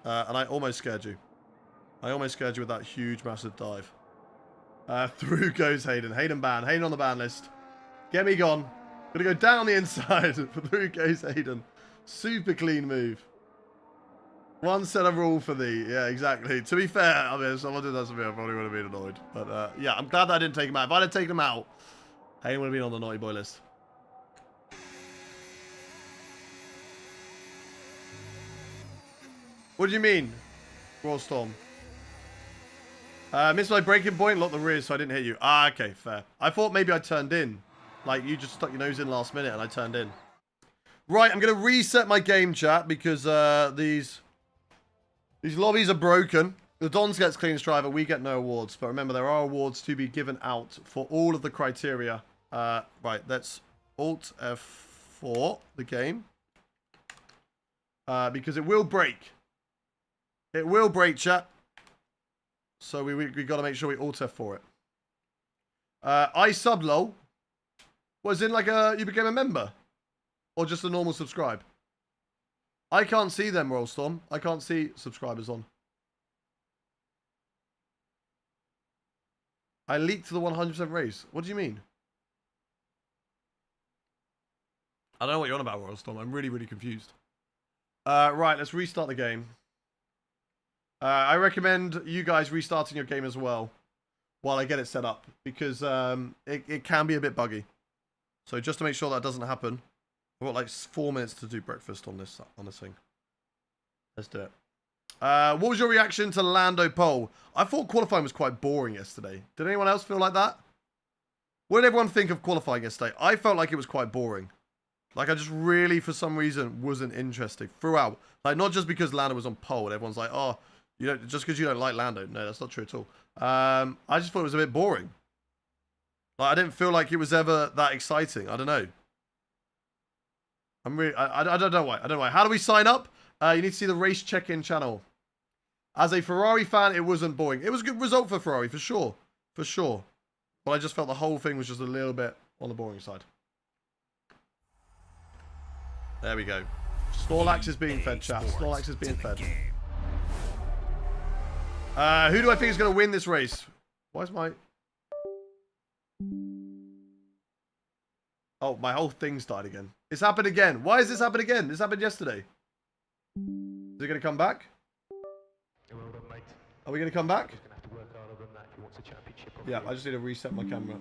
And I almost scared you. I almost scared you with that huge, massive dive. Through goes Hayden. Hayden ban. Hayden on the ban list. Get me gone. Gonna go down the inside. Through goes Hayden. Super clean move. One set of rule for thee. Yeah, exactly. To be fair, I mean, if someone did that to me, I probably would have been annoyed. But yeah, I'm glad that I didn't take him out. If I'd have taken him out, Hayden would have been on the naughty boy list. What do you mean, Royal Storm? Missed my breaking point, locked the rear, so I didn't hit you. Ah, okay, fair. I thought maybe I turned in. Like, you just stuck your nose in last minute and I turned in. Right, I'm going to reset my game chat because these lobbies are broken. The Dons gets cleanest driver, we get no awards. But remember, there are awards to be given out for all of the criteria. Right, let's Alt F4 the game. Because it will break. It will break, chat. So we got to make sure we Alt F4 it. I sub lol. Was in like you became a member? Or just a normal subscribe? I can't see them, Royal Storm. I can't see subscribers on. I leaked the 100% race. What do you mean? I don't know what you're on about, Royal Storm. I'm really, really confused. Right, let's restart the game. I recommend you guys restarting your game as well while I get it set up because it can be a bit buggy. So just to make sure that doesn't happen, I've got like 4 minutes to do breakfast on this thing. Let's do it. What was your reaction to Lando pole? I thought qualifying was quite boring yesterday. Did anyone else feel like that? What did everyone think of qualifying yesterday? I felt like it was quite boring. Like I just really, for some reason, wasn't interested throughout. Like not just because Lando was on pole and everyone's like, oh, you don't, just because you don't like Lando. No, that's not true at all. I just thought it was a bit boring. Like, I didn't feel like it was ever that exciting. I don't know. I don't know why. I don't know why. How do we sign up? You need to see the race check-in channel. As a Ferrari fan, it wasn't boring. It was a good result for Ferrari, for sure. For sure. But I just felt the whole thing was just a little bit on the boring side. There we go. Snorlax is being fed, chat. Snorlax is being fed. Who do I think is going to win this race? Why is my... Oh, my whole thing's died again. It's happened again. Why has this happened again? This happened yesterday. Is it going to come back? Are we going to come back? Yeah, I just need to reset my camera.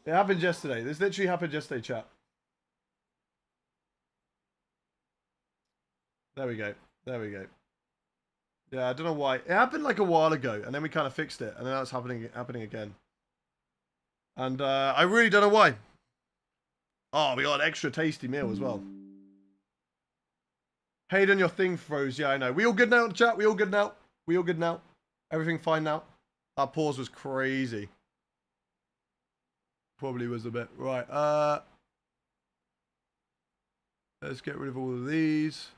It happened yesterday. This literally happened yesterday, chat. There we go. There we go. Yeah, I don't know why. It happened like a while ago, and then we kind of fixed it, and then now it's happening again. And I really don't know why. Oh, we got an extra tasty meal as well. Hayden, your thing froze. Yeah, I know. We all good now, chat? We all good now? We all good now? Everything fine now? That pause was crazy. Probably was a bit. Right. Let's get rid of all of these.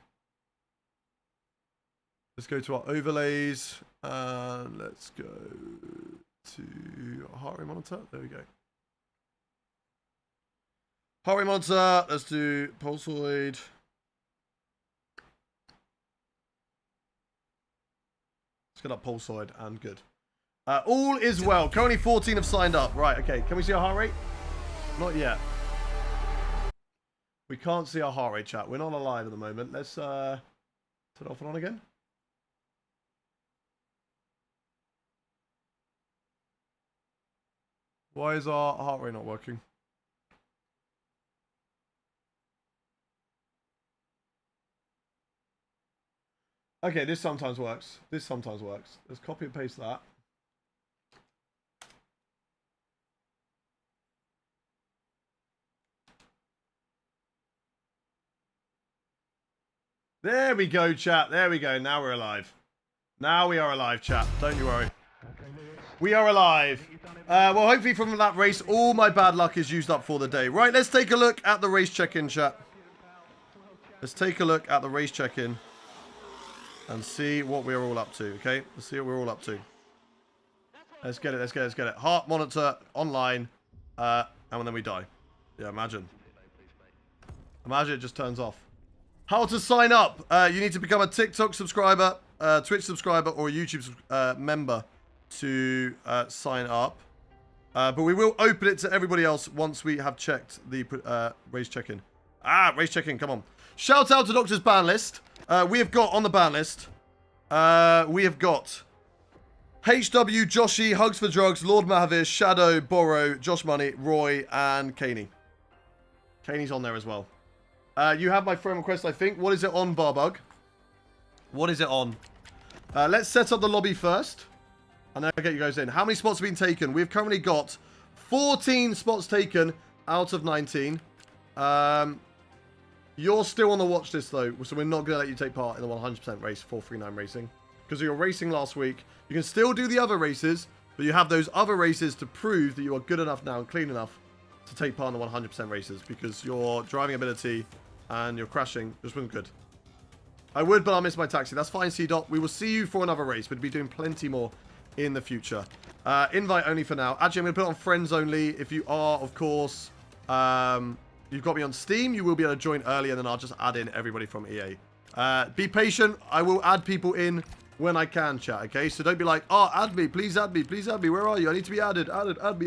Let's go to our overlays. And let's go to heart rate monitor. There we go. Heart rate monitor. Let's do pulsoid. Let's get up pulsoid and good. All is well. Currently 14 have signed up. Right, okay. Can we see our heart rate? Not yet. We can't see our heart rate, chat. We're not alive at the moment. Let's turn it off and on again. Why is our heart rate not working? Okay, this sometimes works. This sometimes works. Let's copy and paste that. There we go, chat. There we go. Now we're alive. Now we are alive, chat. Don't you worry. We are alive. Well, hopefully from that race, all my bad luck is used up for the day. Right, let's take a look at the race check-in, chat. Let's take a look at the race check-in and see what we're all up to, okay? Let's see what we're all up to. Let's get it, let's get it, let's get it. Heart monitor, online, and then we die. Yeah, imagine. Imagine it just turns off. How to sign up? You need to become a TikTok subscriber, Twitch subscriber, or a YouTube member to sign up. But we will open it to everybody else once we have checked the race check-in. Race check-in, come on. Shout out to Doctor's ban list. We have got on the ban list, we have got HW, Joshy, Hugs for Drugs, Lord Mahavir, Shadow, Borrow, Josh Money, Roy, and Kaney. Kaney's on there as well. You have my friend request, I think. What is it on, Barbug? What is it on? Let's set up the lobby first. And then I'll get you guys in. How many spots have been taken? We've currently got 14 spots taken out of 19. You're still on the watch list, though. So we're not going to let you take part in the 100% race 439 racing. Because you were racing last week. You can still do the other races. But you have those other races to prove that you are good enough now and clean enough to take part in the 100% races. Because your driving ability and your crashing just wasn't good. I would, but I'll miss my taxi. That's fine, C-Dot. We will see you for another race. We'll be doing plenty more in the future. Invite only for now. Actually, I'm going to put it on friends only. If you are, of course, you've got me on Steam, you will be able to join early, and then I'll just add in everybody from EA. Be patient. I will add people in when I can, chat, okay? So don't be like, oh, add me. Please add me. Please add me. Where are you? I need to be added. Add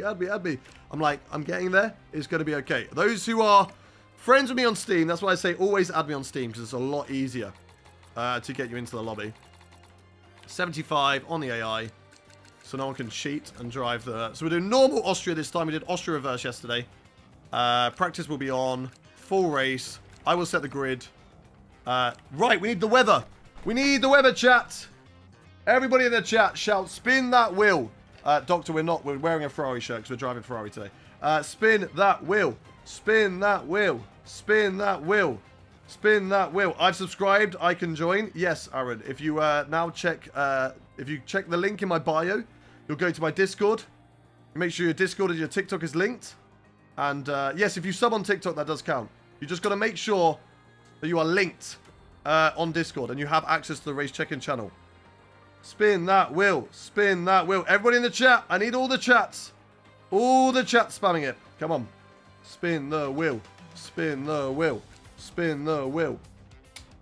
me. I'm like, I'm getting there. It's going to be okay. Those who are friends with me on Steam, that's why I say always add me on Steam, because it's a lot easier to get you into the lobby. 75 on the AI. So no one can cheat and drive the... So we're doing normal Austria this time. We did Austria reverse yesterday. Practice will be on. Full race. I will set the grid. Right, we need the weather. We need the weather, chat. Everybody in the chat shout, spin that wheel. Doctor, we're wearing a Ferrari shirt because we're driving Ferrari today. Spin that wheel. Spin that wheel. Spin that wheel. Spin that wheel. I've subscribed. I can join. Yes, Aaron. If you now check... if you check the link in my bio, you'll go to my Discord. Make sure your Discord and your TikTok is linked. And yes, if you sub on TikTok, that does count. You just got to make sure that you are linked on Discord and you have access to the race check-in channel. Spin that wheel. Spin that wheel. Everybody in the chat. I need all the chats. All the chats spamming it. Come on. Spin the wheel. Spin the wheel. Spin the wheel.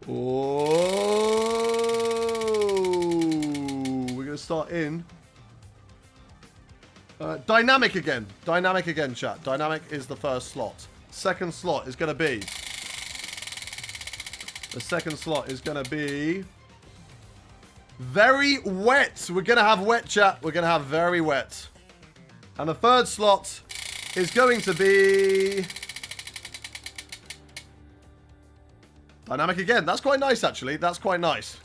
Oh. We're going to start in. Dynamic again. Dynamic again, chat. Dynamic is the first slot. Second slot is going to be... The second slot is going to be... Very wet. We're going to have wet, chat. We're going to have very wet. And the third slot is going to be... Dynamic again. That's quite nice, actually. That's quite nice.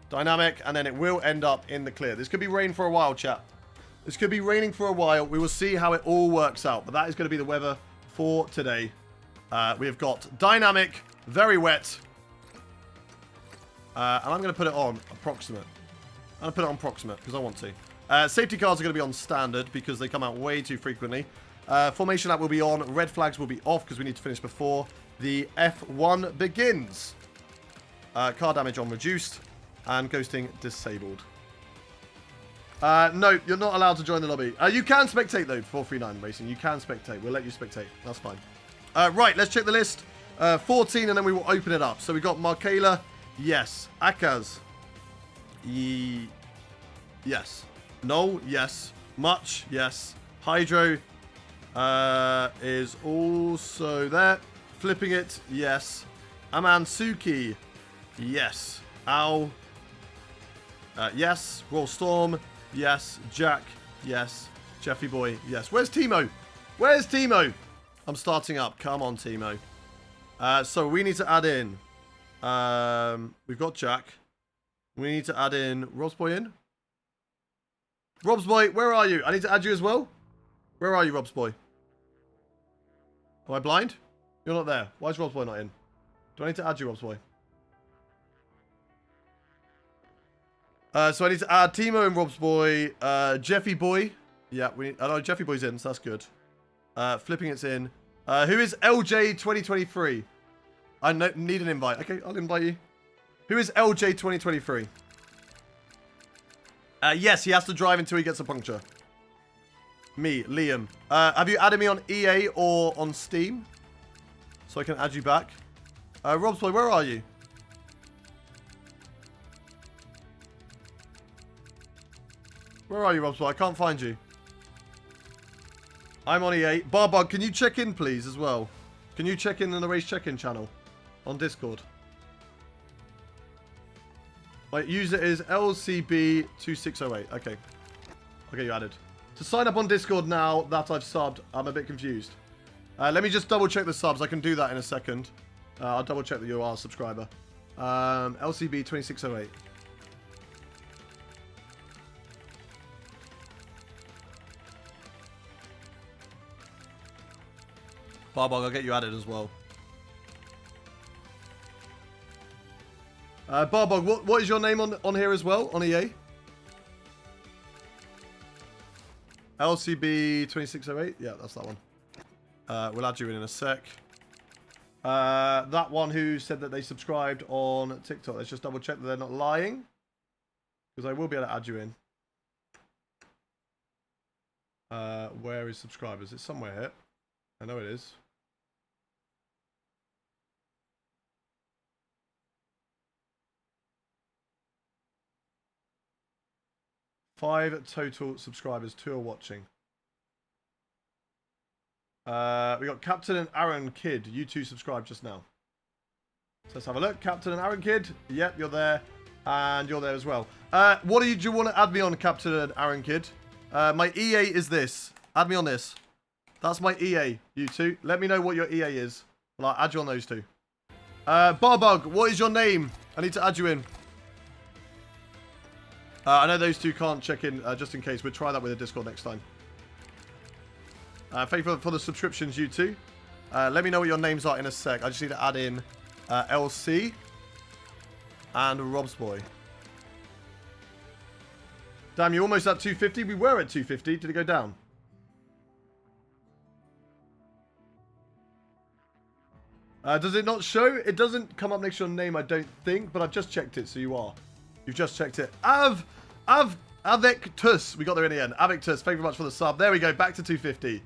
Dynamic, and then it will end up in the clear. This could be rain for a while, chat. This could be raining for a while. We will see how it all works out. But that is going to be the weather for today. We have got dynamic, very wet. And I'm going to put it on approximate. I'm going to put it on approximate because I want to. Safety cars are going to be on standard because they come out way too frequently. Formation lap will be on. Red flags will be off because we need to finish before the F1 begins. Car damage on reduced. And ghosting disabled. No, you're not allowed to join the lobby. You can spectate, though, 439 Racing. You can spectate. We'll let you spectate. That's fine. Right, let's check the list. 14, and then we will open it up. So we got Markela. Yes. Akaz. Yes. No. Yes. Much. Yes. Hydro is also there. Flipping it. Yes. Amansuki. Yes. Ow. Yes. Roll Storm. Yes. Jack. Yes. Jeffy Boy. Yes. Where's Timo? Where's Timo? I'm starting up. Come on, Timo. So we need to add in. We've got Jack. We need to add in Rob's Boy in. Rob's Boy, where are you? I need to add you as well. Where are you, Rob's Boy? Am I blind? You're not there. Why is Rob's Boy not in? Do I need to add you, Rob's Boy? So I need to add Timo and Rob's Boy. Jeffy Boy. Yeah, I know Jeffy Boy's in, so that's good. Flipping it's in. Who is LJ 2023? I need an invite. Okay, I'll invite you. Who is LJ 2023? Yes, he has to drive until he gets a puncture. Me, Liam. Have you added me on EA or on Steam? So I can add you back. Robsboy, where are you? Where are you, Robsboy? I can't find you. I'm on EA. Barbug, can you check in, please, as well? Can you check in the race check-in channel on Discord? My user is LCB2608. Okay. I'll get you added. To sign up on Discord now that I've subbed, I'm a bit confused. Let me just double check the subs. I can do that in a second. I'll double check that you are a subscriber. LCB2608. Barbog, I'll get you added as well. Barbog, what is your name on here as well, on EA? LCB2608? Yeah, that's that one. We'll add you in a sec. That one who said that they subscribed on TikTok. Let's just double check that they're not lying. Because I will be able to add you in. Where is subscribers? It's somewhere here. I know it is. Five total subscribers. 2 are watching. We got Captain and Aaron Kidd. You 2 subscribed just now. So let's have a look. Captain and Aaron Kidd. Yep, you're there. And you're there as well. What do you want to add me on, Captain and Aaron Kidd? My EA is this. Add me on this. That's my EA, you 2. Let me know what your EA is. Well, I'll add you on those 2. Barbug, what is your name? I need to add you in. I know those 2 can't check in, just in case. We'll try that with the Discord next time. Thank you for the subscriptions, you 2. Let me know what your names are in a sec. I just need to add in LC and Robsboy. Damn, you're almost at 250. We were at 250. Did it go down? Does it not show? It doesn't come up next to your name, I don't think, but I've just checked it, so you are. You've just checked it. Avictus. We got there in the end. Avictus, thank you very much for the sub. There we go, back to 250.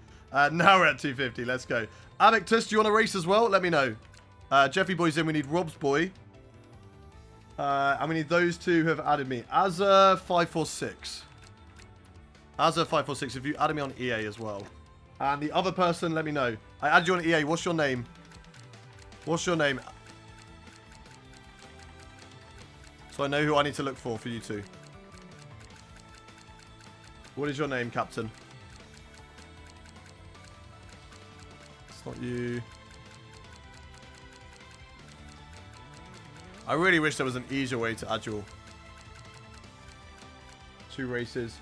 Now we're at 250. Let's go. Avictus, do you want to race as well? Let me know. Jeffy Boy's in. We need Rob's Boy. And we need those 2 who have added me. Azza546. Azza546, if you added me on EA as well. And the other person, let me know. I added you on EA. What's your name? What's your name? So I know who I need to look for you 2. What is your name, Captain? It's not you. I really wish there was an easier way to add your 2 races.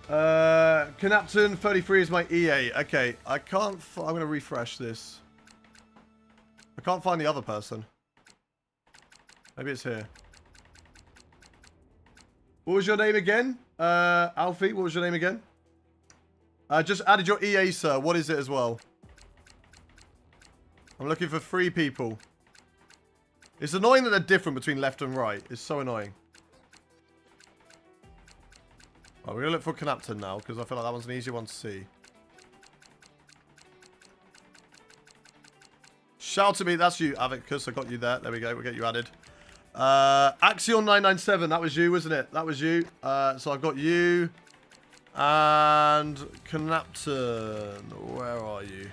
Canapton 33 is my EA. Okay, I can't. I'm going to refresh this. I can't find the other person. Maybe it's here. What was your name again? Alfie, what was your name again? Just added your EA, sir. What is it as well? I'm looking for 3 people. It's annoying that they're different between left and right. It's so annoying. Oh, we're going to look for Canapton now, because I feel like that one's an easier one to see. Shout to me. That's you, Avicus. I got you there. There we go. We'll get you added. Axion997. That was you, wasn't it? That was you. So I've got you. And Canapton. Where are you?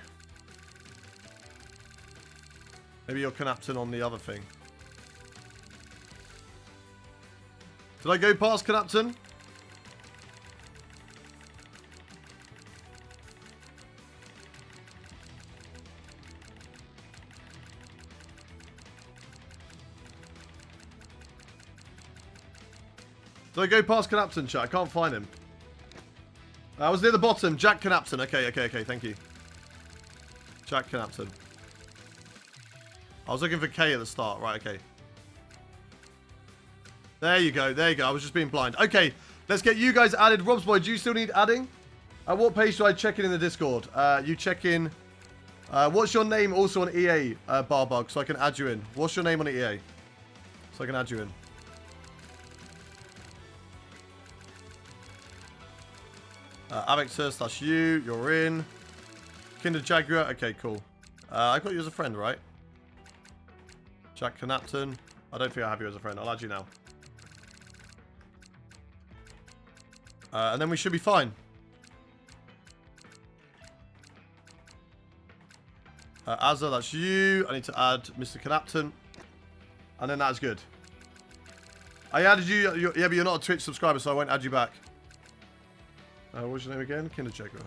Maybe you're Canapton on the other thing. Did I go past Canapton? Did I go past Canapton, chat? I can't find him. I was near the bottom. Jack Canapton. Okay, thank you. Jack Canapton. I was looking for K at the start. Right, okay. There you go. I was just being blind. Okay, let's get you guys added. Rob's Boy, do you still need adding? At what page do I check in the Discord? You check in. What's your name also on EA, Barbug, so I can add you in? What's your name on EA? So I can add you in. Avexus, that's you. You're in. Kinder Jaguar. Okay, cool. I got you as a friend, right? Jack Canapton. I don't think I have you as a friend. I'll add you now. And then we should be fine. Azza, that's you. I need to add Mr. Canapton. And then that's good. I added you. Yeah, but you're not a Twitch subscriber, so I won't add you back. What's your name again? Kinder Jaguar.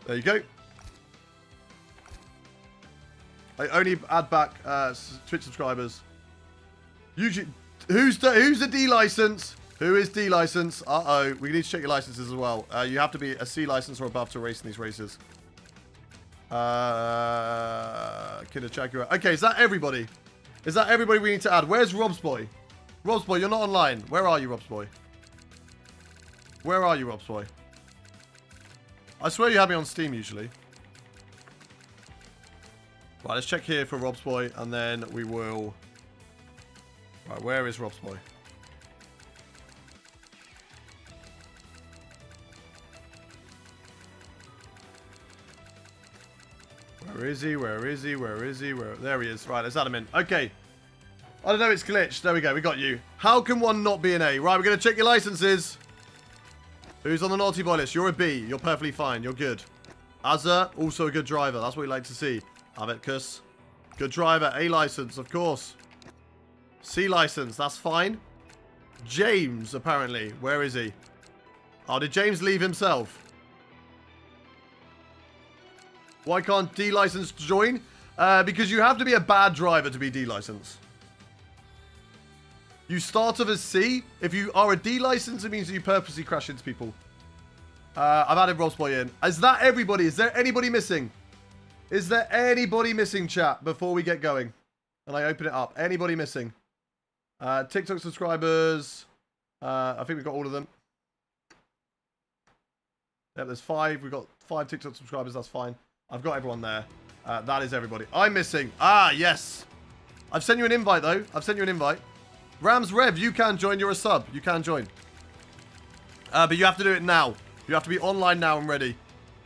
There you go. I only add back Twitch subscribers. Usually, who's the D license? Who is D license? Uh-oh. We need to check your licenses as well. You have to be a C license or above to race in these races. Kinder Jaguar. Okay, is that everybody? Is that everybody we need to add? Where's Rob's boy? Rob's boy, you're not online. Where are you, Rob's boy? Where are you, Rob's boy? I swear you have me on Steam usually. Right, let's check here for Rob's boy, and then we will... Right, where is Rob's boy? Where is he? Where is he? Where is he? Where? There he is. Right, let's add him in. Okay. I don't know, it's glitched. There we go. We got you. How can one not be an A? Right, we're going to check your licenses. Who's on the naughty boy list? You're a B. You're perfectly fine. You're good. Azza, also a good driver. That's what we like to see. Avecus, good driver. A license, of course. C license, that's fine. James, apparently. Where is he? Oh, did James leave himself? Why can't D license join? Because you have to be a bad driver to be D license. You start off as C. If you are a D license, it means that you purposely crash into people. I've added Rob's boy in. Is that everybody? Is there anybody missing? Is there anybody missing, chat, before we get going? And I open it up. Anybody missing? TikTok subscribers. I think we've got all of them. Yep, there's 5. We've got 5 TikTok subscribers. That's fine. I've got everyone there. That is everybody. I'm missing. Ah, yes. I've sent you an invite, though. I've sent you an invite. Rams Rev, you can join. You're a sub. You can join. But you have to do it now. You have to be online now and ready.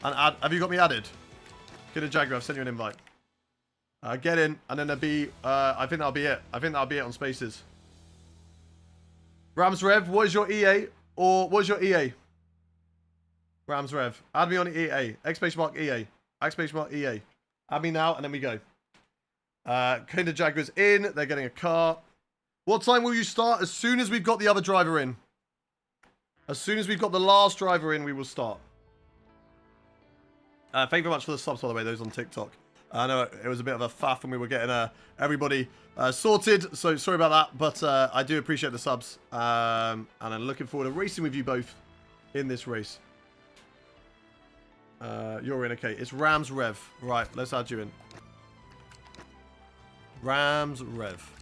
And add. Have you got me added? Get a Jaguar. I've sent you an invite. Get in, and then there'll be... I think that'll be it. I think that'll be it on Spaces. Rams Rev, what is your EA? Or what is your EA? Rams Rev. Add me on EA. Exclamation EA. Exclamation EA. Add me now, and then we go. Kinder Jaguar's in. They're getting a car. What time will you start? As soon as we've got the other driver in. As soon as we've got the last driver in, we will start. Thank you very much for the subs, by the way, those on TikTok. I know it was a bit of a faff when we were getting everybody sorted, so sorry about that, but I do appreciate the subs, and I'm looking forward to racing with you both in this race. You're in, okay. It's Rams Rev. Right, let's add you in. Rams Rev.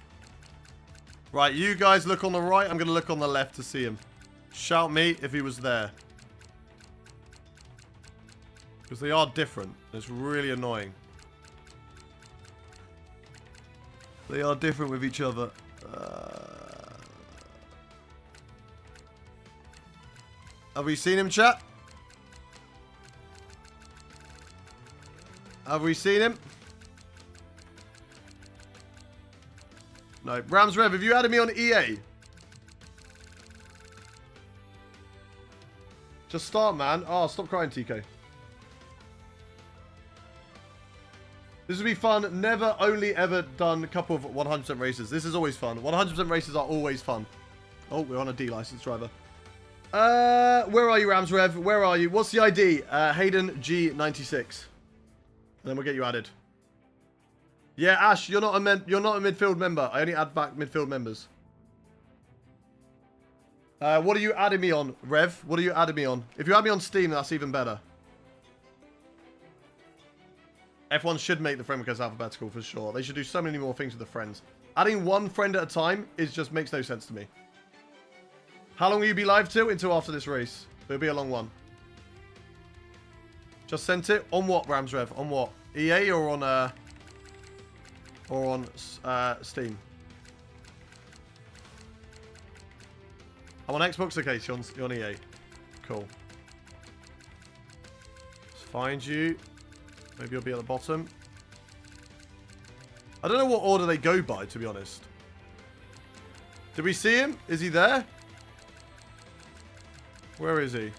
Right, you guys look on the right. I'm going to look on the left to see him. Shout me if he was there. Because they are different. It's really annoying. They are different with each other. Have we seen him, chat? Have we seen him? No. Rams Rev, have you added me on EA? Just start, man. Oh, stop crying, TK. This will be fun. Never, only ever done a couple of 100% races. This is always fun. 100% races are always fun. Oh, we're on a D license driver. Where are you, Rams Rev? Where are you? What's the ID? Hayden G96. And then we'll get you added. Yeah, Ash, you're not a midfield member. I only add back midfield members. What are you adding me on, Rev? What are you adding me on? If you add me on Steam, that's even better. F1 should make the friend request alphabetical for sure. They should do so many more things with the friends. Adding one friend at a time just makes no sense to me. How long will you be live till? Until after this race. It'll be a long one. Just sent it. On what, Rams Rev? On what? EA or on Steam? I'm on Xbox. Okay, so you're on EA. Cool. Let's find you. Maybe you'll be at the bottom. I don't know what order they go by, to be honest. Did we see him? Is he there? Where is he?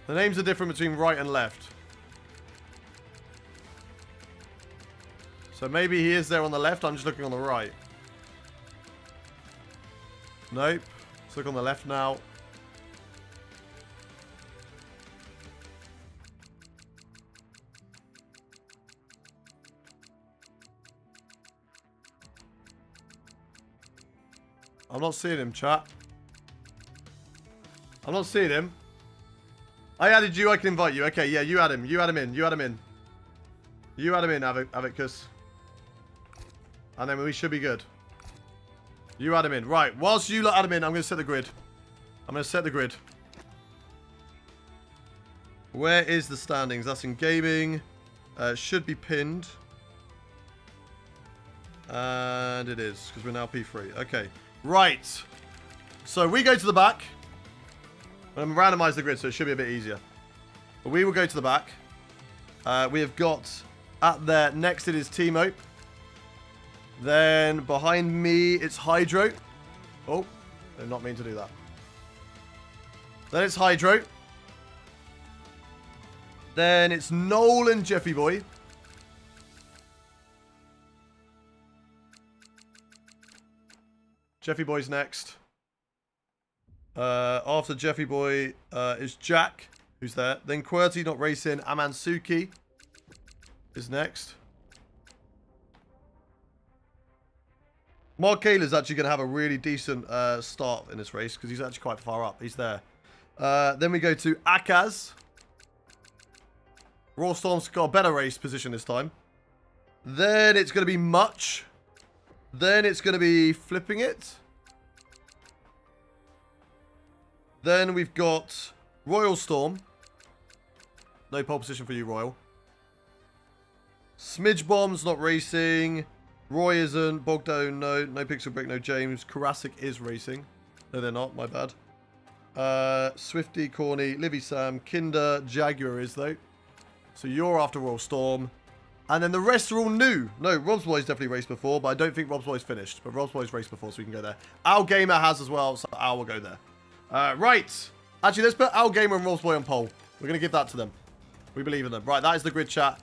The names are different between right and left. So maybe he is there on the left. I'm just looking on the right. Nope. Let's look on the left now. I'm not seeing him, chat. I'm not seeing him. I added you. I can invite you. Okay, yeah, you add him. You add him in. You add him in. You add him in, Avicus. And then we should be good. You add him in. Right, whilst you lot add him in, I'm going to set the grid. I'm going to set the grid. Where is the standings? That's in gaming. Should be pinned. And it is, because we're now P3. Okay. Right. So we go to the back. I'm going to randomize the grid, so it should be a bit easier. But we will go to the back. We have got at there, next it is Timo. Then behind me, it's Hydro. Oh, did not mean to do that. Then it's Hydro. Then it's Noel and Jeffy Boy. Jeffy Boy's next. After Jeffy Boy is Jack, who's there. Then QWERTY, not racing. Amansuki is next. Mark Kaler's actually going to have a really decent start in this race because he's actually quite far up. He's there. Then we go to Akaz. Raw Storm's got a better race position this time. Then it's going to be Much. Then it's going to be Flipping It. Then we've got Royal Storm. No pole position for you, Royal. Smidge Bomb's not racing. Roy isn't. Bogdo, no. No Pixel Brick, no James. Karasik is racing. No, they're not. My bad. Swifty, Corny, Livy Sam, Kinder, Jaguar is, though. So you're after Royal Storm. And then the rest are all new. No, Rob's Boy's definitely raced before, but I don't think Rob's Boy's finished. But Rob's Boy's raced before, so we can go there. Al Gamer has as well, so Al will go there. Right. Actually, let's put Al Gamer and Rob's Boy on pole. We're going to give that to them. We believe in them. Right, that is the grid chat.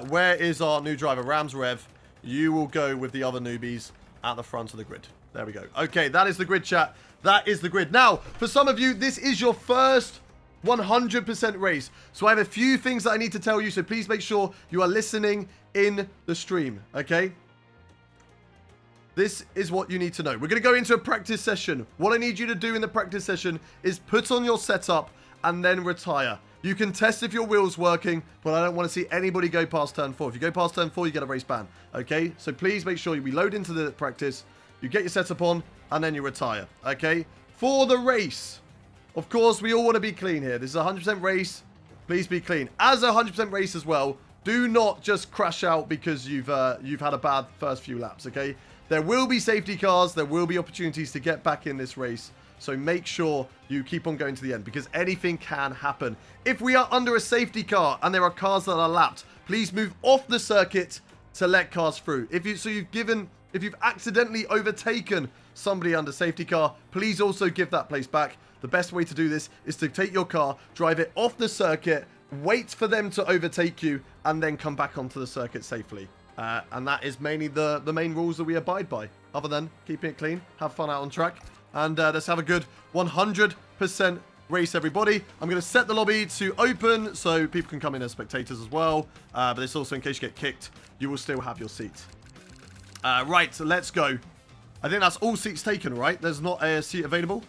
Where is our new driver? Rams Rev. You will go with the other newbies at the front of the grid. There we go. Okay, that is the grid chat. That is the grid. Now, for some of you, this is your first 100% race. So I have a few things that I need to tell you. So please make sure you are listening in the stream. Okay? This is what you need to know. We're going to go into a practice session. What I need you to do in the practice session is put on your setup and then retire. You can test if your wheel's working, but I don't want to see anybody go past turn 4. If you go past turn 4, you get a race ban. Okay? So please make sure you reload into the practice, you get your setup on, and then you retire. Okay? For the race, of course, we all want to be clean here. This is a 100% race. Please be clean. As a 100% race as well, do not just crash out because you've had a bad first few laps, okay? There will be safety cars. There will be opportunities to get back in this race. So make sure you keep on going to the end because anything can happen. If we are under a safety car and there are cars that are lapped, please move off the circuit to let cars through. If you've accidentally overtaken somebody under safety car, please also give that place back. The best way to do this is to take your car, drive it off the circuit, wait for them to overtake you, and then come back onto the circuit safely. And that is mainly the main rules that we abide by. Other than keeping it clean, have fun out on track, and let's have a good 100% race, everybody. I'm going to set the lobby to open so people can come in as spectators as well. But it's also in case you get kicked, you will still have your seat. Right, so let's go. I think that's all seats taken, right? There's not a seat available.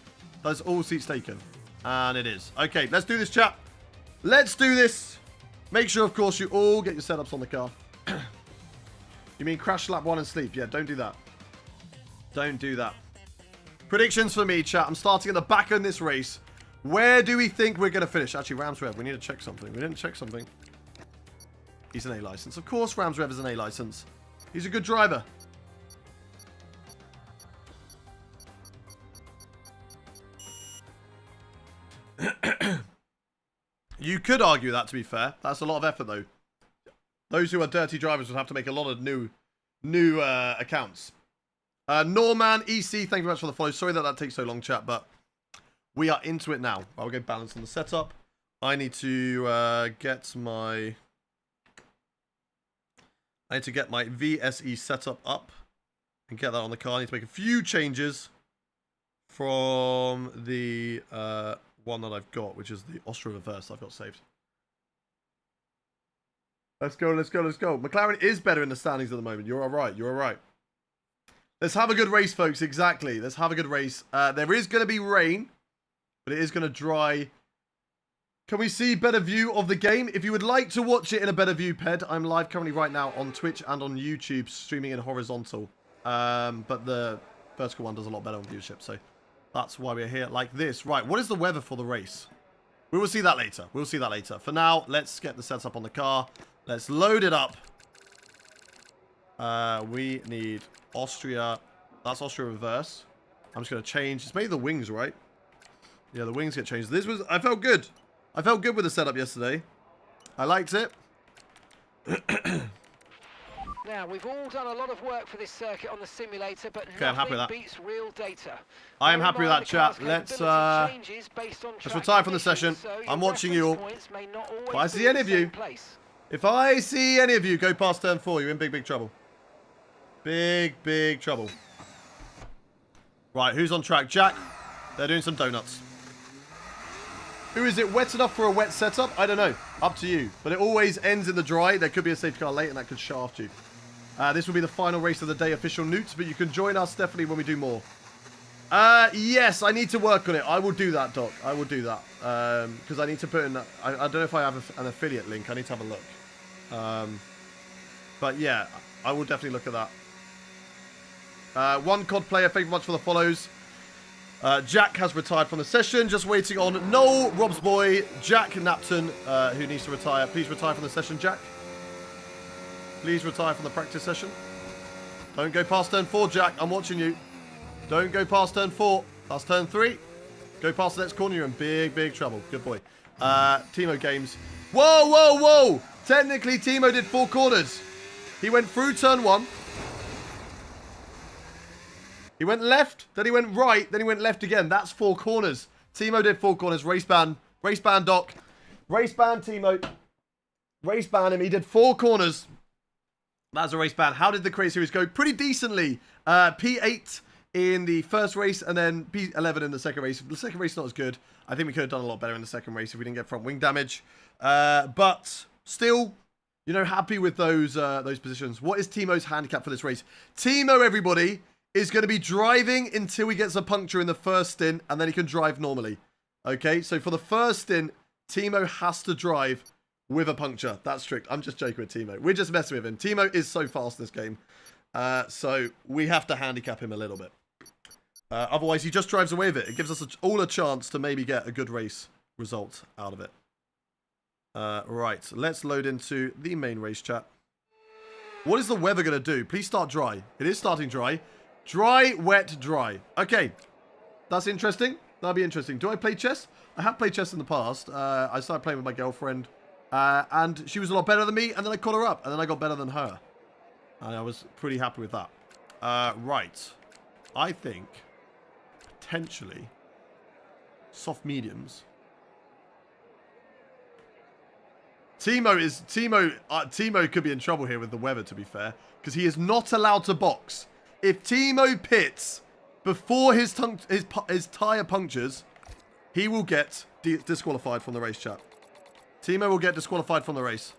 That's all seats taken. And it is. Okay, let's do this, chat. Let's do this. Make sure, of course, you all get your setups on the car. You mean crash lap 1 and sleep? Yeah, don't do that. Don't do that. Predictions for me, chat. I'm starting at the back in this race. Where do we think we're going to finish? Actually, Rams Rev, we need to check something. We didn't check something. He's an A license. Of course, Rams Rev is an A license. He's a good driver. You could argue that, to be fair. That's a lot of effort, though. Those who are dirty drivers would have to make a lot of new accounts. Norman EC, thank you very much for the follow. Sorry that takes so long, chat, but we are into it now. I'll go balance on the setup. I need to get my VSE setup up and get that on the car. I need to make a few changes from the one that I've got, which is the Austrian reverse I've got saved. Let's go, let's go, let's go. McLaren is better in the standings at the moment. You're all right. You're all right. Let's have a good race, folks. Exactly. Let's have a good race. There is going to be rain, but it is going to dry. Can we see better view of the game? If you would like to watch it in a better view, Ped, I'm live currently right now on Twitch and on YouTube, streaming in horizontal. But the vertical one does a lot better on viewership, so that's why we're here like this. Right, what is the weather for the race? We will see that later. We'll see that later. For now, let's get the setup on the car. Let's load it up. We need Austria. That's Austria reverse. I'm just going to change. It's maybe the wings, right? Yeah, the wings get changed. This was... I felt good. I felt good with the setup yesterday. I liked it. Now, we've all done a lot of work for this circuit on the simulator, but Okay, I'm happy with that. beats real data. I am Bear in happy with mind that, the chat. car's capability changes based on Let's track retire from the conditions, session. so your I'm watching you all. reference points may not always If I be see in any the of you, same place. if I see any of you go past turn 4, you're in big, big trouble. Big, big trouble. Right, who's on track? Jack. They're doing some donuts. Who is it? Wet enough for a wet setup? I don't know. Up to you. But it always ends in the dry. There could be a safety car late and that could shaft you. This will be the final race of the day, official newts, but you can join us definitely when we do more. Yes, I need to work on it. I will do that, Doc. I will do that. Because I need to put in... I don't know if I have an affiliate link. I need to have a look. But yeah, I will definitely look at that. One COD player, thank you much for the follows. Jack has retired from the session. Just waiting on Noel, Rob's boy, Jack Napton, who needs to retire. Please retire from the session, Jack. Please retire from the practice session. Don't go past turn 4, Jack. I'm watching you. Don't go past turn 4. That's turn 3. Go past the next corner. You're in big, big trouble. Good boy. Timo Games. Whoa, whoa, whoa. Technically, Timo did 4 corners. He went through turn 1. He went left. Then he went right. Then he went left again. That's 4 corners. Timo did 4 corners. Race ban. Race ban, Doc. Race ban, Timo. Race ban him. He did 4 corners. That's a race ban. How did the Create Series go? Pretty decently. P8 in the first race and then P11 in the second race. The second race not as good. I think we could have done a lot better in the second race if we didn't get front wing damage. But still, you know, happy with those positions. What is Timo's handicap for this race? Timo, everybody, is going to be driving until he gets a puncture in the first stint and then he can drive normally. Okay, so for the first stint, Timo has to drive with a puncture. That's strict. I'm just joking with Timo. We're just messing with him. Timo is so fast in this game. So we have to handicap him a little bit. Otherwise, he just drives away with it. It gives us all a chance to maybe get a good race result out of it. Right. Let's load into the main race chat. What is the weather going to do? Please start dry. It is starting dry. Dry, wet, dry. Okay. That's interesting. That'll be interesting. Do I play chess? I have played chess in the past. I started playing with my girlfriend. And she was a lot better than me, and then I caught her up, and then I got better than her. And I was pretty happy with that. Right. I think, potentially, soft mediums. Timo could be in trouble here with the weather, to be fair, because he is not allowed to box. If Timo pits before his tyre punctures, he will get disqualified from the race, chat. Timo will get disqualified from the race.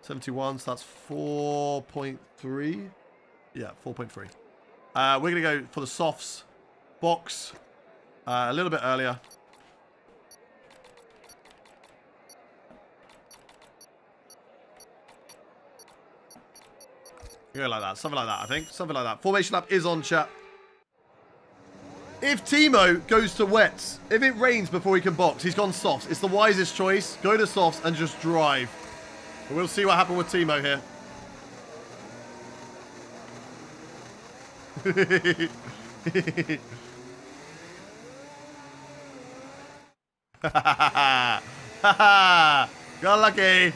71, so that's 4.3. Yeah, 4.3. We're going to go for the softs. Box. A little bit earlier. Go like that. Something like that, I think. Something like that. Formation lap is on, chat. If Timo goes to wets, if it rains before he can box, he's gone softs. It's the wisest choice. Go to softs and just drive. But we'll see what happens with Timo here. Haha! Got lucky!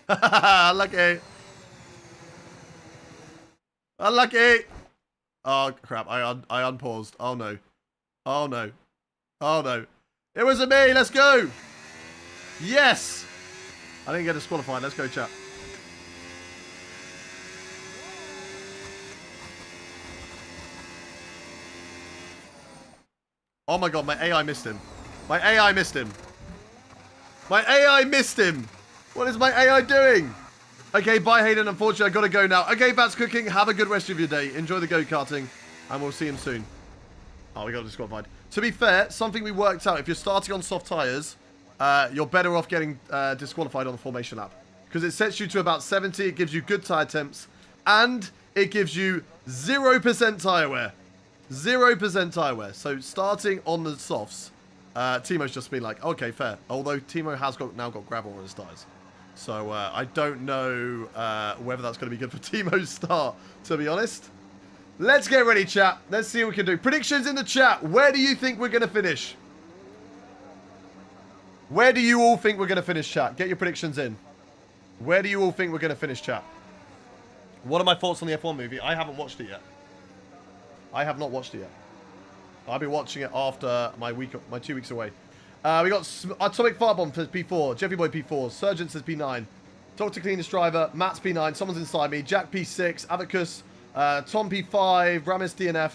Lucky! Unlucky! Oh, crap. I unpaused. Oh, no. Oh, no. Oh, no. It was a me. Let's go! Yes! I didn't get disqualified. Let's go, chat. Oh, my God. My AI missed him. My AI missed him. My AI missed him. What is my AI doing? Okay, bye, Hayden. Unfortunately, I got to go now. Okay, Bats Cooking. Have a good rest of your day. Enjoy the go-karting. And we'll see him soon. Oh, we got disqualified. To be fair, something we worked out. If you're starting on soft tyres, you're better off getting disqualified on the formation lap. Because it sets you to about 70. It gives you good tyre temps. And it gives you 0% tyre wear. 0% tyre wear. So starting on the softs, Timo's just been like, okay, fair. Although Timo has now got gravel on his tyres. So I don't know whether that's going to be good for Timo's start, to be honest. Let's get ready, chat. Let's see what we can do. Predictions in the chat. Where do you think we're going to finish? Where do you all think we're going to finish, chat? Get your predictions in. Where do you all think we're going to finish, chat? What are my thoughts on the F1 movie? I haven't watched it yet. I have not watched it yet. I'll be watching it after my 2 weeks away. We got Atomic Firebomb for P4, Jeffy Boy P4, Surgeon says P9, Dr. Cleanest Driver, Matt's P9, someone's inside me, Jack P6, Abacus, Tom P5, Ramis DNF,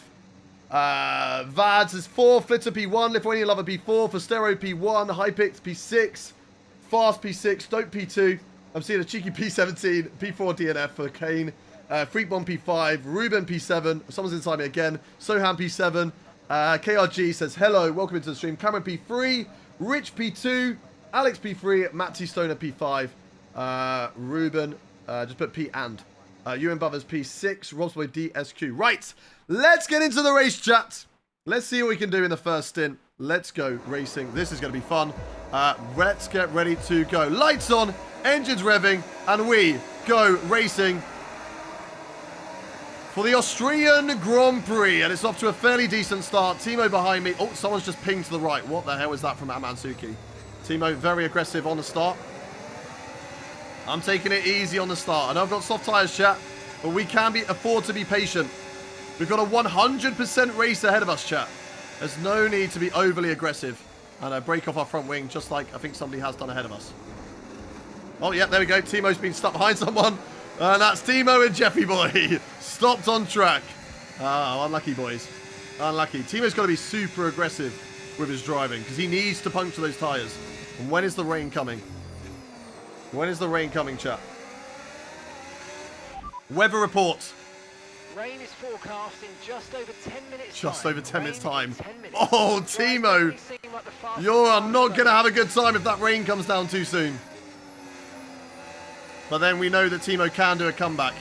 Vads is 4, Flitter P1, Lithuanian Lover P4, Fostero P1, Hypix P6, Fast P6, Dope P2, I'm seeing a cheeky P17, P4 DNF for Kane, Freak Bomb P5, Ruben P7, someone's inside me again, Soham P7, KRG says hello, welcome into the stream. Cameron P3, Rich P2, Alex P3, Matt T Stoner P5, Ruben, just put P and. Ewan Buffers P6, Robsboy DSQ. Right, let's get into the race, chat. Let's see what we can do in the first stint. Let's go racing. This is going to be fun. Let's get ready to go. Lights on, engines revving, and we go racing for the Austrian Grand Prix, and it's off to a fairly decent start. Timo behind me. Oh, someone's just pinged to the right. What the hell is that from Amansuki? Timo very aggressive on the start. I'm taking it easy on the start. I know I've got soft tyres, chat, but we can afford to be patient. We've got a 100% race ahead of us, chat. There's no need to be overly aggressive and break off our front wing, just like I think somebody has done ahead of us. Oh, yeah, there we go. Timo's been stuck behind someone. And that's Timo and Jeffy Boy. Stopped on track. Oh, unlucky, boys. Unlucky. Timo's got to be super aggressive with his driving because he needs to puncture those tyres. And when is the rain coming? When is the rain coming, chat? Weather report. Rain is forecast in just over 10 minutes. Just over 10 minutes time. Oh, Timo. You are not going to have a good time if that rain comes down too soon. But then we know that Timo can do a comeback.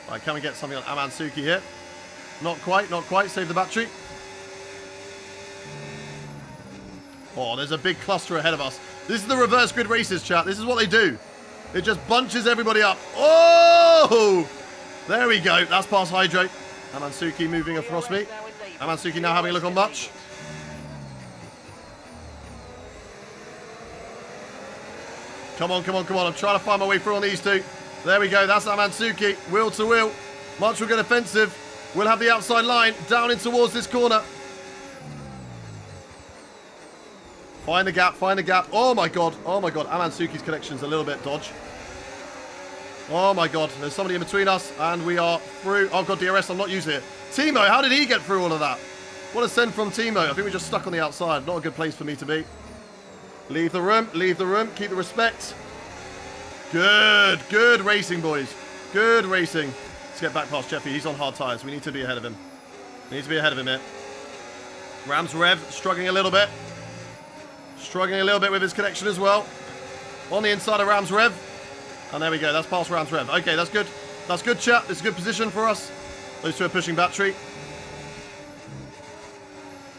Right, can we get something on Amansuki here? Not quite, not quite. Save the battery. Oh, there's a big cluster ahead of us. This is the reverse grid races, chat. This is what they do. It just bunches everybody up. Oh! There we go. That's past Hydro. Amansuki moving across me. Amansuki now having a look on Much. Come on, come on, come on. I'm trying to find my way through on these two. There we go. That's Amansuki. Wheel to wheel. Much will get offensive. We'll have the outside line down in towards this corner. Find the gap. Find the gap. Oh, my God. Oh, my God. Amansuki's connection's a little bit dodge. Oh, my God. There's somebody in between us, and we are through. Oh, God, DRS. I'm not using it. Timo, how did he get through all of that? What a send from Timo. I think we're just stuck on the outside. Not a good place for me to be. Leave the room. Leave the room. Keep the respect. Good. Good racing, boys. Good racing. Let's get back past Jeffy. He's on hard tyres. We need to be ahead of him. We need to be ahead of him here. Rams Rev struggling a little bit. Struggling a little bit with his connection as well. On the inside of Rams Rev. And there we go. That's past Rams Rev. Okay, that's good. That's good, chat. It's a good position for us. Those two are pushing battery.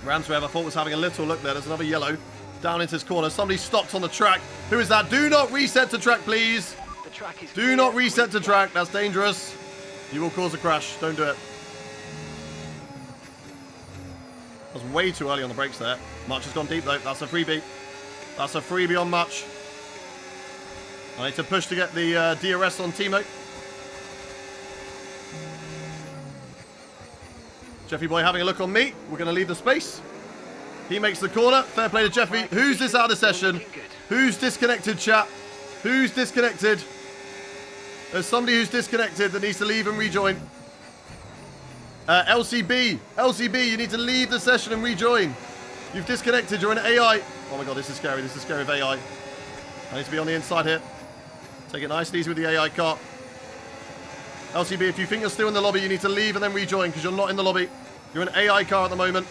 Rams Rev, I thought, was having a little look there. There's another yellow. Down into his corner. Somebody stopped on the track. Who is that? Do not reset to track, please. The track is Do not reset to track. That's dangerous. You will cause a crash. Don't do it. That was way too early on the brakes there. March has gone deep, though. That's a freebie. That's a freebie on much. I need to push to get the DRS on Timo. Jeffy boy having a look on me. We're going to leave the space. He makes the corner. Fair play to Jeffy. Who's this out of session? Who's disconnected, chat? Who's disconnected? There's somebody who's disconnected that needs to leave and rejoin. LCB. LCB, you need to leave the session and rejoin. You've disconnected. You're in AI. Oh my god, this is scary. This is scary with AI. I need to be on the inside here. Take it nice and easy with the AI car. LCB, if you think you're still in the lobby, you need to leave and then rejoin because you're not in the lobby. You're in AI car at the moment.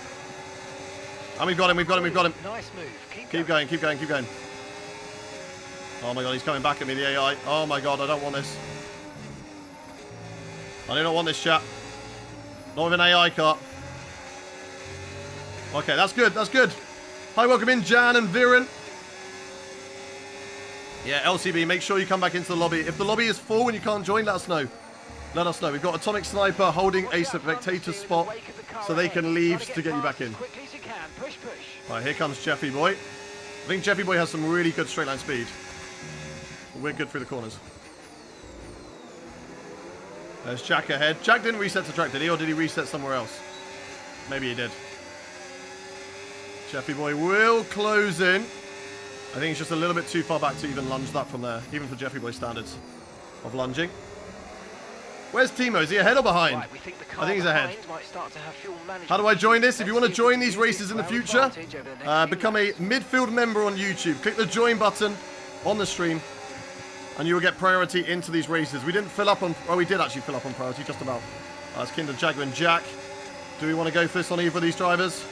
And we've got him, we've got him, we've got him. Nice move. Keep going, keep going, keep going. Oh my god, he's coming back at me, the AI. Oh my god, I don't want this. I do not want this, chat. Not with an AI car. Okay, that's good, that's good. Hi, welcome in, Jan and Viren. Yeah, LCB, make sure you come back into the lobby. If the lobby is full and you can't join, let us know. Let us know. We've got Atomic Sniper holding a spectator spot so they can leave to get you back in. Right, here comes Jeffy Boy. I think Jeffy Boy has some really good straight line speed. We're good through the corners. There's Jack ahead. Jack didn't reset to track, did he? Or did he reset somewhere else? Maybe he did. Jeffy Boy will close in. I think he's just a little bit too far back to even lunge that from there. Even for Jeffy Boy standards of lunging. Where's Timo? Is he ahead or behind? Right, I think he's ahead. How do I join this? If you want to join these races in the future, become a midfield member on YouTube. Click the join button on the stream, and you will get priority into these races. We didn't fill up on... Oh, we did actually fill up on priority, just about. That's Kinder, Jaguar, and Jack. Do we want to go for this on either of these drivers?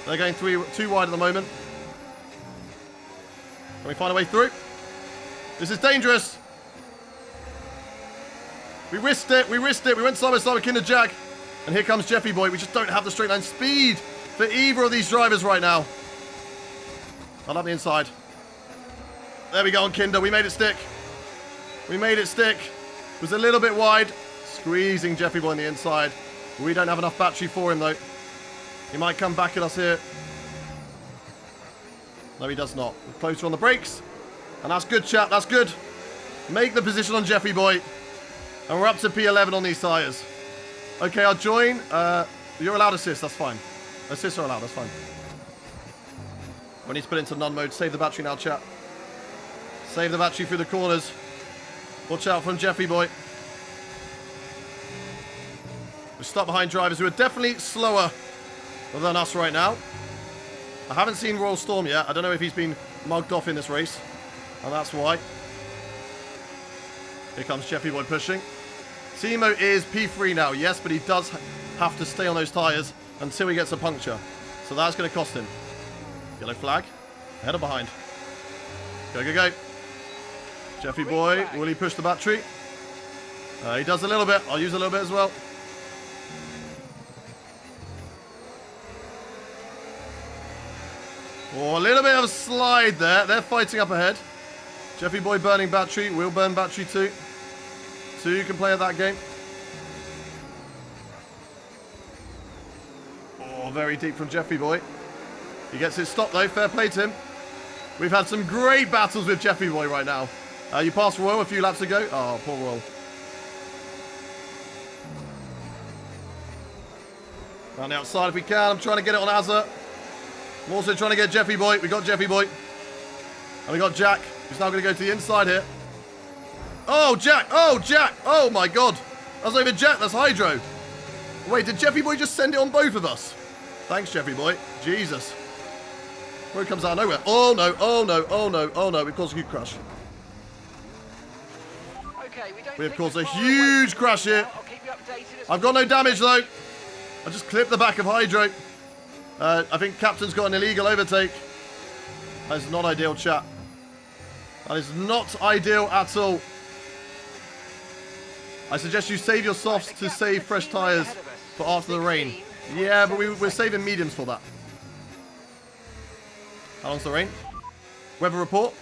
They're going too wide at the moment. Can we find a way through? This is dangerous. We risked it. We risked it. We went side by side with Kinder Jack. And here comes Jeffy Boy. We just don't have the straight line speed for either of these drivers right now. I'll have the inside. There we go on Kinder. We made it stick. We made it stick. It was a little bit wide. Squeezing Jeffy Boy on the inside. We don't have enough battery for him, though. He might come back at us here. No, he does not. We're closer on the brakes. And that's good, chat. That's good. Make the position on Jeffy Boy. And we're up to P11 on these tyres. Okay, I'll join. You're allowed assists. That's fine. Assists are allowed. That's fine. We need to put it into none mode. Save the battery now, chat. Save the battery through the corners. Watch out from Jeffy Boy. We're stuck behind drivers who are definitely slower than us right now. I haven't seen Royal Storm yet. I don't know if he's been mugged off in this race. And that's why. Here comes Jeffy Boy pushing. Timo is P3 now, yes, but he does have to stay on those tyres until he gets a puncture. So that's going to cost him. Yellow flag. Ahead or behind? Go, go, go. Jeffy Boy, will he push the battery? He does a little bit. I'll use a little bit as well. Oh, a little bit of a slide there. They're fighting up ahead. Jeffy Boy burning battery. We'll burn battery too. So you can play at that game. Oh, very deep from Jeffy Boy. He gets his stop though. Fair play to him. We've had some great battles with Jeffy Boy right now. You passed Royal a few laps ago. Oh, poor Royal. Round the outside if we can. I'm trying to get it on Azza. I'm also trying to get Jeffy Boy. We got Jeffy Boy. And we got Jack. Who's now going to go to the inside here. Oh, Jack. Oh, Jack. Oh, my God. That's not even Jack. That's Hydro. Wait, did Jeffy Boy just send it on both of us? Thanks, Jeffy Boy. Jesus. Road comes out of nowhere. Oh, no. Oh, no. Oh, no. Oh, no. We've caused a huge crash. Okay, We have caused a huge crash here. I've got no damage, though. I just clipped the back of Hydro. I think Captain's got an illegal overtake. That is not ideal, chat. That is not ideal at all. I suggest you save your softs to save fresh tyres for after the rain. Yeah, but we're saving mediums for that. How long's the rain? Weather report?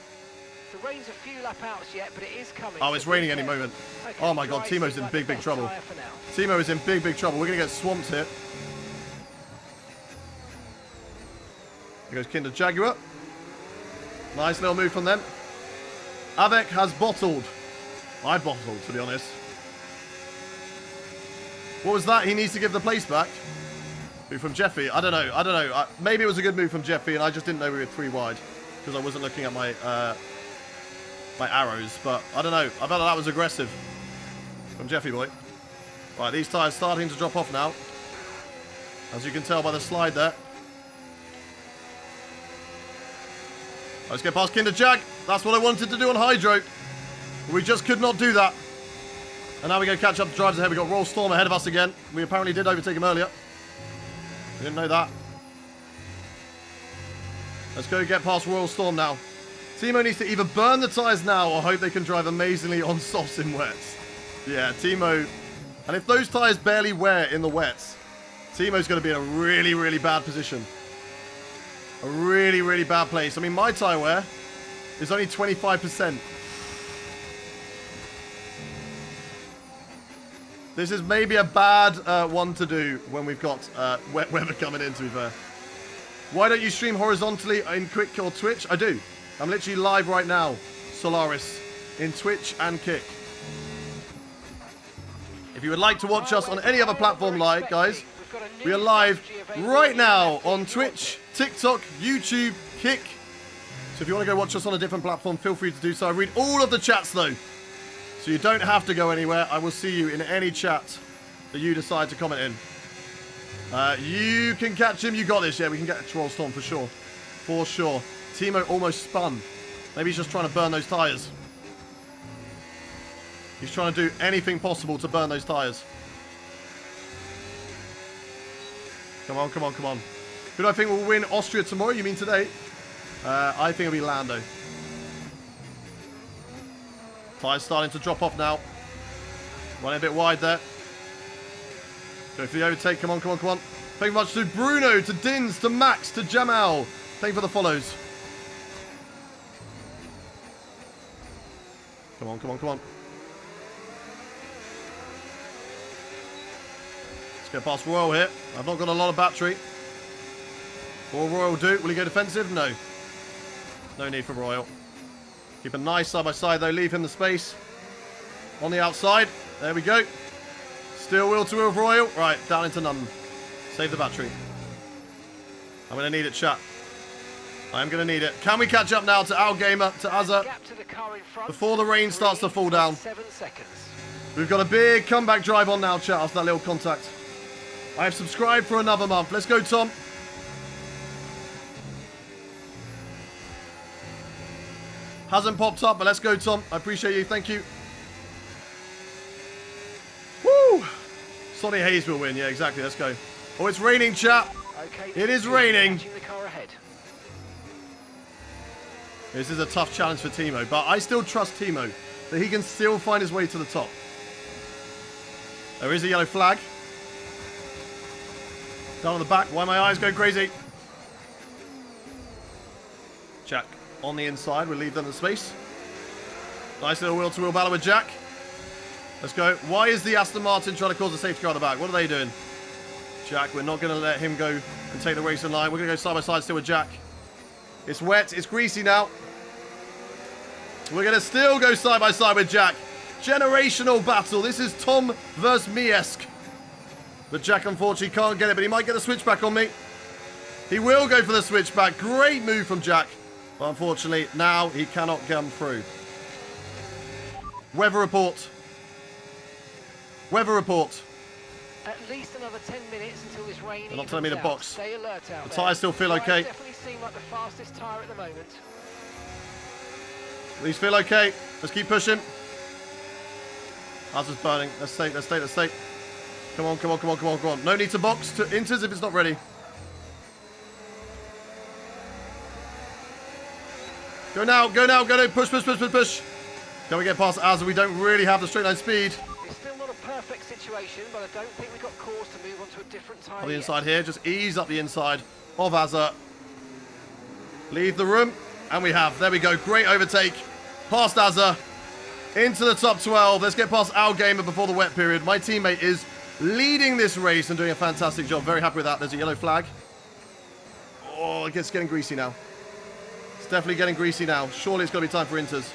The rain's a few lap outs yet, but it is coming. Oh, it's raining any moment. Oh my God, Timo's in big, big trouble. Timo is in big, big trouble. We're going to get swamped here. Here goes Kinder Jaguar. Nice little move from them. Avec has bottled. I bottled, to be honest. What was that? He needs to give the place back. Move from Jeffy. I don't know. Maybe it was a good move from Jeffy, and I just didn't know we were 3 wide because I wasn't looking at my my arrows. But I don't know. I felt like that was aggressive from Jeffy boy. Right, these tyres starting to drop off now, as you can tell by the slide there. Let's get past Kinder Jag. That's what I wanted to do on Hydro. We just could not do that. And now we go catch up the drivers ahead. We got Royal Storm ahead of us again. We apparently did overtake him earlier. We didn't know that. Let's go get past Royal Storm now. Timo needs to either burn the tyres now or hope they can drive amazingly on softs in wets. Yeah, Timo. And if those tyres barely wear in the wets, Timo's going to be in a really, really bad position. A really, really bad place. I mean, my tyre wear is only 25%. This is maybe a bad one to do when we've got wet weather coming in, to be fair. Why don't you stream horizontally in Quick or Twitch? I do. I'm literally live right now, Solaris, in Twitch and Kick. If you would like to watch us on any other platform live, guys, we are live right now on Twitch, TikTok, YouTube, Kick. So if you want to go watch us on a different platform, feel free to do so. I read all of the chats, though. So you don't have to go anywhere. I will see you in any chat that you decide to comment in. You can catch him. You got this. Yeah, we can get a Troll Storm for sure. For sure. Timo almost spun. Maybe he's just trying to burn those tyres. He's trying to do anything possible to burn those tyres. Come on, come on, come on. Who do I think will win Austria tomorrow? You mean today? I think it'll be Lando. Tyres starting to drop off now. Running a bit wide there. Go for the overtake. Come on, come on, come on. Thank you much to Bruno, to Dins, to Max, to Jamal. Thank you for the follows. Come on, come on, come on. Let's get past Royal here. I've not got a lot of battery. What will Royal do? Will he go defensive? No. No need for Royal. Keep a nice side by side though. Leave him the space. On the outside. There we go. Still wheel to wheel of Royal. Right, down into none. Save the battery. I'm going to need it, chat. I am going to need it. Can we catch up now to Al Gamer, to Azza, before the rain starts to fall down? 7 seconds. We've got a big comeback drive on now, chat, after that little contact. I have subscribed for another month. Let's go, Tom. Hasn't popped up, but let's go, Tom. I appreciate you. Thank you. Woo! Sonny Hayes will win. Yeah, exactly. Let's go. Oh, it's raining, chat. Okay, It is raining. the car ahead. This is a tough challenge for Timo, but I still trust Timo that he can still find his way to the top. There is a yellow flag. Down on the back. Why my eyes go crazy? Jack on the inside. We'll leave them the space. Nice little wheel-to-wheel battle with Jack. Let's go. Why is the Aston Martin trying to cause a safety car on the back? What are they doing? Jack, we're not going to let him go and take the race in line. We're going to go side by side still with Jack. It's wet. It's greasy now. We're going to still go side by side with Jack. Generational battle. This is Tom versus me-esque. But Jack, unfortunately, can't get it, but he might get the switchback on me. He will go for the switchback. Great move from Jack. But unfortunately, now he cannot come through. Weather report. Weather report. At least another 10 minutes until this rain. They're not telling me to box. Stay alert out The tyres still feel okay. Definitely seem like the fastest tyre at the moment. These feel okay. Let's keep pushing. Ours is burning. Let's stay, let's stay, let's stay. Come on, come on, come on, come on, come on. No need to box to inters if it's not ready. Go now, go now, go now. Push, push, push, push, push. Can we get past Azza? We don't really have the straight line speed. It's still not a perfect situation, but I don't think we've got cause to move on to a different tyre On the yet. inside here, just ease up the inside of Azza. Leave the room, and we have. There we go. Great overtake. Past Azza. Into the top 12. Let's get past Al Gamer before the wet period. My teammate is leading this race and doing a fantastic job. Very happy with that. There's a yellow flag. Oh, it's getting greasy now. It's definitely getting greasy now. Surely it's got to be time for inters.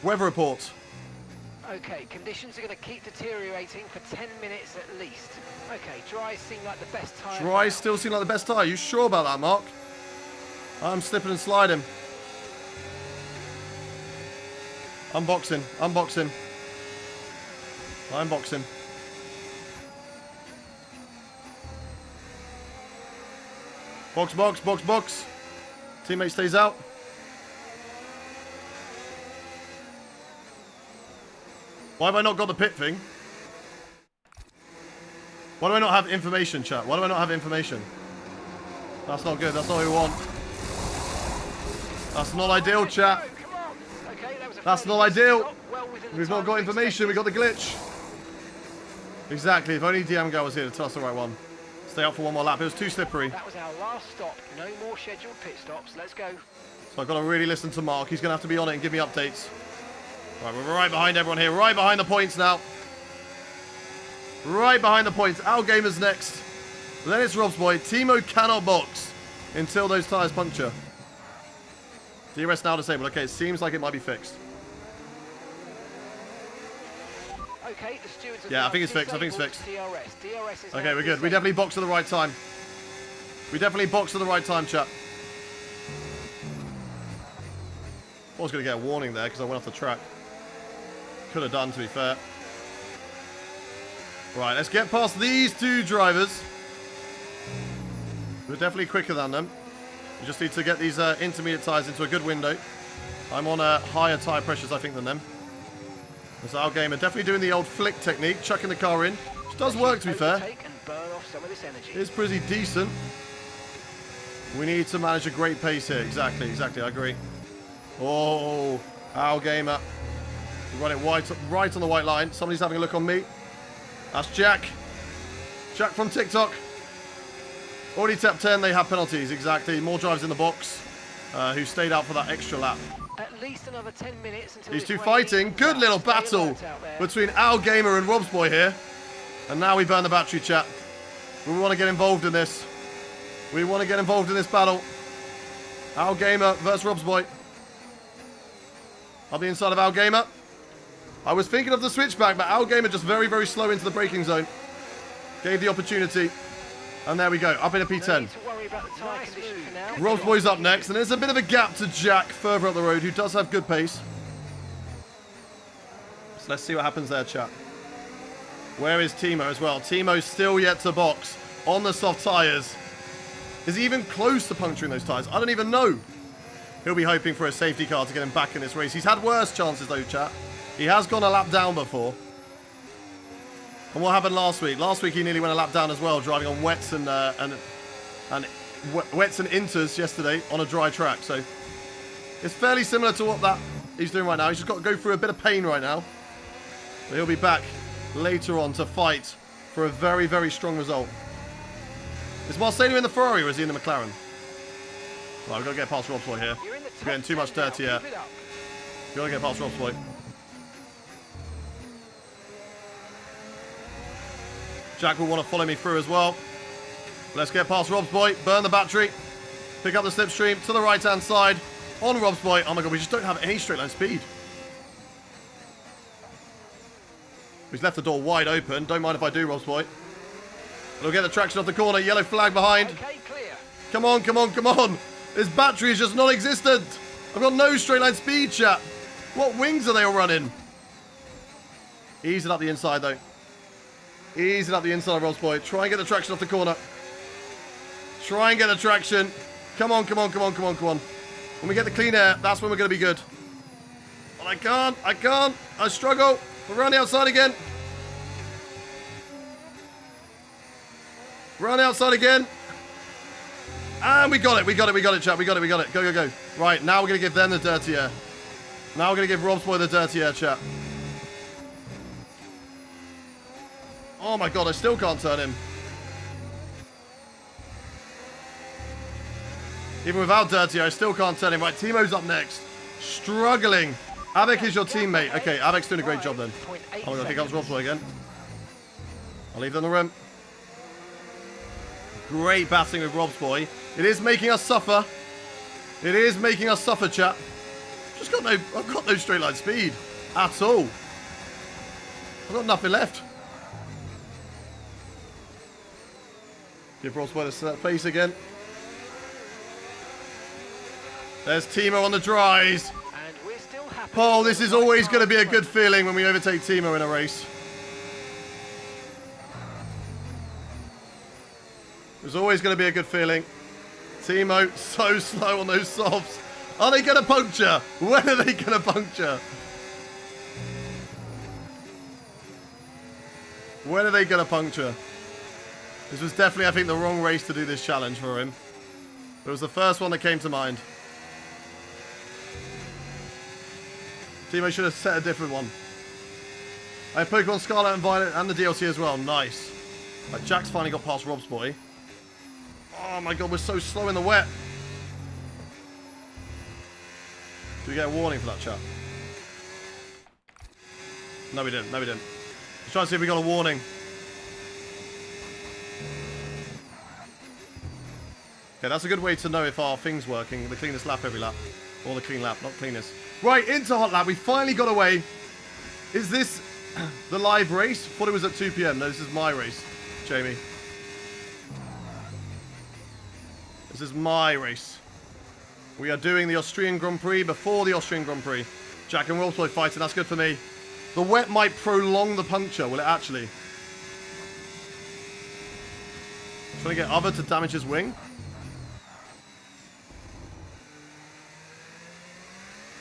Weather report. Okay, conditions are going to keep deteriorating for 10 minutes at least. Okay, dry seem like the best tyre. Dry now. still seem like the best tyre. You sure about that, Mark? I'm slipping and sliding. Unboxing. Unboxing. Unboxing. Box, box, box, box. Teammate stays out. Why have I not got the pit thing? Why do I not have information, chat? Why do I not have information? That's not good. That's not what we want. That's not ideal, chat. Come on. Okay, that was a That's fairly not decent ideal. stop, well within the We've not time got we information. We expected. got the glitch. Exactly. If only DM Girl was here to tell us the right one. Stay out for one more lap. It was too slippery. That was our last stop. No more scheduled pit stops. Let's go. So I've got to really listen to Mark. He's going to have to be on it and give me updates. Right, we're right behind everyone here. Right behind the points now. Right behind the points. Our Gamer's next. Then it's Rob's boy. Timo cannot box until those tyres puncture. DRS now disabled. Okay, it seems like it might be fixed. Okay, the stewards have Yeah, I now think it's fixed. I think it's disabled fixed. DRS is Okay, now we're good. We disabled. definitely boxed at the right time. We definitely boxed at the right time, chat. I was going to get a warning there because I went off the track. Could have done, to be fair. Right, let's get past these two drivers. We're definitely quicker than them. We just need to get these intermediate tyres into a good window. I'm on higher tyre pressures, I think, than them. There's our gamer definitely doing the old flick technique, chucking the car in. Which does work, to be fair. Overtake and burn off some of this energy. It's pretty decent. We need to manage a great pace here. Exactly, exactly. I agree. Oh, our gamer. We run it right on the white line. Somebody's having a look on me. That's Jack. Jack from TikTok. Already tapped 10. They have penalties. Exactly. More drivers in the box who stayed out for that extra lap. At least another 10 minutes until These this two rain fighting. evens Good out. little Stay battle alert out there. between our gamer and Rob's boy here. And now we burn the battery, chat. We want to get involved in this. We want to get involved in this battle. Our gamer versus Rob's boy. On the inside of our gamer. I was thinking of the switchback, but our gamer just very, very slow into the braking zone. Gave the opportunity. And there we go. Up in a No P10. need to worry about the tyre condition for now. Rob's boy's up next. And there's a bit of a gap to Jack further up the road, who does have good pace. So let's see what happens there, chat. Where is Timo as well? Timo's still yet to box on the soft tyres. Is he even close to puncturing those tyres? I don't even know. He'll be hoping for a safety car to get him back in this race. He's had worse chances though, chat. He has gone a lap down before. And what happened last week? Last week he nearly went a lap down as well, driving on wets and wets and inters yesterday on a dry track. So it's fairly similar to what that he's doing right now. He's just got to go through a bit of pain right now. But he'll be back later on to fight for a very, very strong result. Is Marcelo in the Ferrari or is he in the McLaren? Right, we've got to get past Rob's boy here. You're in the We're getting too much top 10 dirty now. here. Keep it up. We've got to get past Rob's boy. Jack will want to follow me through as well. Let's get past Rob's boy, burn the battery, pick up the slipstream to the right-hand side on Rob's boy. Oh my god, we just don't have any straight line speed. He's left the door wide open. Don't mind if I do, Rob's boy. We'll get the traction off the corner. Yellow flag behind. Okay, clear. Come on, come on, come on. This battery is just non-existent. I've got no straight line speed, chat. What wings are they all running? Ease it up the inside, though. Ease it up the inside of Rob's boy. Try and get the traction off the corner. Try and get the traction. Come on, come on, come on, come on, come on. When we get the clean air, that's when we're going to be good. But I can't. I struggle. We're around the outside again. Run outside again. And we got it, chat. We got it. Go, go, go. Right, now we're going to give them the dirty air. Now we're going to give Rob's boy the dirty air, chat. Oh my god, I still can't turn him. Even without dirty air, I still can't turn him. Right, Timo's up next. Struggling. Avec is your teammate. Okay, Avic's doing a great job then. Oh my god, here comes Rob's boy again. I'll leave them in the room. Great battling with Rob's boy. It is making us suffer. It is making us suffer, chat. I've got no straight line speed at all. I've got nothing left. Give Roswell to that pace again. There's Timo on the dries. And we're still happy. Oh, this is always going to be a good feeling when we overtake Timo in a race. There's always going to be a good feeling. Timo, so slow on those softs. Are they going to puncture? When are they going to puncture? When are they going to puncture? This was definitely, I think, the wrong race to do this challenge for him. It was the first one that came to mind. Timo should have set a different one. I have Pokemon Scarlet and Violet and the DLC as well. Nice. Like, Jack's finally got past Rob's boy. Oh my god, we're so slow in the wet. Do we get a warning for that, chat? No, we didn't. No, we didn't. Let's try and see if we got a warning. Okay, that's a good way to know if our thing's working. The cleanest lap every lap. Or the clean lap, not cleanest. Right, into hot lap. We finally got away. Is this the live race? Thought it was at 2 PM. No, this is my race, Jamie. This is my race. We are doing the Austrian Grand Prix before the Austrian Grand Prix. Jack and Rolltoy fighting. That's good for me. The wet might prolong the puncture. Will it actually? Trying to get Other to damage his wing.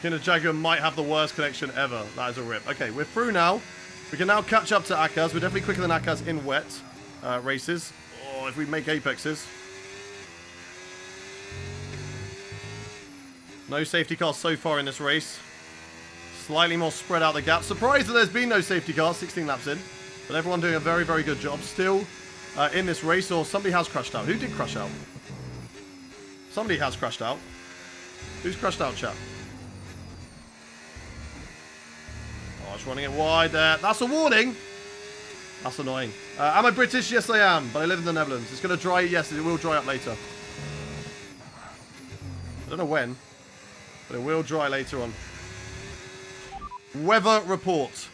Kinder Jaguar might have the worst connection ever. That is a rip. Okay, we're through now. We can now catch up to Akaz. We're definitely quicker than Akaz in wet races. Or if we make apexes. No safety cars so far in this race. Slightly more spread out the gap. Surprised that there's been no safety cars 16 laps in. But everyone doing a very, very good job. Still in this race, or somebody has crashed out. Who did crash out? Somebody has crashed out. Who's crashed out, chat? Oh, it's running it wide there. That's a warning. That's annoying. Am I British? Yes, I am. But I live in the Netherlands. It's going to dry. Yes, it will dry up later. I don't know when. But it will dry later on. Weather report.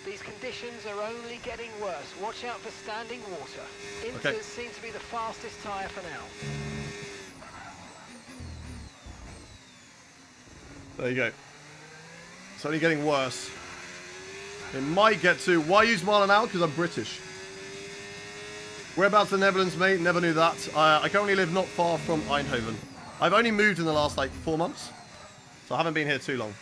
These conditions are only getting worse. Watch out for standing water. Inters seem to be the fastest tyre for now. There you go. It's only getting worse. It might get to... Why use mile an hour? Because I'm British. Whereabouts in the Netherlands, mate? Never knew that. I currently live not far from Eindhoven. I've only moved in the last, like, 4 months. So I haven't been here too long.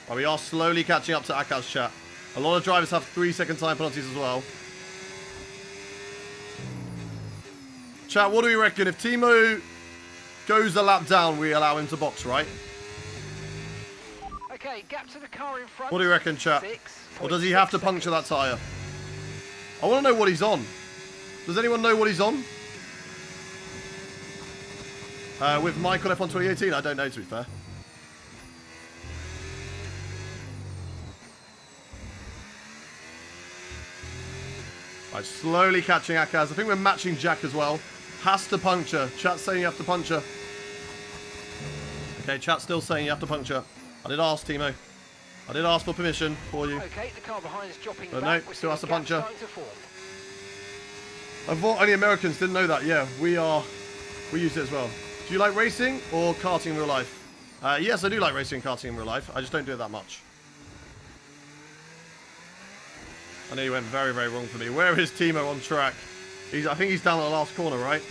But we are slowly catching up to Akaz, chat. A lot of drivers have 3-second time penalties as well. Chat, what do we reckon? If Timo goes a lap down, we allow him to box, right? Okay, gap to the car in front. What do you reckon, chat? Or does he have to puncture that tyre? I want to know what he's on. Does anyone know what he's on? With Michael F1 2018, I don't know, to be fair. Right, slowly catching Akaz. I think we're matching Jack as well. Has to puncture. Chat's saying you have to puncture. Okay, chat's still saying you have to puncture. I did ask, Timo. I did ask for permission for you. Okay, the car behind is dropping But back. no, still has to puncture. To form. I thought only Americans didn't know that. Yeah, we use it as well. Do you like racing or karting in real life? Yes, I do like racing and karting in real life. I just don't do it that much. I know you went very, very wrong for me. Where is Timo on track? I think he's down at the last corner, right?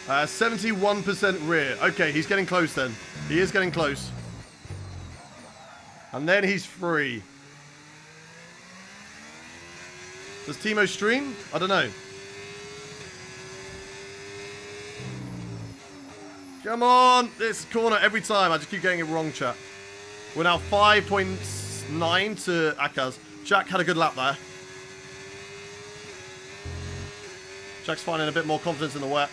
71% rear. Okay, he's getting close then. He is getting close. And then he's free. Does Timo stream? I don't know. Come on! This corner every time. I just keep getting it wrong, chat. We're now 5.9 to Akaz. Jack had a good lap there. Jack's finding a bit more confidence in the wet.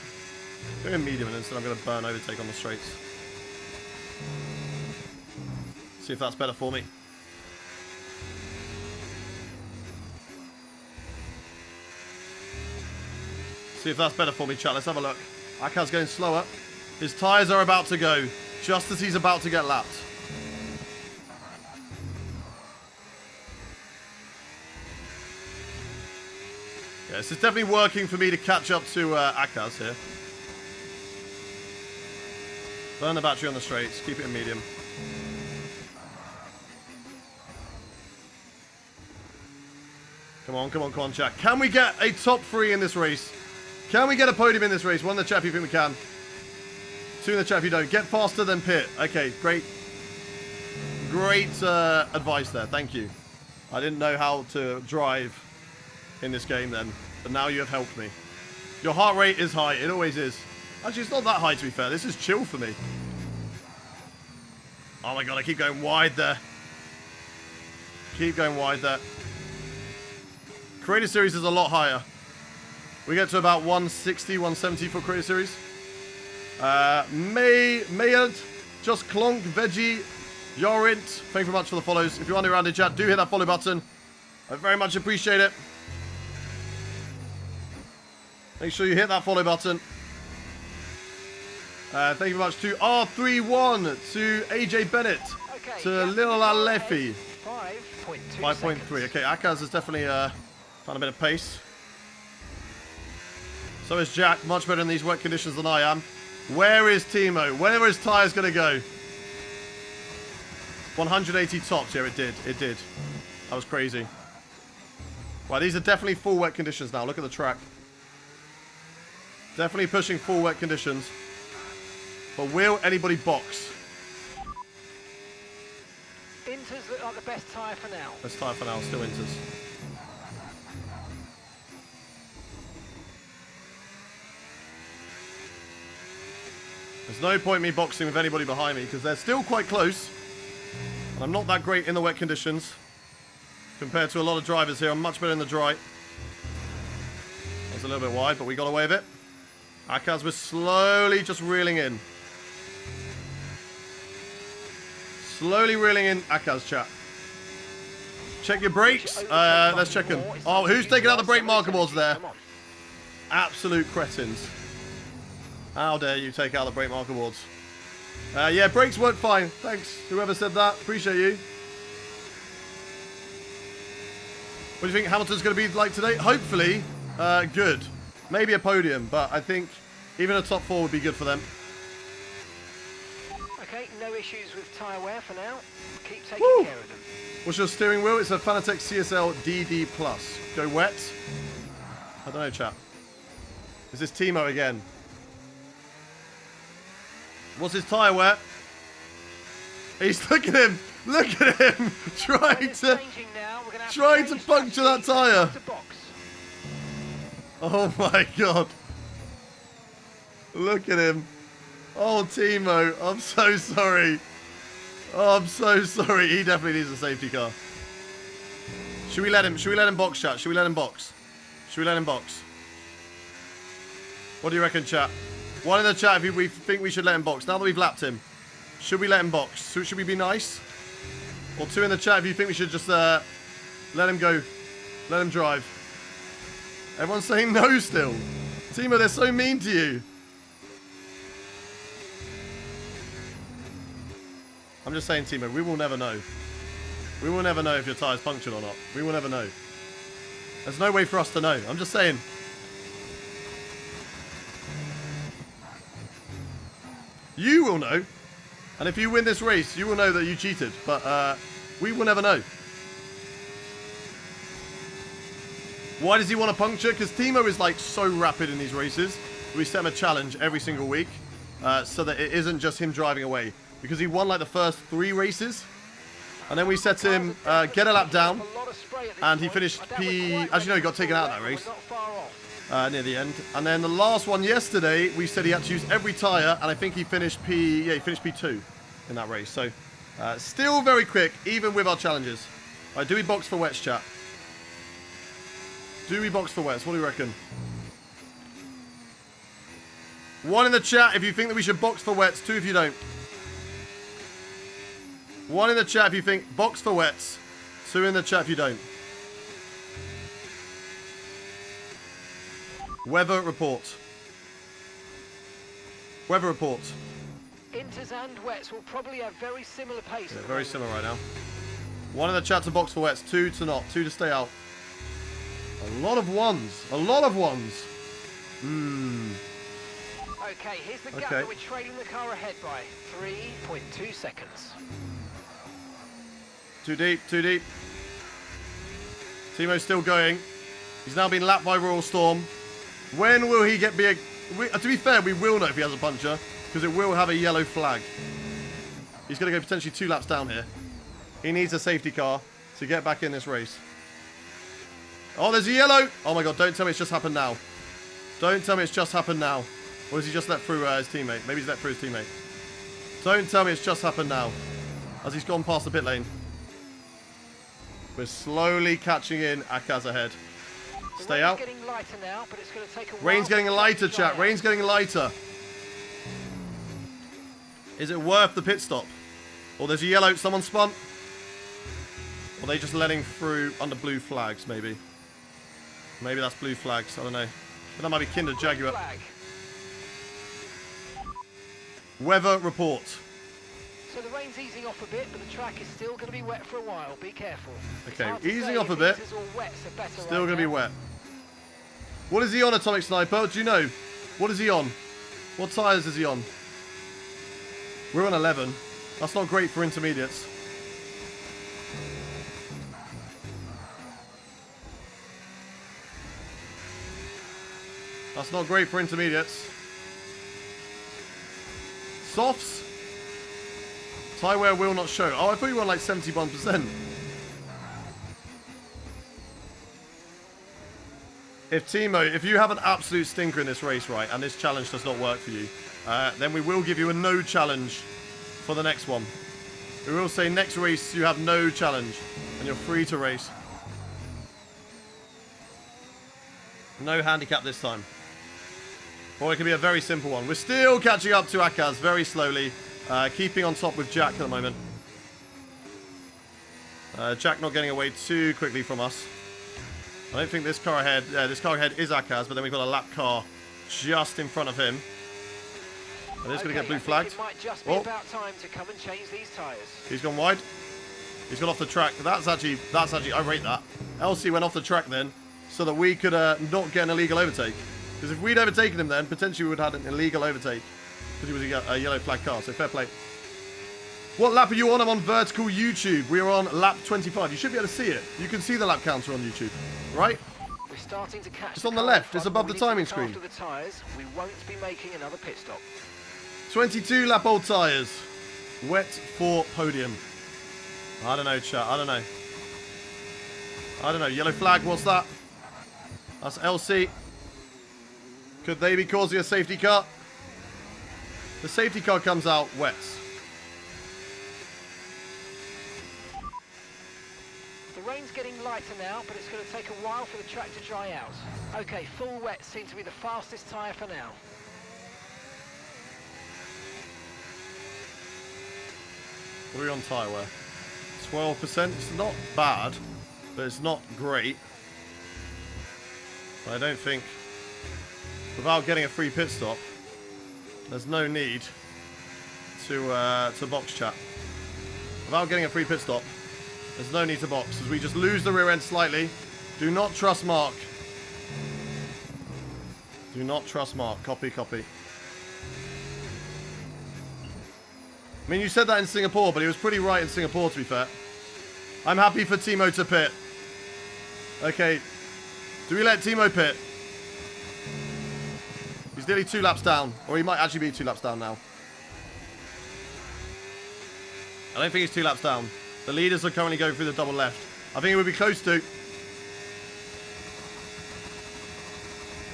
Going medium and instead I'm going to burn overtake on the straights. See if that's better for me. See if that's better for me, chat. Let's have a look. Akaz going slower. His tyres are about to go, just as he's about to get lapped. Yeah, this is definitely working for me to catch up to Akaz here. Burn the battery on the straights, keep it in medium. Come on, come on, come on, chat. Can we get a top 3 in this race? Can we get a podium in this race? 1 in the chat if you think we can. 2 in the chat if you don't. Get faster than pit. Okay, great. Great advice there. Thank you. I didn't know how to drive in this game then, but now you have helped me. Your heart rate is high. It always is. Actually, it's not that high, to be fair. This is chill for me. Oh my god, I keep going wide there. Keep going wide there. Creator Series is a lot higher. We get to about 160, 170 for Creator Series. Mayad, Just Clonk, Veggie, Yorint, thank you very much for the follows. If you want to around in chat, do hit that follow button. I very much appreciate it. Make sure you hit that follow button. Thank you very much to R31, to AJ Bennett, Okay, to Lil Alefi. 5.2 5.3. Okay, Akaz has definitely found a bit of pace. So is Jack, much better in these wet conditions than I am. Where is Timo? Where are his tyres going to go? 180 tops. Yeah, it did. It did. That was crazy. Wow, these are definitely full wet conditions now. Look at the track. Definitely pushing full wet conditions. But will anybody box? Inters look like the best tyre for now. Best tyre for now. Still Inters. There's no point me boxing with anybody behind me because they're still quite close. And I'm not that great in the wet conditions compared to a lot of drivers here. I'm much better in the dry. That's a little bit wide, but we got away with it. Akaz was slowly just reeling in. Slowly reeling in Akaz, chat. Check your brakes. Let's check them. Oh, who's taking out the brake marker boards there? Absolute cretins. How dare you take out the brake marker boards? Yeah, brakes work fine. Thanks, whoever said that. Appreciate you. What do you think Hamilton's going to be like today? Hopefully, good. Maybe a podium, but I think even a top 4 would be good for them. Okay, no issues with tyre wear for now. Keep taking Woo! care of them. What's your steering wheel? It's a Fanatec CSL DD+. Go wet? I don't know, chap. Is this Timo again? What's his tyre wear? He's, look at him! Look at him! trying to puncture that tyre! Oh my god. Look at him. Oh, Timo, I'm so sorry. Oh, I'm so sorry. He definitely needs a safety car. Should we let him box, chat? Should we let him box? Should we let him box? What do you reckon, chat? 1 in the chat if we think we should let him box. Now that we've lapped him, should we let him box? So should we be nice? Or 2 in the chat if you think we should just let him go. Let him drive. Everyone's saying no still. Timo, they're so mean to you. I'm just saying, Timo, we will never know. We will never know if your tyre's punctured or not. We will never know. There's no way for us to know. I'm just saying. You will know. And if you win this race, you will know that you cheated. But we will never know. Why does he want to puncture? Because Timo is like so rapid in these races. We set him a challenge every single week so that it isn't just him driving away. Because he won like the first 3 races. And then we set him get a lap down. And he finished P... As you know, he got taken out of that race. Near the end. And then the last one yesterday, we said he had to use every tyre. And I think he finished P... Yeah, he finished P2 in that race. So, still very quick, even with our challenges. All right, do we box for wets, chat? Do we box for wets? What do you reckon? 1 in the chat if you think that we should box for wets. 2 if you don't. 1 in the chat if you think box for wets. 2 in the chat if you don't. Weather report. Weather report. Inters and wets will probably have very similar pace. Yeah, at the very moment. similar right now. One in the chat to box for wets, 2 to not, 2 to stay out. A lot of ones. A lot of ones. Okay, here's the gap that we're trailing the car ahead by. 3.2 seconds. Too deep, too deep. Timo's still going. He's now been lapped by Royal Storm. When will he get big? To be fair, we will know if he has a puncture, because it will have a yellow flag. He's going to go potentially 2 laps down here. He needs a safety car to get back in this race. Oh, there's a yellow. Oh my god, don't tell me it's just happened now. Don't tell me it's just happened now. Or has he just let through his teammate? Maybe he's let through his teammate. Don't tell me it's just happened now. As he's gone past the pit lane. We're slowly catching in. Akaz ahead. Stay out. Getting lighter now, but it's going to take a Rain's while getting for the lighter, track to dry chat. Rain's getting lighter. Is it worth the pit stop? Or there's a yellow. Someone spun. Or are they just letting through under blue flags, maybe? Maybe that's blue flags. I don't know. But that might be Kinder Jaguar. Flag. Weather report. So the rain's easing off a bit, but the track is still going to be wet for a while. Be careful. It's Okay, hard to easing say off a if bit. inters or wets are better Still right going to be now. wet. What is he on, Atomic Sniper? Do you know? What is he on? What tyres is he on? We're on 11. That's not great for intermediates. That's not great for intermediates. Softs? Tyre wear will not show. Oh, I thought you were on like 71%. If you have an absolute stinker in this race, right, and this challenge does not work for you, then we will give you a no challenge for the next one. We will say next race you have no challenge, and you're free to race. No handicap this time. Or it could be a very simple one. We're still catching up to Akaz very slowly, keeping on top with Jack at the moment. Jack not getting away too quickly from us. I don't think this car ahead, this car ahead is Akaz, but then we've got a lap car just in front of him. And it's going to get blue flagged. It might just be about time to come and change these tyres. He's gone wide. He's gone off the track. That's actually, I rate that. LC went off the track then, so that we could not get an illegal overtake. Because if we'd overtaken him then, potentially we would have had an illegal overtake. Because he was a yellow flag car, so fair play. What lap are you on? I'm on vertical YouTube. We are on lap 25. You should be able to see it. You can see the lap counter on YouTube, right? We're starting to catch It's on the left. It's above the timing screen. After the tyres, we won't be making another pit stop. 22 lap old tyres. Wet for podium. I don't know, chat. I don't know. I don't know. Yellow flag. What's that? That's LC. Could they be causing a safety car? The safety car comes out wets. The rain's getting lighter now, but it's going to take a while for the track to dry out. Okay, full wet seems to be the fastest tyre for now. What are we on tyre wear? 12%. It's not bad, but it's not great. I don't think, without getting a free pit stop, there's no need to box chat. Without getting a free pit stop, there's no need to box, as we just lose the rear end slightly. Do not trust Mark. Do not trust Mark. Copy, copy. I mean, you said that in Singapore, but he was pretty right in Singapore, to be fair. I'm happy for Timo to pit. Okay. Do we let Timo pit? He's nearly 2 laps down. Or he might actually be 2 laps down now. I don't think he's 2 laps down. The leaders are currently going through the double left. I think it would be close to.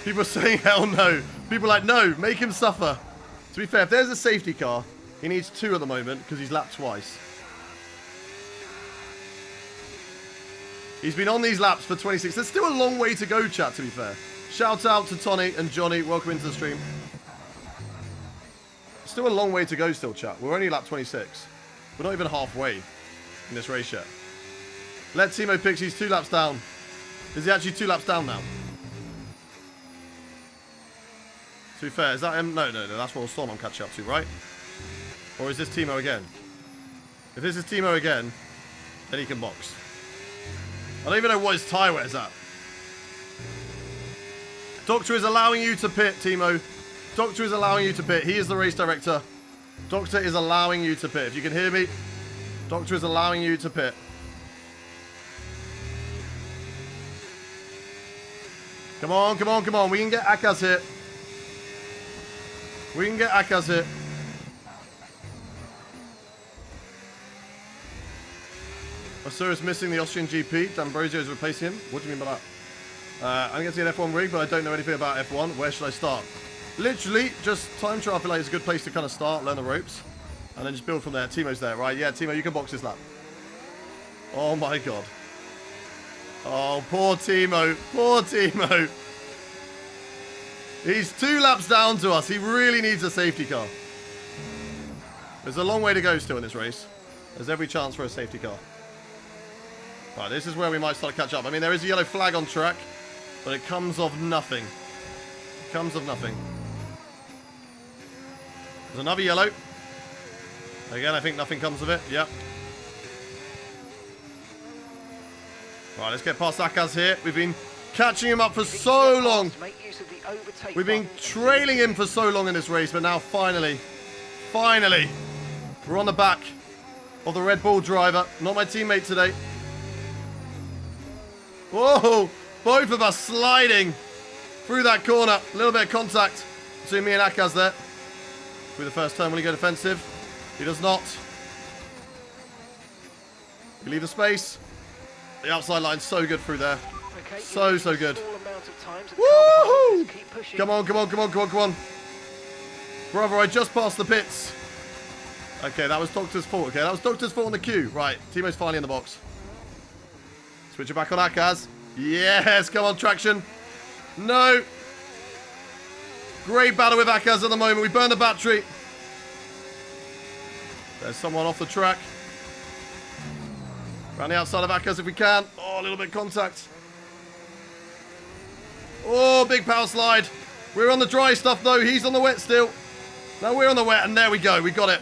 People are saying hell no. People are like, no, make him suffer. To be fair, if there's a safety car, he needs 2 at the moment because he's lapped twice. He's been on these laps for 26. There's still a long way to go, chat, to be fair. Shout out to Tony and Johnny. Welcome into the stream. Still a long way to go still, chat. We're only lap 26. We're not even halfway in this race yet. Let Timo pick. He's 2 laps down. Is he actually 2 laps down now? To be fair, is that him? No, that's Royal Storm I'm catching up to, right? Or is this Timo again? If this is Timo again, then he can box. I don't even know what his tie wears at. Doctor is allowing you to pit, Timo. Doctor is allowing you to pit. He is the race director. Doctor is allowing you to pit. If you can hear me, Doctor is allowing you to pit. Come on, come on, come on. We can get Akaz hit. We can get Akaz hit. Osiris missing the Austrian GP. D'Ambrosio is replacing him. What do you mean by that? I'm going to see an F1 rig, but I don't know anything about F1. Where should I start? Literally, just time trial. I feel like it's a good place to kind of start, learn the ropes, and then just build from there. Timo's there, right? Yeah, Timo, you can box this lap. Oh my god. Oh, poor Timo. Poor Timo. He's 2 laps down to us. He really needs a safety car. There's a long way to go still in this race. There's every chance for a safety car. Right, this is where we might start to catch up. I mean, there is a yellow flag on track, but it comes of nothing. It comes of nothing. There's another yellow. Again, I think nothing comes of it. Yep. Right, let's get past Akaz here. We've been catching him up for so long. We've been trailing him for so long in this race, but now finally, we're on the back of the Red Bull driver. Not my teammate today. Whoa! Both of us sliding through that corner. A little bit of contact between me and Akaz there. Through the first turn, will he go defensive? He does not. We leave the space. The outside line's so good through there. Okay, so good. Woohoo! Come on, come on, come on, come on, come on. Brother, I just passed the pits. Okay, that was Doctor's fault. Okay, that was Doctor's fault on the queue. Right, Timo's finally in the box. Switch it back on Akaz. Yes, come on, traction. No. Great battle with Akaz at the moment. We burn the battery. There's someone off the track. Around the outside of Akaz if we can. Oh, a little bit of contact. Oh, big power slide. We're on the dry stuff though. He's on the wet still. Now we're on the wet, and there we go. We got it.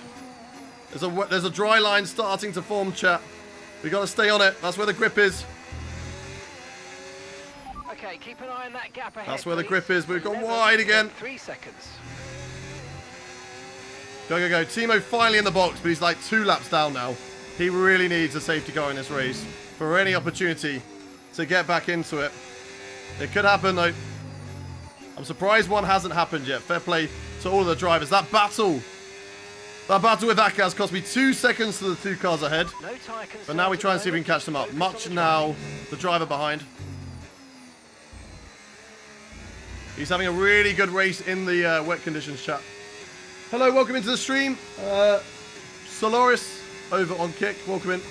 There's a dry line starting to form, chat. We got to stay on it. That's where the grip is. Okay, keep an eye on that gap ahead. That's where the please. grip is. We've gone wide again. 3 seconds. Go, go, go. Timo finally in the box, but he's like 2 laps down now. He really needs a safety car in this race for any opportunity to get back into it. It could happen though. I'm surprised one hasn't happened yet. Fair play to all of the drivers. That battle with Akaz cost me 2 seconds to the 2 cars ahead. No tire But now we try and see if we can catch them up. Much now, the driver behind. He's having a really good race in the wet conditions, chat. Hello, welcome into the stream. Solaris over on Kick, welcome in.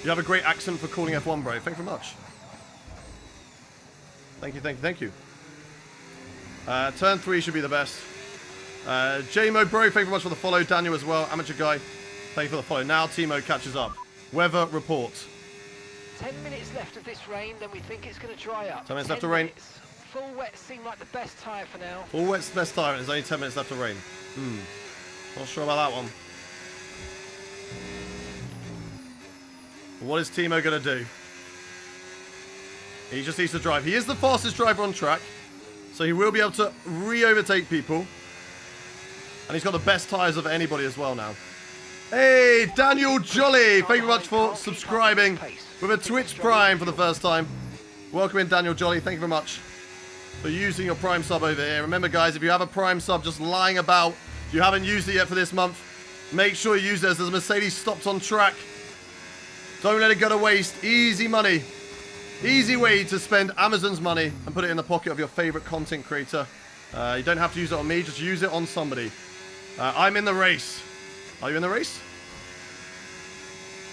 You have a great accent for calling F1, bro. Thank you very much. Thank you, thank you, thank you. Turn 3 should be the best. J-Mo, bro, thank you very much for the follow. Daniel as well, amateur guy. Thank you for the follow. Now Timo catches up. Weather report. 10 minutes left of this rain, then we think it's going to dry up. 10 minutes left of rain. Full wet seem like the best tyre for now. Full wet's the best tyre, and there's only 10 minutes left of rain. Not sure about that one. But what is Timo going to do? He just needs to drive. He is the fastest driver on track, so he will be able to re-overtake people. And he's got the best tyres of anybody as well now. Hey, Daniel Jolly! Thank you very much for subscribing with a Twitch Prime for the first time. Welcome in, Daniel Jolly. Thank you very much for using your Prime sub over here. Remember, guys, if you have a Prime sub just lying about, if you haven't used it yet for this month, make sure you use it as the Mercedes stopped on track. Don't let it go to waste. Easy money. Easy way to spend Amazon's money and put it in the pocket of your favorite content creator. You don't have to use it on me, just use it on somebody. I'm in the race. Are you in the race?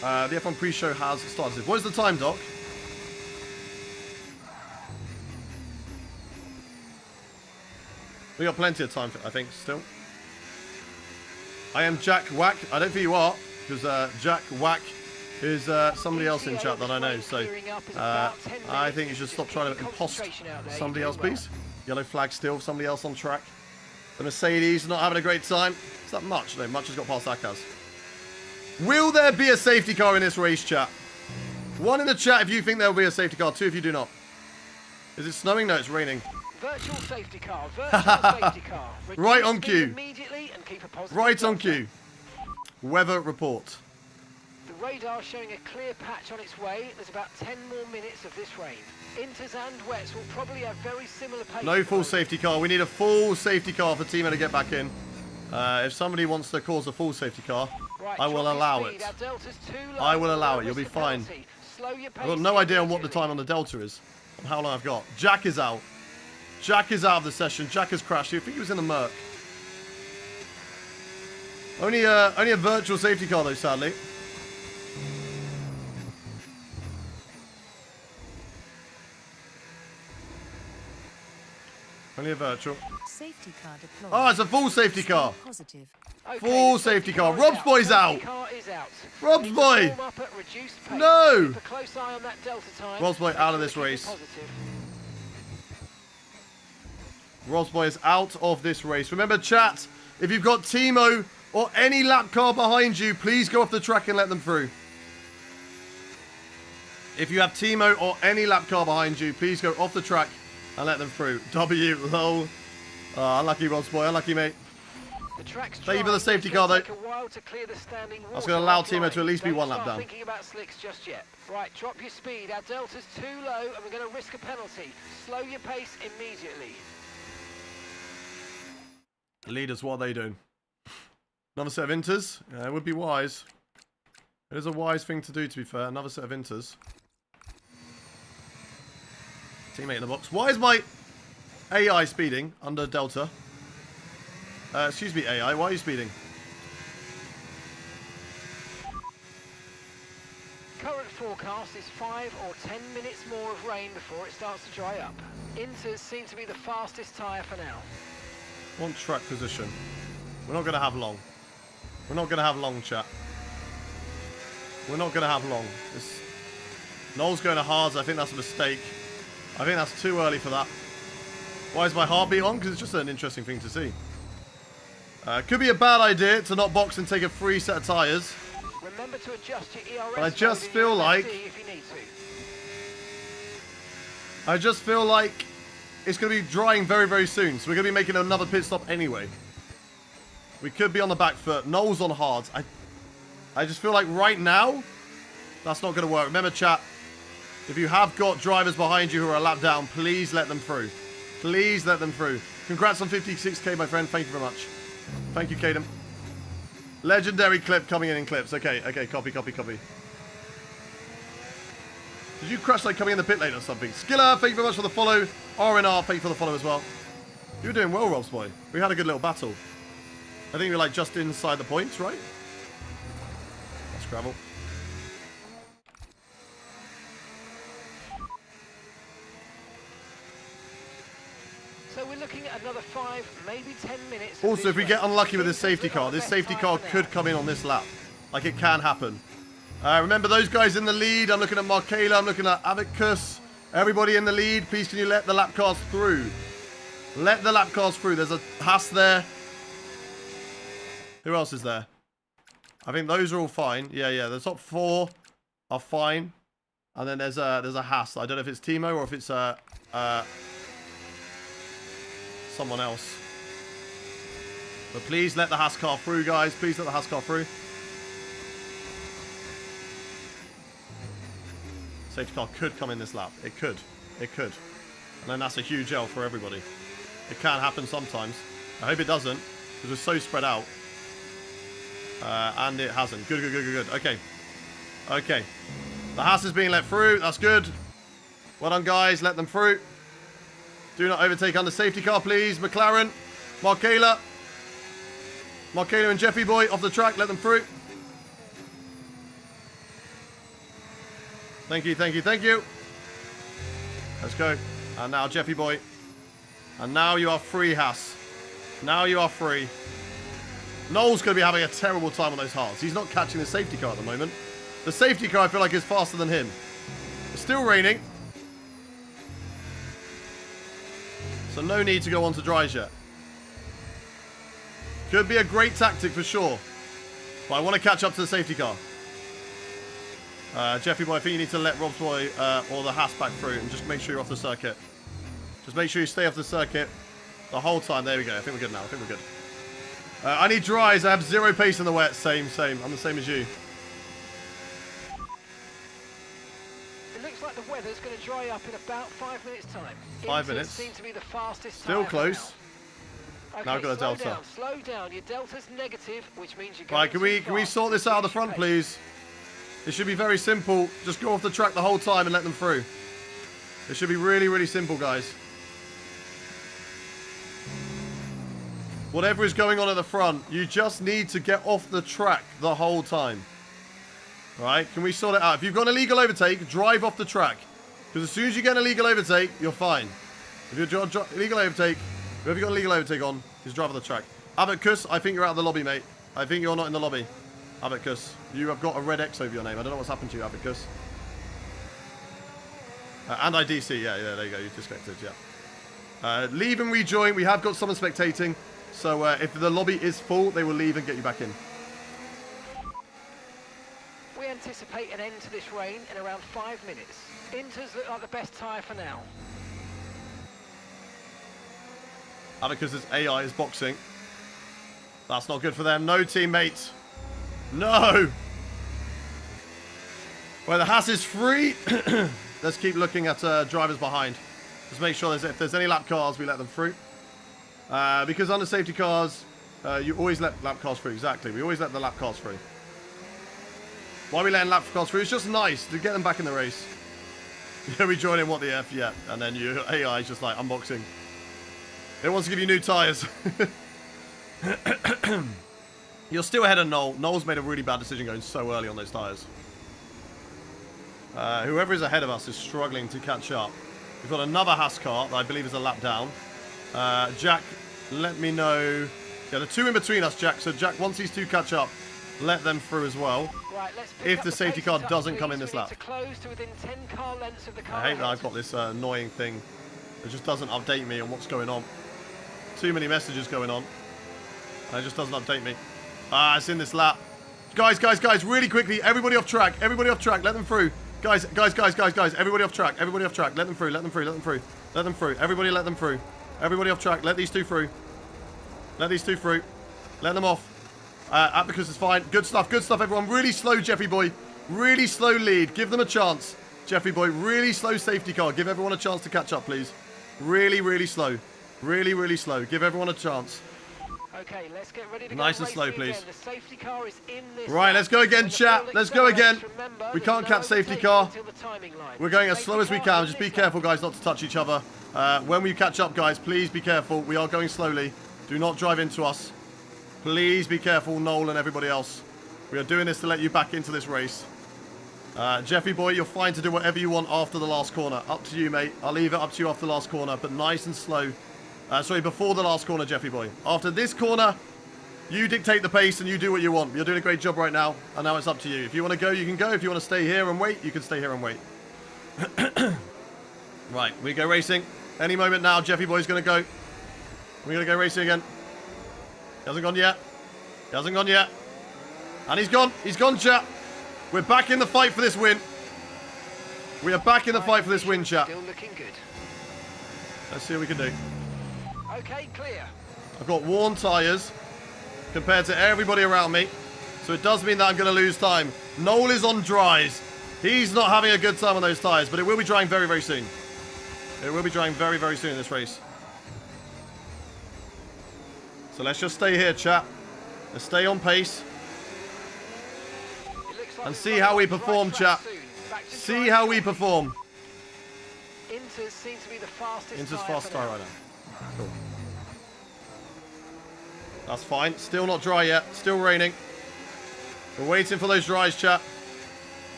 The F1 pre-show has started. What is the time, Doc? We got plenty of time, I think, still. I am Jack Wack. I don't think you are, because Jack Wack is somebody else in chat that I know. So I think you should stop trying to impost somebody else, please. Yellow flag still, somebody else on track. The Mercedes not having a great time. Is that much? No, much has got past Akaz. Will there be a safety car in this race, chat? 1 in the chat if you think there will be a safety car. 2 if you do not. Is it snowing? No, it's raining. Virtual safety car. Virtual safety car. Right on cue. Immediately and keep a positive Right on delta. cue. Weather report. The radar showing a clear patch on its way. There's about 10 more minutes of this rain. Inters and wets will probably have very similar pace. No full safety car. We need a full safety car for Timo to get back in. If somebody wants to cause a full safety car, Right, I will allow it. I will allow it. You'll be fine. I've got no idea on what the time on the Delta is. And how long I've got. Jack is out. Jack is out of the session. Jack has crashed. I think he was in the Merc. Only a virtual safety car though, sadly. Only a virtual. Safety car deployed. Oh, it's a full safety car. Positive. Full safety car. Rob's boy's out. Rob's boy. No. Rob's boy out of this race. Rob's boy is out of this race. Remember, chat, if you've got Timo or any lap car behind you, please go off the track and let them through. If you have Timo or any lap car behind you, please go off the track and let them through. W, lol. Unlucky, Rob's boy. Unlucky, mate. Thank you for the safety car, though. That's going to allow Timo to at least be 1 lap down. Thinking about slicks just yet. Right, drop your speed. Our delta's too low, and we're going to risk a penalty. Slow your pace immediately. Leaders, what are they doing? Another set of inters? Yeah, it would be wise. It is a wise thing to do, to be fair. Another set of inters. Teammate in the box. Why is my AI speeding under Delta? Excuse me, AI. Why are you speeding? Current forecast is 5 or 10 minutes more of rain before it starts to dry up. Inters seem to be the fastest tyre for now. On track position. We're not going to have long. We're not going to have long, chat. We're not going to have long. Noel's going to hards. I think that's a mistake. I think that's too early for that. Why is my heartbeat on? Because it's just an interesting thing to see. Could be a bad idea to not box and take a free set of tyres. Remember to adjust your ERS. But I just feel like... if you need to. I just feel like it's going to be drying very, very soon. So we're going to be making another pit stop anyway. We could be on the back foot. Noel's on hards. I just feel like right now, that's not going to work. Remember, chat, if you have got drivers behind you who are a lap down, please let them through. Please let them through. Congrats on 56k, my friend. Thank you very much. Thank you, Caden. Legendary clip coming in clips. Okay, okay, copy, copy, copy. Did you crash like coming in the pit lane or something? Skiller, thank you very much for the follow. RNR, thank you for the follow as well. You were doing well, Rob's boy. We had a good little battle. I think we were like just inside the points, right? That's gravel. So we're looking at another 5, maybe 10 minutes. Also, if we get unlucky with this safety car, could come in on this lap. Like, it can happen. Remember those guys in the lead. I'm looking at Markela. I'm looking at Avicus. Everybody in the lead. Please, can you let the lap cars through? Let the lap cars through. There's a Haas there. Who else is there? I think those are all fine. Yeah, yeah. The top 4 are fine. And then there's a Haas. I don't know if it's Timo or if it's someone else. But please let the Haas car through, guys. Please let the Haas car through. Safety car could come in this lap. It could. It could. And then that's a huge L for everybody. It can happen sometimes. I hope it doesn't, because we're so spread out. And it hasn't. Good, good, good, good, good. Okay. Okay. The Haas is being let through. That's good. Well done, guys. Let them through. Do not overtake under safety car, please. McLaren. Markela. Markela and Jeffy boy off the track. Let them through. Thank you, thank you, thank you. Let's go. And now Jeffy boy. And now you are free, Haas. Now you are free. Noel's going to be having a terrible time on those hards. He's not catching the safety car at the moment. The safety car, I feel like, is faster than him. It's still raining. So no need to go on to dries yet. Could be a great tactic for sure. But I want to catch up to the safety car. Jeffy boy, I think you need to let Rob's boy or the Haas back through and just make sure you're off the circuit. Just make sure you stay off the circuit the whole time. There we go. I think we're good now. I think we're good. I need dries. I have 0 pace in the wet. Same. I'm the same as you. It looks like the weather's going to dry up in about 5 minutes' time. 5 minutes. Seem to be the fastest Still tyre close. now. Now I've got a delta. Slow down. Your delta's negative, which means you're going Right, can we sort this out of the front, please? It should be very simple. Just go off the track the whole time and let them through. It should be really, really simple, guys. Whatever is going on at the front, you just need to get off the track the whole time. Right? Can we sort it out? If you've got an illegal overtake, drive off the track. Because as soon as you get an illegal overtake, you're fine. If you're illegal overtake, whoever you got an illegal overtake on, is drive on the track. Abacus, I think you're out of the lobby, mate. I think you're not in the lobby. Abacus, you have got a red X over your name. I don't know what's happened to you, Abacus. And IDC, yeah, there you go. You're disconnected, yeah. Leave and rejoin. We have got someone spectating. So if the lobby is full, they will leave and get you back in. We anticipate an end to this rain in around 5 minutes. Inters look like the best tyre for now. Abacus's AI is boxing. That's not good for them. No, teammates. No! Well, the Haas is free. Let's keep looking at drivers behind. Just make sure if there's any lap cars, we let them through. Because under safety cars, you always let lap cars through. Exactly. We always let the lap cars through. Why are we letting lap cars through? It's just nice to get them back in the race. Yeah, we join in what the F, yeah. And then your AI is just like unboxing. It wants to give you new tyres. You're still ahead of Noel. Noel's made a really bad decision going so early on those tyres. Whoever is ahead of us is struggling to catch up. We've got another Haas car that I believe is a lap down. Jack, let me know. Yeah, the two in between us, Jack. So, Jack, once these two catch up, let them through as well. Right, if the safety car doesn't come in this lap. I hate that I've got this annoying thing that just doesn't update me on what's going on. Too many messages going on. And it just doesn't update me. It's in this lap. Guys, really quickly, everybody off track. Everybody off track, let them through. Guys, everybody off track. Everybody off track, let them through. Let them through. Everybody let them through. Everybody off track, let these two through. Let them off. Abacus is fine. Good stuff, everyone. Really slow, Jeffy boy. Really slow lead. Give them a chance. Jeffy boy, really slow safety car. Give everyone a chance to catch up, please. Really slow. Really slow. Give everyone a chance. Okay, let's get ready to nice go and slow, please. The safety car is in this right, let's go again, chat. Let's go again. We can't catch safety car. We're going as slow as we can. Just be careful, guys, not to touch each other. When we catch up, guys, please be careful. We are going slowly. Do not drive into us. Please be careful, Noel and everybody else. We are doing this to let you back into this race. Jeffy boy, you're fine to do whatever you want after the last corner. Up to you, mate. I'll leave it up to you after the last corner, but nice and slow. Sorry, before the last corner, Jeffy boy. After this corner, you dictate the pace and you do what you want. You're doing a great job right now, and now it's up to you. If you want to go, you can go. If you want to stay here and wait, you can stay here and wait. Right, we go racing. Any moment now, Jeffy boy's going to go. We're going to go racing again. He hasn't gone yet. And he's gone. He's gone, chat. We're back in the fight for this win. We are back in the fight for this win, chat. Still looking good. Let's see what we can do. Okay, clear. I've got worn tyres compared to everybody around me. So it does mean that I'm going to lose time. Noel is on dries. He's not having a good time on those tyres, but it will be drying very, very soon. It will be drying very, very soon in this race. So let's just stay here, chat. Let's stay on pace. And see how we perform, chat. See how we perform. Inters seem to be the fastest. Inter's fast tyre right now. Cool. That's fine. Still not dry yet. Still raining. We're waiting for those dries, chat.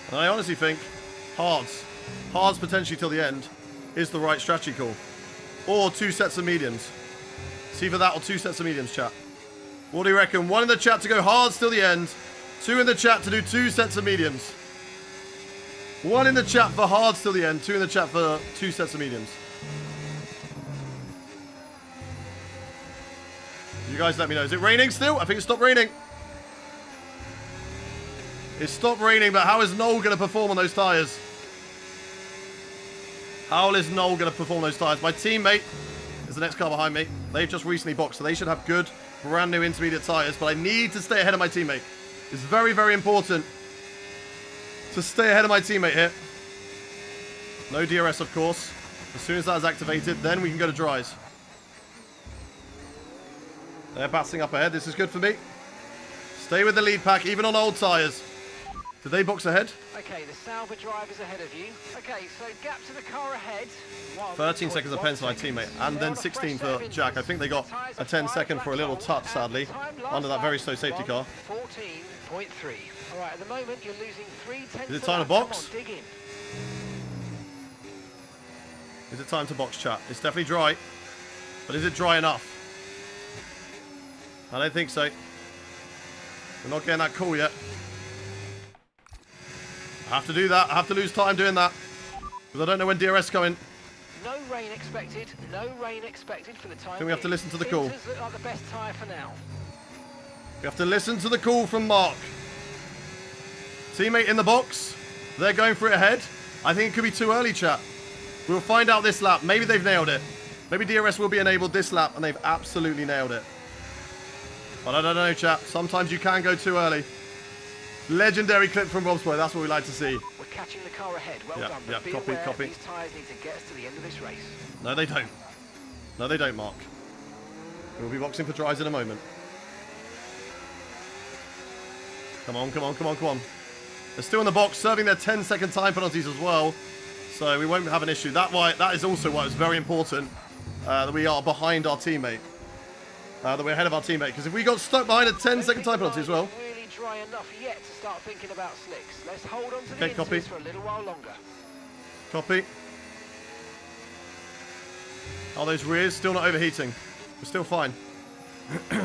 And I honestly think hards potentially till the end is the right strategy call. Or 2 sets of mediums. It's either that or 2 sets of mediums, chat. What do you reckon? 1 in the chat to go hards till the end. 2 in the chat to do 2 sets of mediums. 1 in the chat for hards till the end. 2 in the chat for 2 sets of mediums. You guys let me know. Is it raining still? I think it stopped raining. It stopped raining, but how is Noel going to perform on those tyres? How is Noel going to perform those tyres? My teammate is the next car behind me. They've just recently boxed, so they should have good, brand new intermediate tyres, but I need to stay ahead of my teammate. It's very, very important to stay ahead of my teammate here. No DRS, of course. As soon as that is activated, then we can go to dries. They're batting up ahead. This is good for me. Stay with the lead pack, even on old tyres. Did they box ahead? Okay, the Sauber driver's ahead of you. Okay, so gap to the car ahead. 13 seconds of pen to my teammate, and then 16 for Jack. I think they got a 10-second for a little touch, sadly, under that very slow safety car. 14.3. All right, at the moment you're losing 3/10. Is it time to box? Come on, dig in. Is it time to box, chat? It's definitely dry, but is it dry enough? I don't think so. We're not getting that call yet. I have to do that. I have to lose time doing that, because I don't know when DRS is coming. No rain expected. No rain expected for the time. I think we have to listen to the call. Inters look like the best tyre for now. We have to listen to the call from Mark. Teammate in the box. They're going for it ahead. I think it could be too early, chat. We'll find out this lap. Maybe they've nailed it. Maybe DRS will be enabled this lap, and they've absolutely nailed it. But I don't know, chat. Sometimes you can go too early. Legendary clip from Rob's Boy. That's what we like to see. We're catching the car ahead. Well Yep, done. yep, But be copy, aware, copy. these tyres need to get us to the end of this race. No, they don't. No, they don't, Mark. We'll be boxing for tries in a moment. Come on, come on, come on, come on. They're still in the box, serving their 10-second time penalties as well. So we won't have an issue. That is also why it's very important that we are behind our teammate. That we're ahead of our teammate. Because if we got stuck behind a 10-second time penalty as well. Really dry enough yet to start thinking about slicks. Let's hold on to Okay, the copy. inters for a little while longer. Copy. Are those rears still not overheating? We're still fine.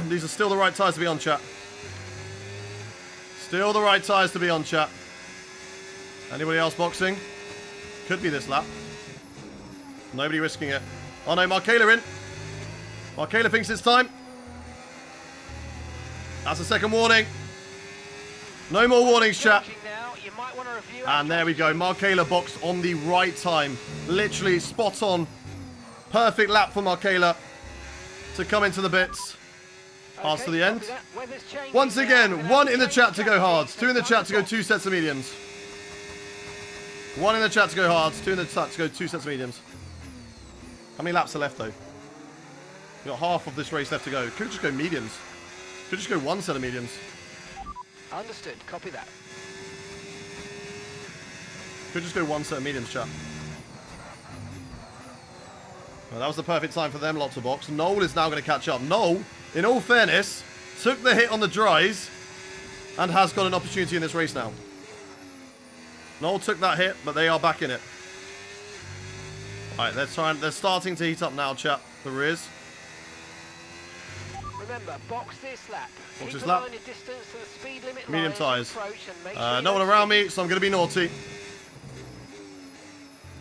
These are still the right tyres to be on, chat. Still the right tyres to be on, chat. Anybody else boxing? Could be this lap. Nobody risking it. Oh no, Markayla in. Markayla thinks it's time. That's a second warning. No more warnings, chat. Now, you might want to review And there we go. Markayla boxed on the right time. Literally spot on. Perfect lap for Markayla to come into the bits. Pass to the end. Once again, 1 in the chat to go hards. 2 in the chat to go 2 sets of mediums. 1 in the chat to go hards. 2 in the chat to go 2 sets of mediums. How many laps are left, though? We've got half of this race left to go. Could just go mediums. Could just go 1 set of mediums. Understood. Copy that. Could just go 1 set of mediums, chat. Well, that was the perfect time for them lot to box. Noel is now going to catch up. Noel, in all fairness, took the hit on the dries and has got an opportunity in this race now. Noel took that hit, but they are back in it. Alright, they're starting to heat up now, chat. The rears. Remember, box this lap. Box Keep this an lap. eye on your distance to the speed limit Medium line as tyres. you approach and make sure you No one don't around slip. me, so I'm going to be naughty. I'm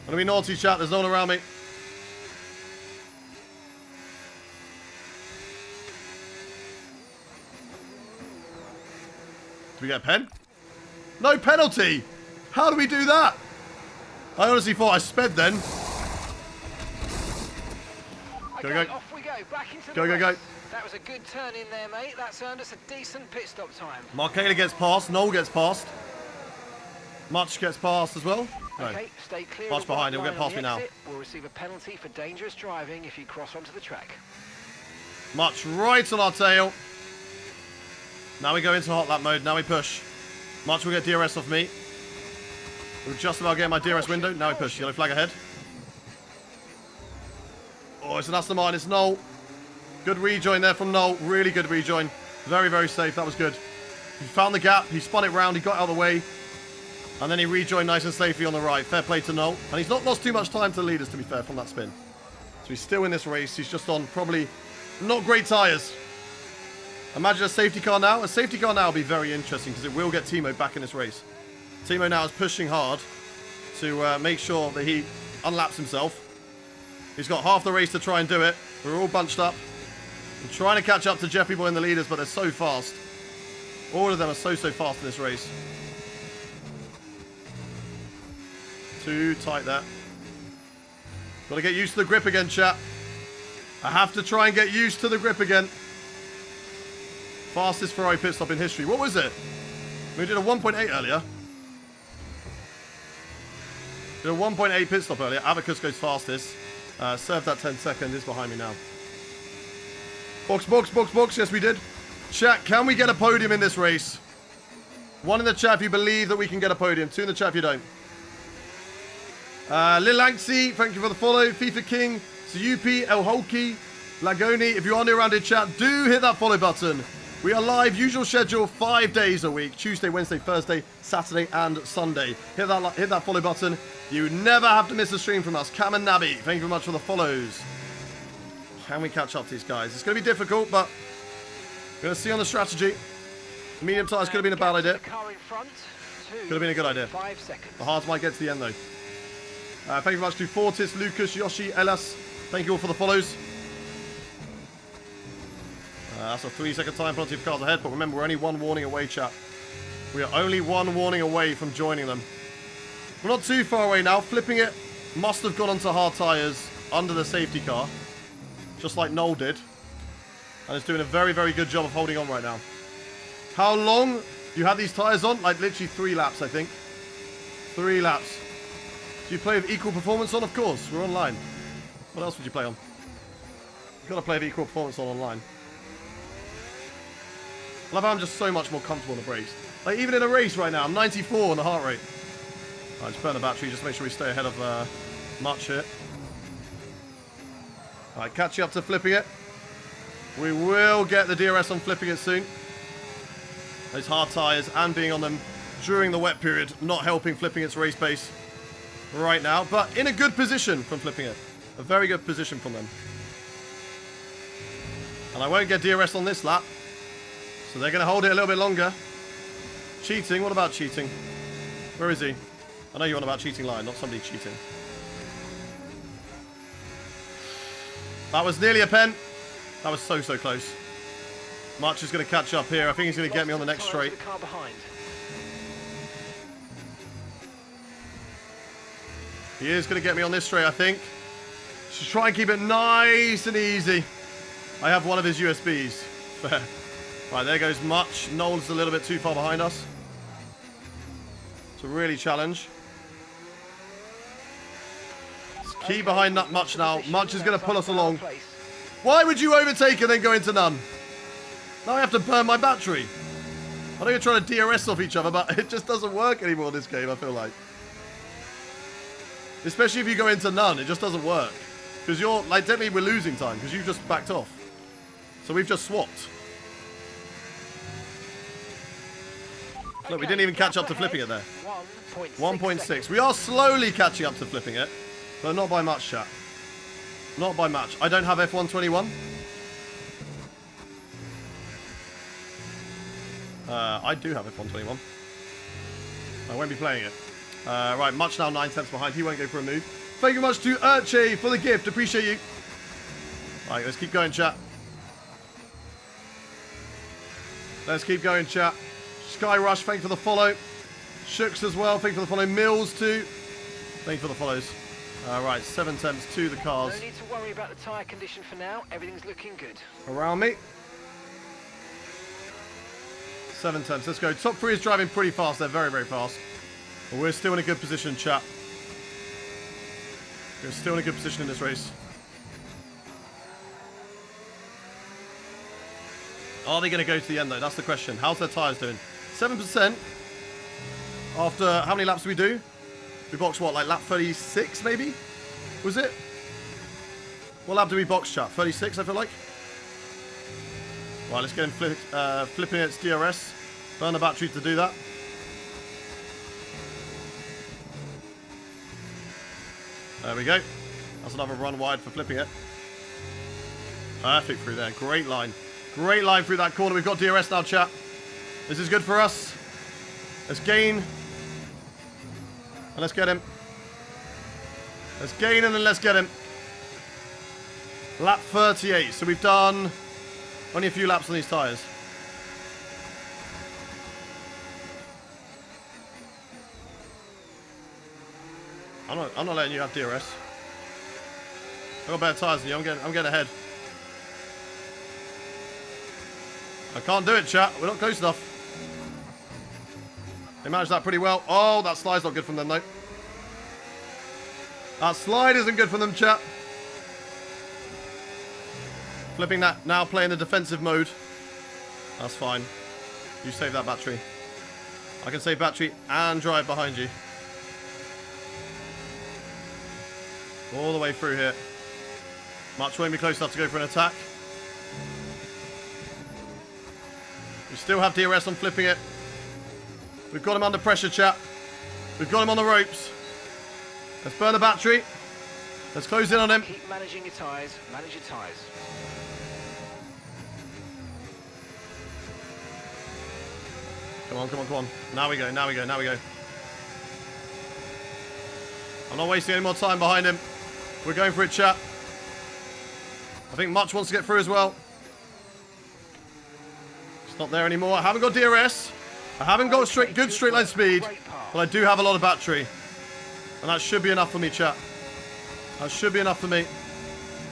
going to be naughty, chat. There's no one around me. Do we get a pen? No penalty! How do we do that? I honestly thought I sped then. Go, Okay, go. off we go. Back into Go, the go, go. race. That was a good turn in there, mate. That's earned us a decent pit stop time. Markayla gets past. Noel gets past. Much gets past as well. No. Okay, stay clear Much of the behind, white he'll get line on past the me now. exit. We'll receive a penalty for dangerous driving if you cross onto the track. Much right on our tail. Now we go into hot lap mode. Now we push. Much will get DRS off me. We're just about getting my DRS window. Now we push. Yellow flag ahead. Oh, it's an Aston Martin. It's Noel. Good rejoin there from Noel. Really good rejoin. Very, very safe. That was good. He found the gap. He spun it round. He got out of the way. And then he rejoined nice and safely on the right. Fair play to Noel. And he's not lost too much time to the leaders, to be fair, from that spin. So he's still in this race. He's just on probably not great tyres. Imagine a safety car now. A safety car now will be very interesting because it will get Timo back in this race. Timo now is pushing hard. to make sure that he unlaps himself. He's got half the race to try and do it. We're all bunched up. I'm trying to catch up to Jeffy Boy and the leaders, but they're so fast. All of them are so fast in this race. Too tight there. Got to get used to the grip again, chat. I have to try and get used to the grip again. Fastest Ferrari pit stop in history. What was it? We did a 1.8 earlier. Did a 1.8 pit stop earlier. Abacus goes fastest. Served that 10 seconds. It's behind me now. Box, box, box, box. Yes, we did. Chat, can we get a podium in this race? 1 in the chat if you believe that we can get a podium. 2 in the chat if you don't. Lil Anxie, thank you for the follow. FIFA King, Suyupi, El Holki, Lagoni. If you are new around in chat, do hit that follow button. We are live, usual schedule, 5 days a week. Tuesday, Wednesday, Thursday, Saturday, and Sunday. Hit that follow button. You never have to miss a stream from us. Cam and Nabi, thank you very much for the follows. Can we catch up to these guys? It's going to be difficult, but we're going to see on the strategy. Medium tires could have been a bad idea. Could have been a good idea. 5 seconds. The hards might get to the end, though. Thank you very much to Fortis, Lucas, Yoshi, Elas. Thank you all for the follows. That's a 3-second time penalty of cars ahead, but remember, we're only 1 warning away, chat. We are only 1 warning away from joining them. We're not too far away now. Flipping it must have gone onto hard tyres under the safety car, just like Noel did. And it's doing a very, very good job of holding on right now. How long do you have these tyres on? Like literally 3 laps, I think. 3 laps. Do you play with equal performance on? Of course, we're online. What else would you play on? You've got to play with equal performance on online. I love how I'm just so much more comfortable in the brakes. Like even in a race right now, I'm 94 on the heart rate. Alright, just burn the battery, just to make sure we stay ahead of Much here. Alright, catching up to flipping it. We will get the DRS on flipping it soon. Those hard tyres and being on them during the wet period, not helping flipping its race pace right now, but in a good position from flipping it. A very good position from them. And I won't get DRS on this lap, so they're going to hold it a little bit longer. Cheating, what about cheating? Where is he? I know you're on about cheating line, not somebody cheating. That was nearly a pen. That was so close. March is going to catch up here. I think he's going to get me on the next straight. He is going to get me on this straight, I think. Just try and keep it nice and easy. I have one of his USBs. Fair. Right, there goes Much. Noel's a little bit too far behind us. It's a really challenge. It's key behind Much now. Much is going to pull us along. Why would you overtake and then go into none? Now I have to burn my battery. I know you're trying to DRS off each other, but it just doesn't work anymore in this game, I feel like. Especially if you go into none, it just doesn't work. Because you're, like, technically we're losing time, because you've just backed off. So we've just swapped. Look, we didn't even catch up to flipping it there. 1.6. We are slowly catching up to flipping it, but not by much, chat. Not by much. I don't have F121. I do have F121. I won't be playing it. Right, Much now 9 tenths behind. He won't go for a move. Thank you very much to Urche for the gift. Appreciate you. Right, let's keep going, chat. Let's keep going, chat. Sky Rush, thank you for the follow. Shooks as well, thank you for the follow. Mills too. Thank you for the follows. Right, 7 tenths to the cars. No need to worry about the tyre condition for now. Everything's looking good. Around me. 7 tenths. Let's go. Top 3 is driving pretty fast. They're very fast. But we're still in a good position, chat. We're still in a good position in this race. Are they going to go to the end, though? That's the question. How's their tyres doing? 7%. After how many laps do we do? We boxed, what, like lap 36, maybe? Was it? What lap do we box, chat? 36, I feel like. Right, let's get him flipping its DRS. Burn the battery to do that. There we go. That's another run wide for flipping it. Perfect through there. Great line. Great line through that corner. We've got DRS now, chat. This is good for us. Let's gain. And let's get him. Let's gain and then let's get him. Lap 38. So we've done only a few laps on these tyres. I'm not letting you have DRS. I've got better tyres than you. I'm getting ahead. I can't do it, chat. We're not close enough. They managed that pretty well. Oh, that slide's not good from them, though. That slide isn't good for them, chat. Flipping that, now playing the defensive mode. That's fine. You save that battery. I can save battery and drive behind you. All the way through here. Much won't be close enough to go for an attack. We still have DRS on flipping it. We've got him under pressure, chat. We've got him on the ropes. Let's burn the battery. Let's close in on him. Keep managing your tyres. Manage your tyres. Come on, come on, come on. Now we go, now we go, now we go. I'm not wasting any more time behind him. We're going for it, chat. I think Much wants to get through as well. It's not there anymore. I haven't got DRS. I haven't got good straight line speed. But I do have a lot of battery. And that should be enough for me, chat. That should be enough for me.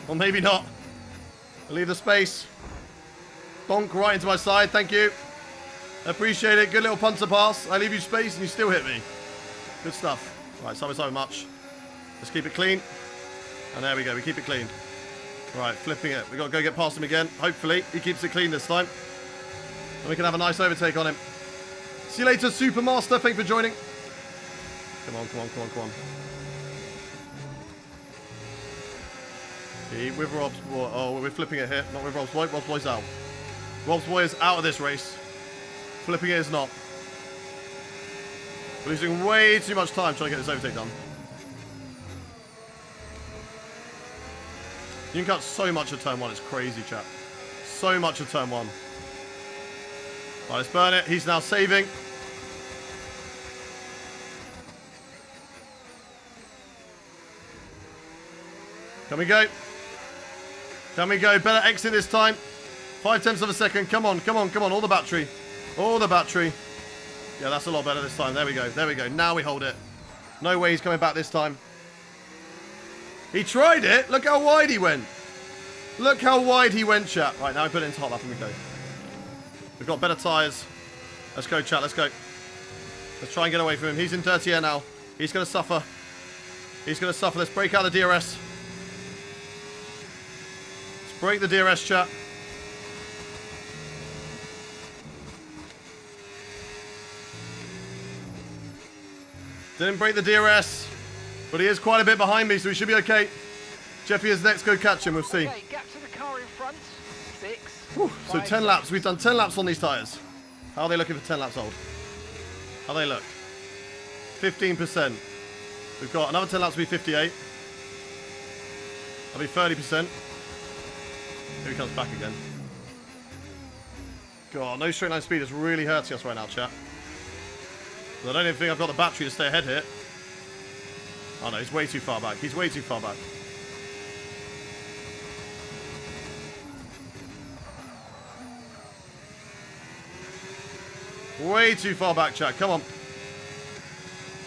Or maybe not. I'll leave the space. Bonk right into my side. Thank you. Appreciate it. Good little punter pass. I leave you space and you still hit me. Good stuff. Right, side by side with Much. Let's keep it clean. And there we go. We keep it clean. Right, flipping it. We've got to go get past him again. Hopefully, he keeps it clean this time. And we can have a nice overtake on him. See you later, Supermaster. Thank you for joining. Come on, come on, come on, come on. Keep with Rob's boy. Oh, we're flipping it here. Not with Rob's boy. Rob's boy's out. Rob's boy is out of this race. Flipping it is not. We're losing way too much time trying to get this overtake done. You can cut so much of turn one. It's crazy, chat. So much of turn one. Right, let's burn it. He's now saving. Can we go? Can we go? Better exit this time. 0.5 of a second. Come on, come on, come on. All the battery. All the battery. Yeah, that's a lot better this time. There we go. There we go. Now we hold it. No way he's coming back this time. He tried it. Look how wide he went. Look how wide he went, chat. Right, now we put it into hot lap and we go. We've got better tyres. Let's go, chat. Let's go. Let's try and get away from him. He's in dirty air now. He's going to suffer. He's going to suffer. Let's break out the DRS. Let's break the DRS, chat. Didn't break the DRS, but he is quite a bit behind me, so we should be okay. Jeffy is next. Go catch him. We'll see. Okay, gap to the car in front. 6. Whew, so 10 laps. We've done 10 laps on these tyres. How are they looking for 10 laps old? How they look? 15%. We've got another 10 laps to be 58. That'll be 30%. Here he comes back again. God, no straight line speed is really hurting us right now, chat. I don't even think I've got the battery to stay ahead here. Oh no, he's way too far back. He's way too far back. Way too far back, chat. Come on.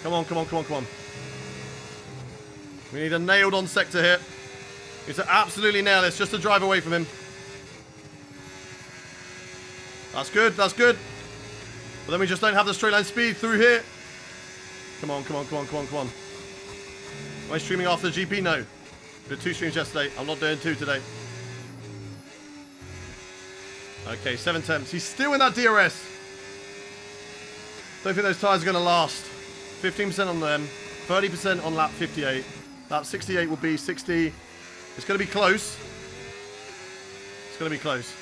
Come on, come on, come on, come on. We need a nailed on sector here. We need to absolutely nail this just to drive away from him. That's good, that's good. But then we just don't have the straight line speed through here. Come on, come on, come on, come on, come on. Am I streaming after the GP? No. Did 2 streams yesterday. I'm not doing 2 today. Okay, 7 temps. He's still in that DRS. Don't think those tyres are going to last. 15% on them. 30% on lap 58. Lap 68 will be 60. It's going to be close. It's going to be close.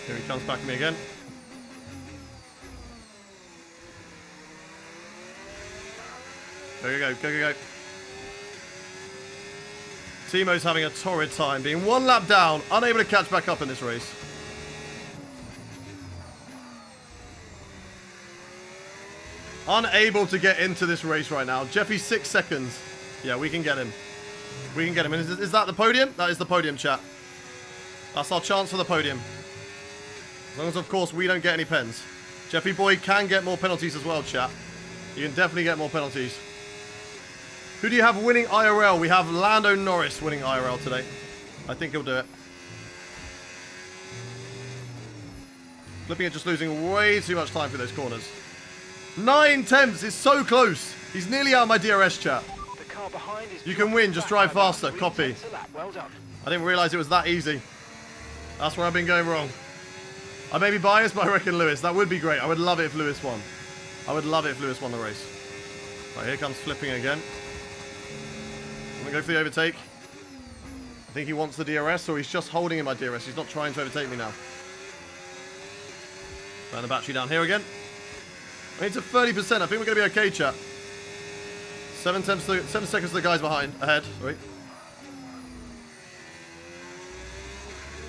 Here he comes back at me again. Go, go, go, go, go, go. Timo's having a torrid time, being 1 lap down, unable to catch back up in this race. Unable to get into this race right now. Jeffy's 6 seconds. Yeah, we can get him. We can get him. Is that the podium? That is the podium, chat. That's our chance for the podium. As long as, of course, we don't get any pens. Jeffy boy can get more penalties as well, chat. You can definitely get more penalties. Who do you have winning IRL? We have Lando Norris winning IRL today. I think he'll do it. Flipping it, just losing way too much time through those corners. 9 tenths is so close. He's nearly out of my DRS, chat. The car behind is You can win, just drive faster. Copy. Well done. I didn't realise it was that easy. That's where I've been going wrong. I may be biased, but I reckon Lewis. That would be great. I would love it if Lewis won. I would love it if Lewis won the race. Right, here comes flipping again. I'm going to go for the overtake. I think he wants the DRS, or he's just holding in my DRS. He's not trying to overtake me now. Burn the battery down here again. I need to 30%. I think we're going to be okay, chat. 7 seconds to the guys behind. Ahead. Sorry.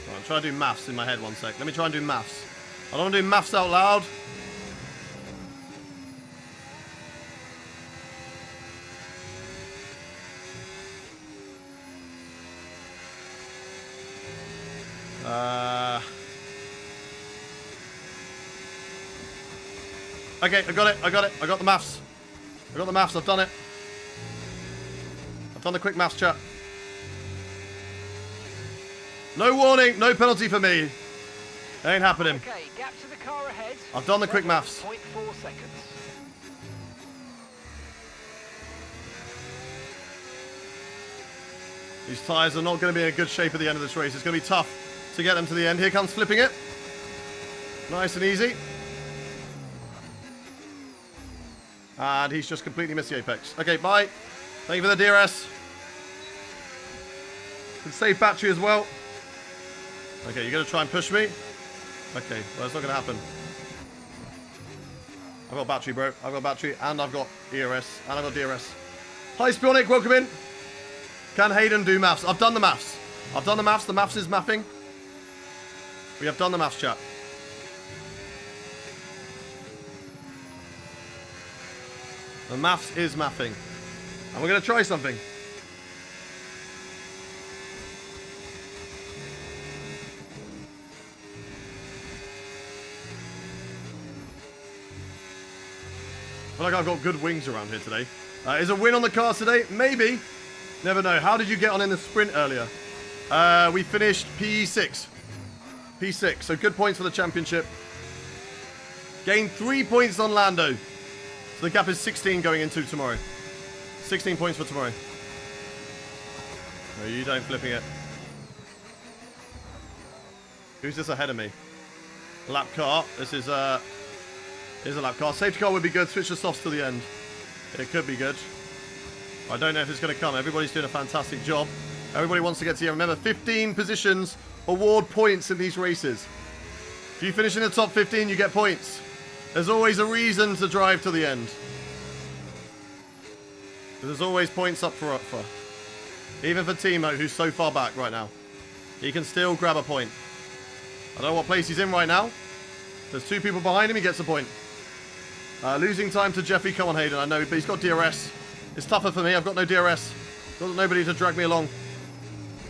Right, I'm trying to do maths in my head 1 sec. Let me try and do maths. I don't want to do maths out loud. Okay, I got it. I got it. I got the maths. I got the maths. I've done it. I've done the quick maths, chat. No warning. No penalty for me. Ain't happening. Okay, gap to the car ahead. I've done the quick maths. 0.4 seconds. These tyres are not going to be in good shape at the end of this race. It's going to be tough to get them to the end. Here comes flipping it. Nice and easy. And he's just completely missed the apex. Okay, bye. Thank you for the DRS. Can save battery as well. Okay, you're going to try and push me? Okay, well, it's not going to happen. I've got battery, bro. I've got battery, and I've got ERS, and I've got DRS. Hi, Spionic. Welcome in. Can Hayden do maths? I've done the maths. I've done the maths. The maths is mapping. We have done the maths, chat. The maths is mapping. And we're going to try something. I feel like I've got good wings around here today. Is a win on the cars today? Maybe. Never know. How did you get on in the sprint earlier? We finished P6. P6. So good points for the championship. Gained 3 points on Lando. So the gap is 16 going into tomorrow. 16 points for tomorrow. No, you don't flipping it. Who's this ahead of me? Lap car. This is a lap car. Safety car would be good. Switch the softs to the end. It could be good. I don't know if it's going to come. Everybody's doing a fantastic job. Everybody wants to get to here. Remember, 15 positions award points in these races. If you finish in the top 15, you get points. There's always a reason to drive to the end. There's always points up for offer. Even for Timo, who's so far back right now. He can still grab a point. I don't know what place he's in right now. There's 2 people behind him, he gets a point. Losing time to Jeffy. Come on, Hayden, I know, but he's got DRS. It's tougher for me, I've got no DRS. Got nobody to drag me along.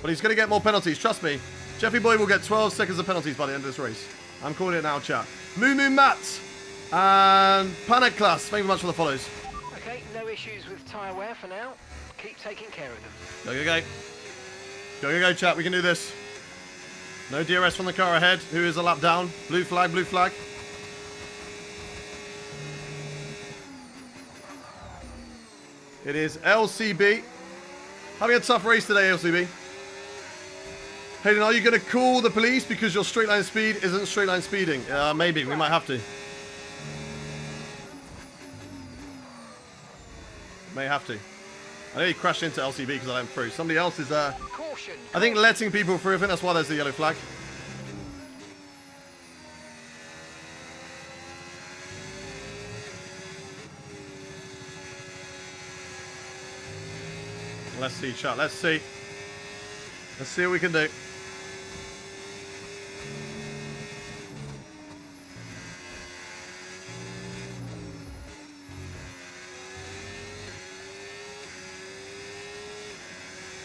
But he's going to get more penalties, trust me. Jeffy boy will get 12 seconds of penalties by the end of this race. I'm calling it now, chat. Moo Moo Matt and Panic Class, thank you very much for the follows. Okay, no issues with tyre wear for now. Keep taking care of them. Go, chat, we can do this. No DRS from the car ahead. Who is a lap down? Blue flag, blue flag. It is LCB. Having a tough race today, LCB. Hayden, are you going to call the police because your straight line speed isn't straight line speeding? Maybe, we might have to. May have to. I nearly crashed into LCB because I went through. Somebody else is, Caution. I think, letting people through. I think that's why there's the yellow flag. Let's see, chat. Let's see. Let's see what we can do.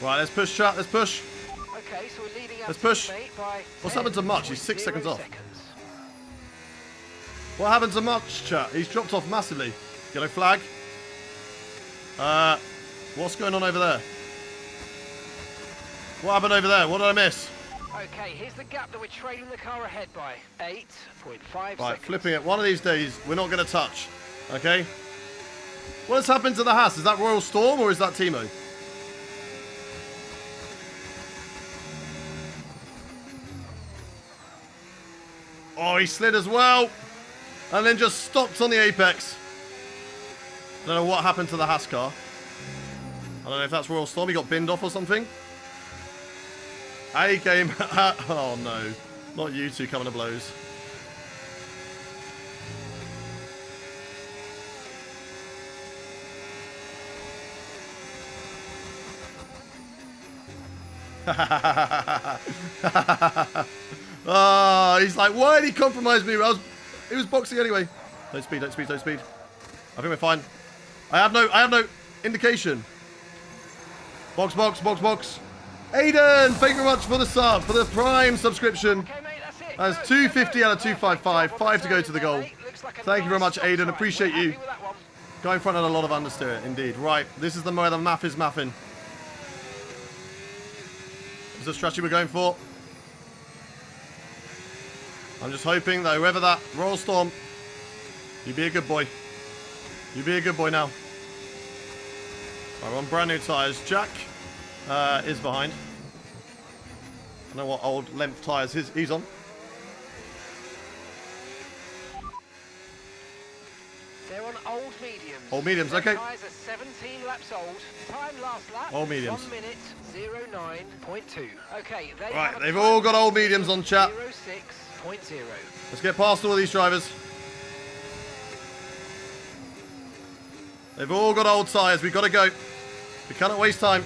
Right, let's push, chat. Let's push. Okay, so we're leading our Let's push. teammate by What's happened to Much? He's 6 seconds 10.0 off. seconds. What happened to Much, chat? He's dropped off massively. Yellow flag. What's going on over there? What happened over there? What did I miss? Okay, here's the gap that we're trailing the car ahead by. 8.5 Right, seconds. flipping it. One of these days, we're not going to touch. Okay? What has happened to the Haas? Is that Royal Storm or is that Timo? Oh, he slid as well. And then just stopped on the apex. I don't know what happened to the Haas car. I don't know if that's Royal Storm. He got binned off or something. A game. Oh no. Not you two coming to blows. Oh, he's like, why did he compromise me? He was boxing anyway. Don't speed, don't speed, don't speed. I think we're fine. I have no indication. Box, box, box, box. Aiden, thank you very much for the sub, for the Prime subscription. Okay, mate, that's it. That's Go, 250 out of 255. 5 to go to the goal. Looks like a Thank you very nice much, Aiden. soft Appreciate ride. you. We're happy with that one. Go in front of a lot of understeer, indeed. Right, this is where the map is mapping. This is the strategy we're going for. I'm just hoping that whoever that Royal Storm, you be a good boy. You be a good boy now. Right, we're on brand new tyres. Jack is behind. I don't know what old length tyres he's on. They're on old mediums. Old mediums, Their okay. tyres are 17 laps old. Time last lap. Old mediums. 1 minute 09.2. Okay, they Right, have a they've time all got old of mediums on chat. 06.0. Let's get past all of these drivers. They've all got old tyres. We've got to go. We cannot waste time.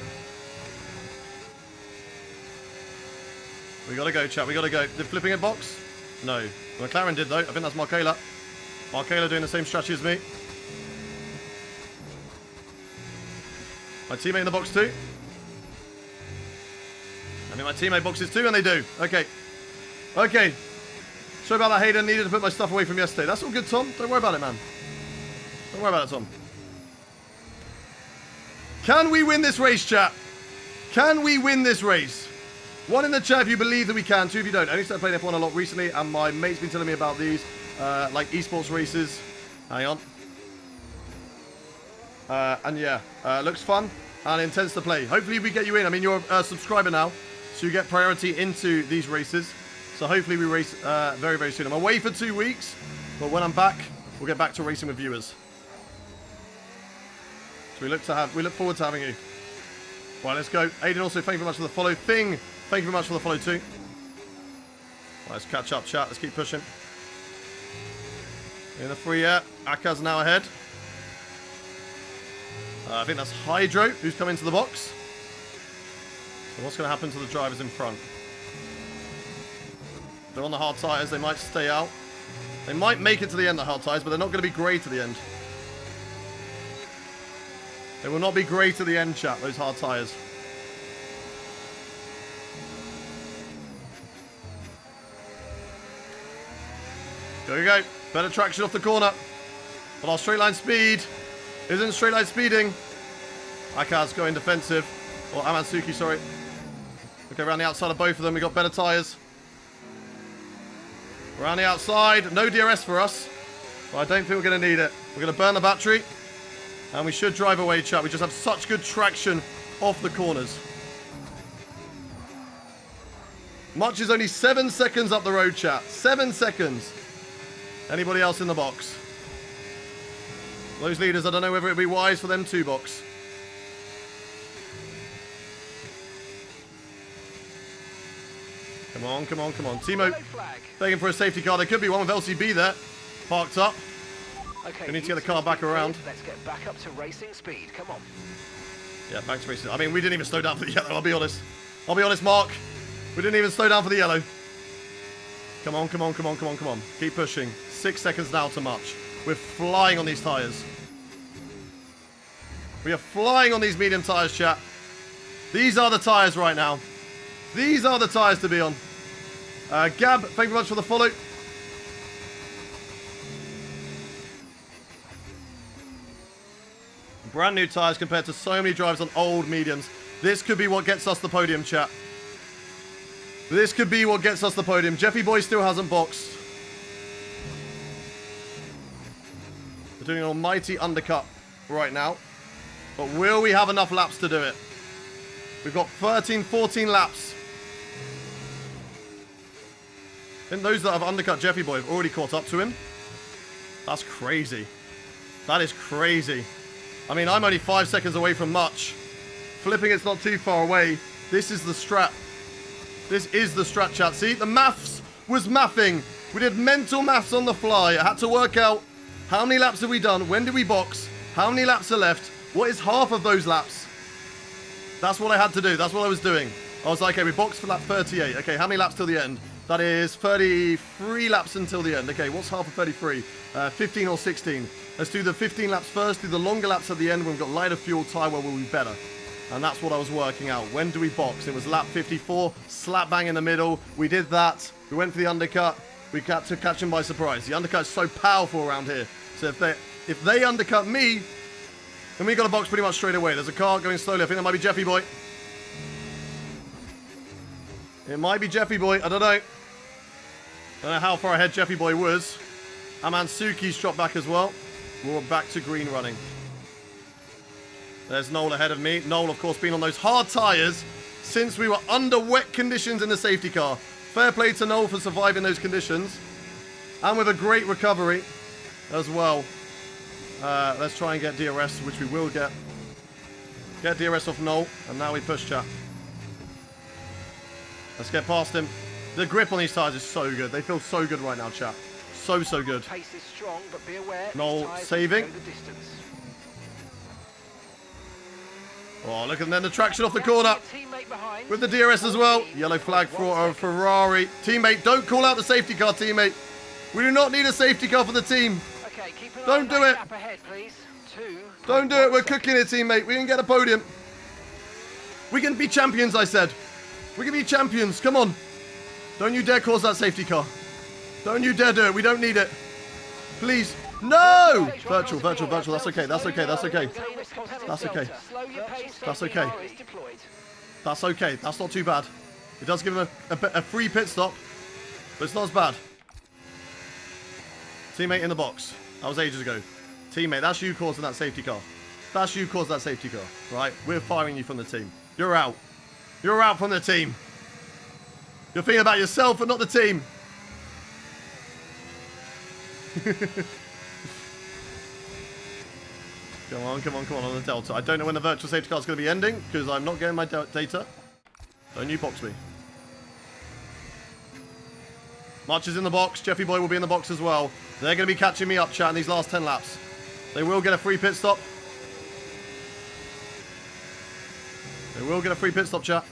We got to go, chat. We got to go. Did flipping it box? No. McLaren did, though. I think that's Markela. Markela doing the same strategy as me. My teammate in the box too. I mean, my teammate boxes too, and they do. Okay. Okay. Sorry about that, Hayden. Needed to put my stuff away from yesterday. That's all good, Tom. Don't worry about it, man. Don't worry about it, Tom. Can we win this race, chat? Can we win this race? 1 in the chat if you believe that we can. 2 if you don't. I only started playing F1 a lot recently, and my mate's been telling me about these, like esports races. Hang on. And yeah, looks fun and intense to play. Hopefully we get you in. I mean, you're a subscriber now, so you get priority into these races. So hopefully we race very, very soon. I'm away for 2 weeks, but when I'm back, we'll get back to racing with viewers. So we look forward to having you. Right, let's go. Aiden, also thank you very much for the follow. Thing, thank you very much for the follow too. Right, let's catch up, chat. Let's keep pushing. In the free air, Aka's now ahead. I think that's Hydro who's come into the box. So what's going to happen to the drivers in front? They're on the hard tyres. They might stay out. They might make it to the end, the hard tyres, but they're not going to be great at the end. They will not be great at the end, chat, those hard tyres. Go, go, go. Better traction off the corner. But our straight line speed isn't straight line speeding. Aka's going defensive. Or Amansuki, sorry. We go around the outside of both of them. We got better tyres. Around the outside. No DRS for us. But I don't think we're going to need it. We're going to burn the battery. And we should drive away, chat. We just have such good traction off the corners. Much is only 7 seconds up the road, chat. 7 seconds. Anybody else in the box? Those leaders, I don't know whether it'd be wise for them to box. Come on, come on, come on. Timo begging for a safety car. There could be one with LCB there. Parked up. Okay, We need to get the car back around. Let's get back up to racing speed. Come on. Yeah, back to racing. I mean, we didn't even slow down for the yellow, I'll be honest. I'll be honest, Mark. We didn't even slow down for the yellow. Come on, come on, come on, come on, come on. Keep pushing. 6 seconds now to much. We're flying on these tyres. We are flying on these medium tyres, chat. These are the tyres right now. These are the tyres to be on. Gab, thank you very much for the follow. Brand new tyres compared to so many drives on old mediums. This could be what gets us the podium, chat. This could be what gets us the podium. Jeffy Boy still hasn't boxed. We're doing an almighty undercut right now. But will we have enough laps to do it? We've got 13, 14 laps. And those that have undercut Jeffy Boy have already caught up to him. That's crazy. That is crazy. I mean, I'm only 5 seconds away from much. Flipping it's not too far away. This is the strat. This is the strat, chat. See, the maths was mathing. We did mental maths on the fly. I had to work out how many laps have we done, when did we box, how many laps are left, what is half of those laps. That's what I had to do. That's what I was doing. I was like, okay, we boxed for lap 38. Okay, how many laps till the end? That is 33 laps until the end. Okay, what's half of 33? 15 or 16. Let's do the 15 laps first, do the longer laps at the end when we've got lighter fuel, tyre wear will be better. And that's what I was working out. When do we box? It was lap 54, slap bang in the middle. We did that. We went for the undercut. We got to catch him by surprise. The undercut is so powerful around here. So if they undercut me, then we got to box pretty much straight away. There's a car going slowly. I think that might be Jeffy Boy. It might be Jeffy Boy. I don't know. Don't know how far ahead Jeffy Boy was. Amansuki's dropped back as well. We're back to green running. There's Noel ahead of me. Noel, of course, been on those hard tyres since we were under wet conditions in the safety car. Fair play to Noel for surviving those conditions. And with a great recovery as well. Let's try and get DRS, which we will get. Get DRS off Noel. And now we push, chat. Let's get past him. The grip on these tyres is so good. They feel so good right now, chat. So good. Pace is strong, but be aware. Noel saving. Oh, look, and then the traction off the corner. With the DRS as well. Yellow flag for a Ferrari. Teammate, don't call out the safety car, teammate. We do not need a safety car for the team. Okay, keep an Don't eye on do that it. gap ahead, please. Don't do it. We're cooking it, teammate. We can get a podium. We can be champions, I said. We can be champions. Come on. Don't you dare cause that safety car. Don't you dare do it. We don't need it. Please. No! Virtual. That's okay. That's okay. That's okay. That's okay. That's okay. That's okay. That's not too bad. It does give him a free pit stop, but it's not as bad. Teammate in the box. That was ages ago. Teammate, that's you causing that safety car. That's you causing that safety car, right? We're firing you from the team. You're out. You're out from the team. You're thinking about yourself and not the team. Come on the Delta. I don't know when the virtual safety car is going to be ending because I'm not getting my data. Don't you box me. March is in the box. Jeffy Boy will be in the box as well. They're going to be catching me up, chat, in these last 10 laps. They will get a free pit stop. They will get a free pit stop, chat.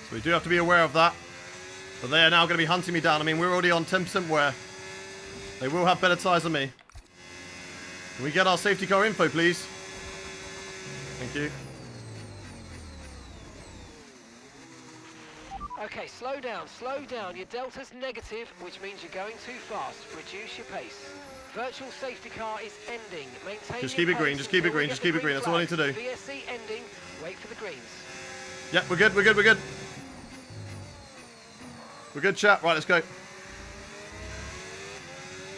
So we do have to be aware of that. But they are now going to be hunting me down. I mean, we're already on 10% wear. They will have better tyres than me. Can we get our safety car info, please? Thank you. Okay, slow down. Your delta's negative, which means you're going too fast. Reduce your pace. Virtual safety car is ending. Maintain Just keep it green, just keep it green, just keep it green. That's all I need to do. VSC ending. Wait for the greens. Yep, we're good. We're good, chat. Right, let's go.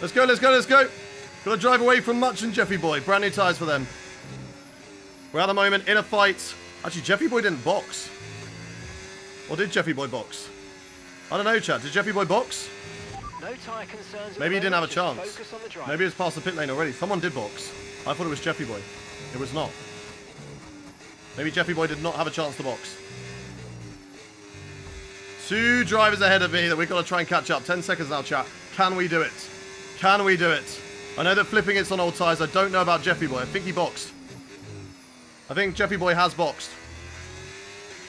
Let's go. Got to drive away from Much and Jeffy Boy. Brand new tyres for them. We're at the moment in a fight. Actually, Jeffy Boy didn't box. Or did Jeffy Boy box? I don't know, chat. Did Jeffy Boy box? No tyre concerns. Maybe he didn't have a chance. Focus on the drive. Maybe it's past the pit lane already. Someone did box. I thought it was Jeffy Boy. It was not. Maybe Jeffy Boy did not have a chance to box. 2 drivers ahead of me that we've got to try and catch up. 10 seconds now, chat. Can we do it? Can we do it? I know that flipping it's on old tyres. I don't know about Jeffy Boy. I think he boxed. I think Jeffy Boy has boxed.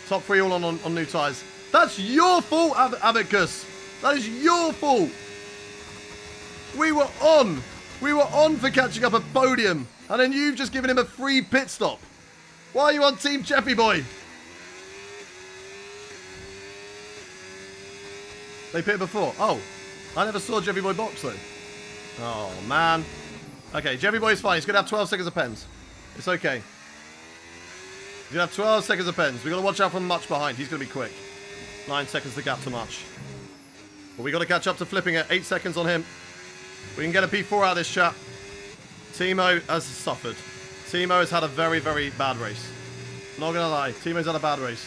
Top 3 all on new tyres. That's your fault, Abacus. That is your fault. We were on. We were on for catching up a podium. And then you've just given him a free pit stop. Why are you on Team Jeffy Boy? They pitted before. Oh, I never saw Jeffy Boy box though. Oh, man. Okay, Jeffy Boy's fine. He's going to have 12 seconds of pens. It's okay. He's going to have 12 seconds of pens. We've got to watch out for Much behind. He's going to be quick. 9 seconds to gap to Much. But we got to catch up to flipping it. 8 seconds on him. We can get a P4 out of this chat. Timo has suffered. Timo has had a very, very bad race. Not going to lie. Timo's had a bad race.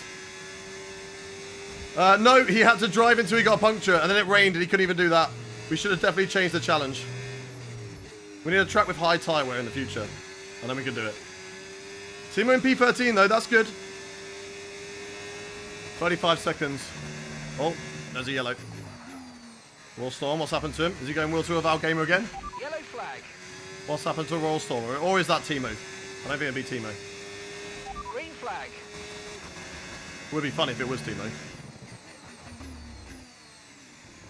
No, he had to drive until he got a puncture, and then it rained, and he couldn't even do that. We should have definitely changed the challenge. We need a track with high tyre wear in the future, and then we can do it. Timo in P13, though. That's good. 35 seconds. Oh, there's a yellow. Royal Storm, what's happened to him? Is he going wheel to a Val Gamer again? Yellow flag. What's happened to Royal Storm? Or is that Timo? I don't think it'd be Timo. Green flag. Would be funny if it was Timo.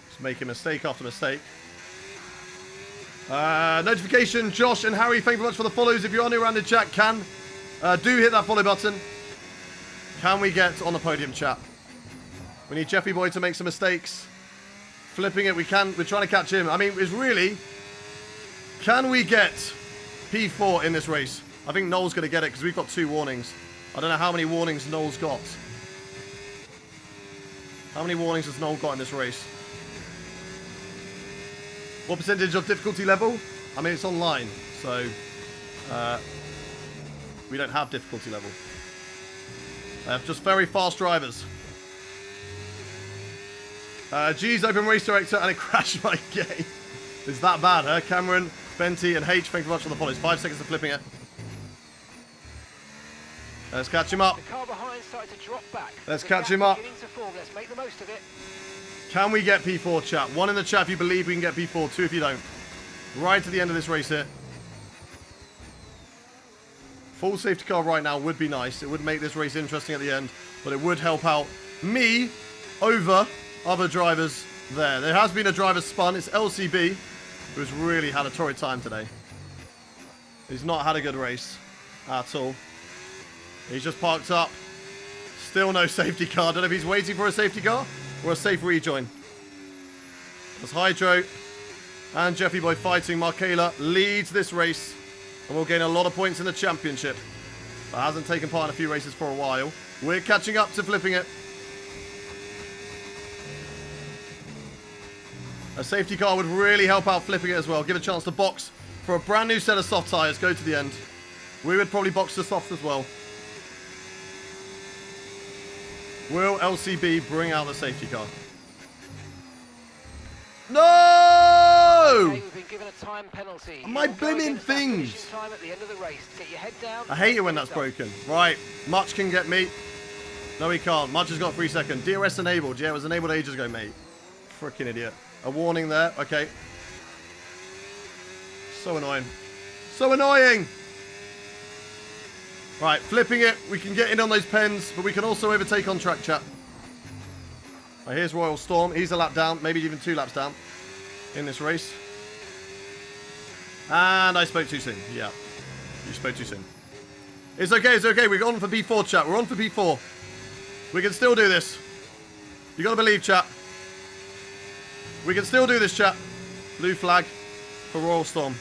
Just making mistake after mistake. Notification, Josh and Harry, thank you very much for the follows. If you are new around the chat, do hit that follow button. Can we get on the podium, chat? We need Jeffy Boy to make some mistakes. Flipping it, we can. We're trying to catch him. I mean, it's really... Can we get P4 in this race? I think Noel's going to get it because we've got 2 warnings. I don't know how many warnings Noel's got. How many warnings has Noel got in this race? What percentage of difficulty level? I mean, it's online, so we don't have difficulty level. They have just very fast drivers. G's open race director and it crashed my game. It's that bad, huh? Cameron, Benty, and H, thank you very much for the follows. 5 seconds of flipping it. Let's catch him up. The car behind started to drop back. Let's The catch gap him up. beginning to form. Let's make the most of it. Can we get P4, chat? 1 in the chat if you believe we can get P4, 2 if you don't. Right to the end of this race here. Full safety car right now would be nice. It would make this race interesting at the end, but it would help out me over other drivers there. There has been a driver spun. It's LCB, who's really had a torrid time today. He's not had a good race at all. He's just parked up. Still no safety car. I don't know if he's waiting for a safety car or a safe rejoin. As Hydro and Jeffy Boy fighting, Markela leads this race and will gain a lot of points in the championship. But hasn't taken part in a few races for a while. We're catching up to flipping it. A safety car would really help out flipping it as well. Give a chance to box for a brand new set of soft tyres. Go to the end. We would probably box the softs as well. Will LCB bring out the safety car? No! Okay, we've been given a time penalty. My You'll go blimmin' against that things. finishing time at the end of the race. Get your head down. I hate it when Get that's done. broken. Right, Much can get me. No, he can't. Much has got 3 seconds. DRS enabled. Yeah, it was enabled ages ago, mate. Freaking idiot. A warning there. Okay. So annoying. So annoying! Right, flipping it. We can get in on those pens, but we can also overtake on track, chat. Right, here's Royal Storm. He's a lap down, maybe even 2 laps down in this race. And I spoke too soon. Yeah, you spoke too soon. It's okay, it's okay. We're on for P4, chat. We're on for P4. We can still do this. You gotta believe, chat. We can still do this, chat. Blue flag for Royal Storm.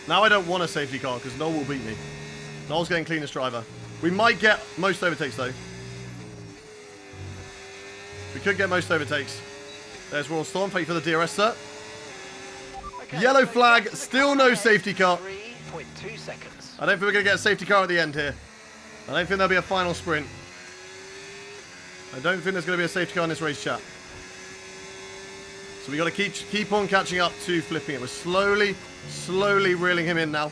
Now I don't want a safety car because Noel will beat me. Noel's getting cleanest driver. We might get most overtakes though. We could get most overtakes. There's Royal Storm. Thank you for the DRS, sir. Okay, Yellow so flag, back to the still car no ahead. safety car. 3.2 seconds. I don't think we're going to get a safety car at the end here. I don't think there'll be a final sprint. I don't think there's going to be a safety car in this race, chat. So we got to keep on catching up to flipping it. We're slowly reeling him in now.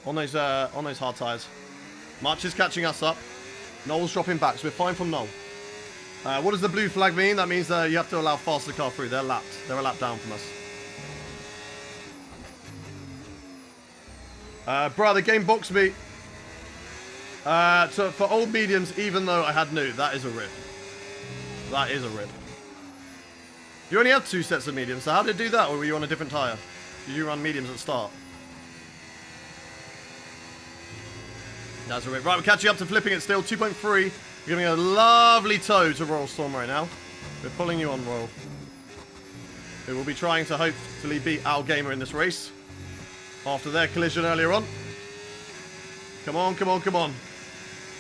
On those hard tyres. Much is catching us up. Noel's dropping back, so we're fine from Noel. What does the blue flag mean? That means you have to allow faster car through. They're lapped. They're a lap down from us. Brother, game box me. So for old mediums, even though I had new, that is a rip. That is a rip. You only have 2 sets of mediums, so how did it do that? Or were you on a different tyre? Did you run mediums at the start? That's right. Right, we're catching up to flipping it still. 2.3. We're giving a lovely tow to Royal Storm right now. We're pulling you on, Royal. Who will be trying to hopefully beat Al Gamer in this race. After their collision earlier on. Come on, come on, come on.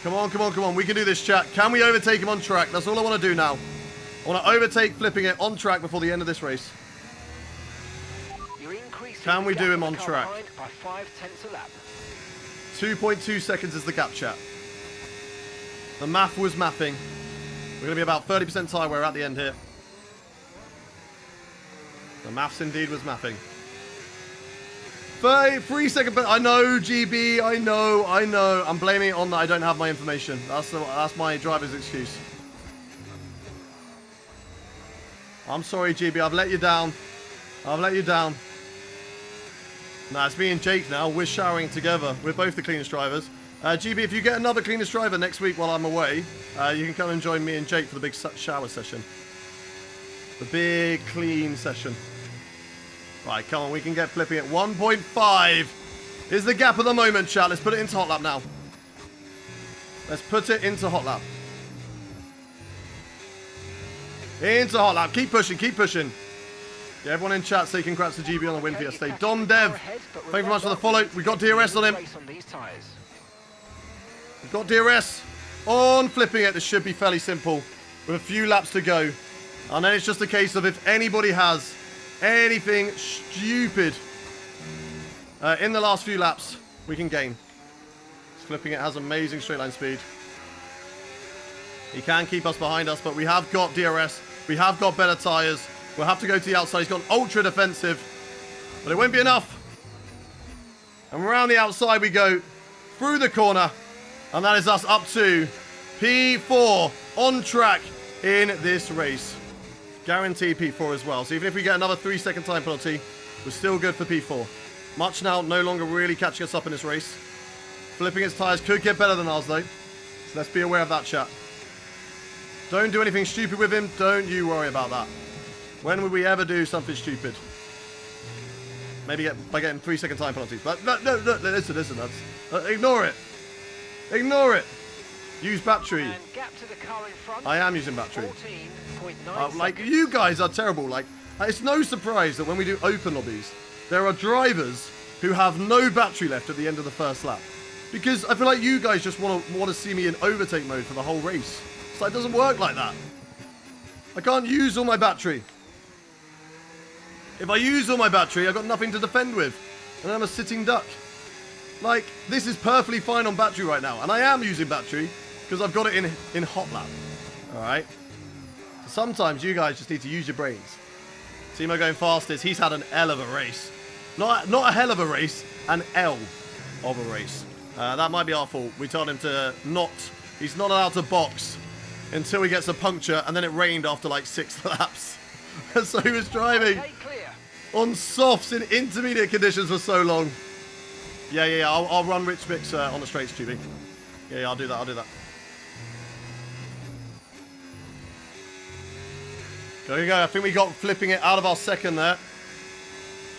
Come on, come on, come on. We can do this, chat. Can we overtake him on track? That's all I want to do now. I want to overtake flipping it on track before the end of this race. Can we do him on track? By 5/10 a lap. 2.2 seconds is the gap, chat. The math was mapping. We're going to be about 30% tyre wear at the end here. The maths indeed was mapping. 3 second, but I know, GB, I know. I'm blaming it on that I don't have my information. That's my driver's excuse. I'm sorry, GB, I've let you down. I've let you down. Nah, it's me and Jake now. We're showering together. We're both the cleanest drivers. GB, if you get another cleanest driver next week while I'm away, you can come and join me and Jake for the big shower session. The big clean session. Right, come on, we can get flipping at 1.5 is the gap at the moment, chat. Let's put it into hot lap now. Let's put it into hot lap. Into hot lap. Keep pushing, keep pushing. Yeah, everyone in chat say congrats to GB on the win for yesterday. Dom Dev, thank you very much for the follow. We got DRS on him. We've got DRS on flipping it. This should be fairly simple with a few laps to go. And then it's just a case of if anybody has anything stupid in the last few laps, we can gain. Flipping it has amazing straight line speed. He can keep us behind us, but we have got DRS. We have got better tyres. We'll have to go to the outside. He's gone ultra defensive, but it won't be enough. And around the outside we go through the corner, and that is us up to P4 on track in this race. Guaranteed P4 as well. So even if we get another 3 second time penalty, we're still good for P4. Much now no longer really catching us up in this race. Flipping its tyres could get better than ours though. So let's be aware of that, chat. Don't do anything stupid with him. Don't you worry about that. When would we ever do something stupid? Maybe by getting 3 second time penalties. But no, listen, ignore it. Ignore it. Use battery. And gap to the car in front, I am using battery. 14.9 Like, seconds. you guys are terrible. Like, it's no surprise that when we do open lobbies, there are drivers who have no battery left at the end of the first lap. Because I feel like you guys just want to see me in overtake mode for the whole race. So it doesn't work like that. I can't use all my battery. If I use all my battery, I've got nothing to defend with. And I'm a sitting duck. Like, this is perfectly fine on battery right now. And I am using battery because I've got it in hot lap. Alright? So sometimes you guys just need to use your brains. Timo going fastest. He's had an L of a race. Not a hell of a race, an L of a race. That might be our fault. We told him to not... He's not allowed to box until he gets a puncture, and then it rained after like 6 laps. So he was driving on softs in intermediate conditions for so long. Yeah, I'll run Rich Mix on the straights, Tubby. Yeah, I'll do that. Go. I think we got flipping it out of our second there.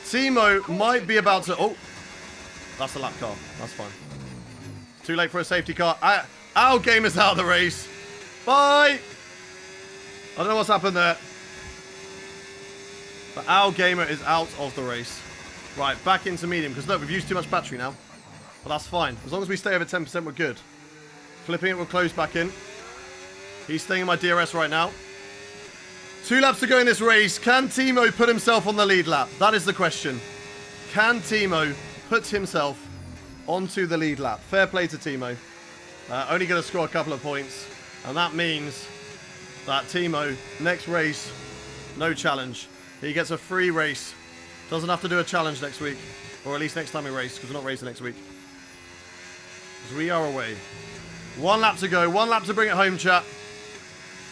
Timo might be about to... Oh, that's a lap car. That's fine. Too late for a safety car. Our game is out of the race. Bye. I don't know what's happened there. But our gamer is out of the race. Right, back into medium. Because look, we've used too much battery now. But that's fine. As long as we stay over 10%, we're good. Flipping it will close back in. He's staying in my DRS right now. 2 laps to go in this race. Can Timo put himself on the lead lap? That is the question. Can Timo put himself onto the lead lap? Fair play to Timo. Only going to score a couple of points. And that means that Timo, next race, no challenge. He gets a free race. Doesn't have to do a challenge next week. Or at least next time we race, because we're not racing next week. Because we are away. 1 lap to go. 1 lap to bring it home, chat.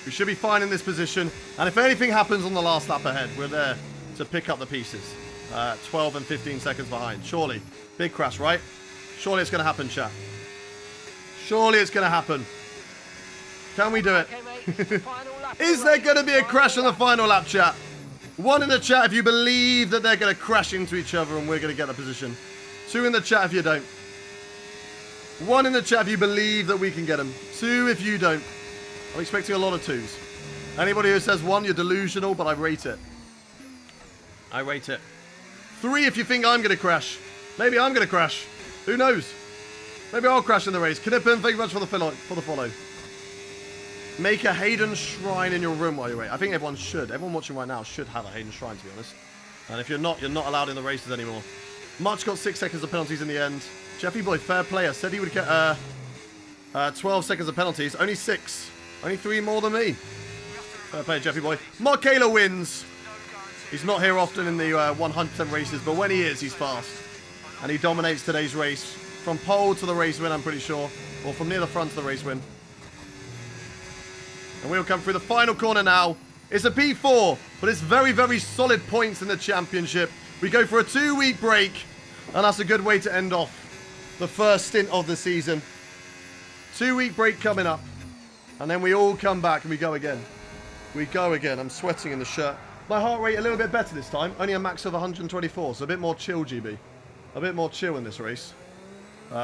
We should be fine in this position. And if anything happens on the last lap ahead, we're there to pick up the pieces. 12 and 15 seconds behind. Surely. Big crash, right? Surely it's going to happen, chat. Surely it's going to happen. Can we do it? Is there going to be a crash on the final lap, chat? 1 in the chat if you believe that they're going to crash into each other and we're going to get the position. 2 in the chat if you don't. 1 in the chat if you believe that we can get them. 2 if you don't. I'm expecting a lot of 2s. Anybody who says 1, you're delusional, but I rate it. I rate it. 3 if you think I'm going to crash. Maybe I'm going to crash. Who knows? Maybe I'll crash in the race. Knippen, thank you much for the follow. Make a Hayden Shrine in your room while you wait. I think everyone should. Everyone watching right now should have a Hayden Shrine, to be honest. And if you're not allowed in the races anymore. Much got 6 seconds of penalties in the end. Jeffy Boy, fair player, said he would get 12 seconds of penalties. Only 6. Only 3 more than me. Fair play, Jeffy Boy. Markela wins. He's not here often in the 100% races, but when he is, he's fast. And he dominates today's race. From pole to the race win, I'm pretty sure. Or from near the front to the race win. And we'll come through the final corner now. It's a P4, but it's very, very solid points in the championship. We go for a 2-week break, and that's a good way to end off the first stint of the season. 2-week break coming up, and then we all come back and we go again. We go again. I'm sweating in the shirt. My heart rate a little bit better this time. Only a max of 124, so a bit more chill, GB. A bit more chill in this race.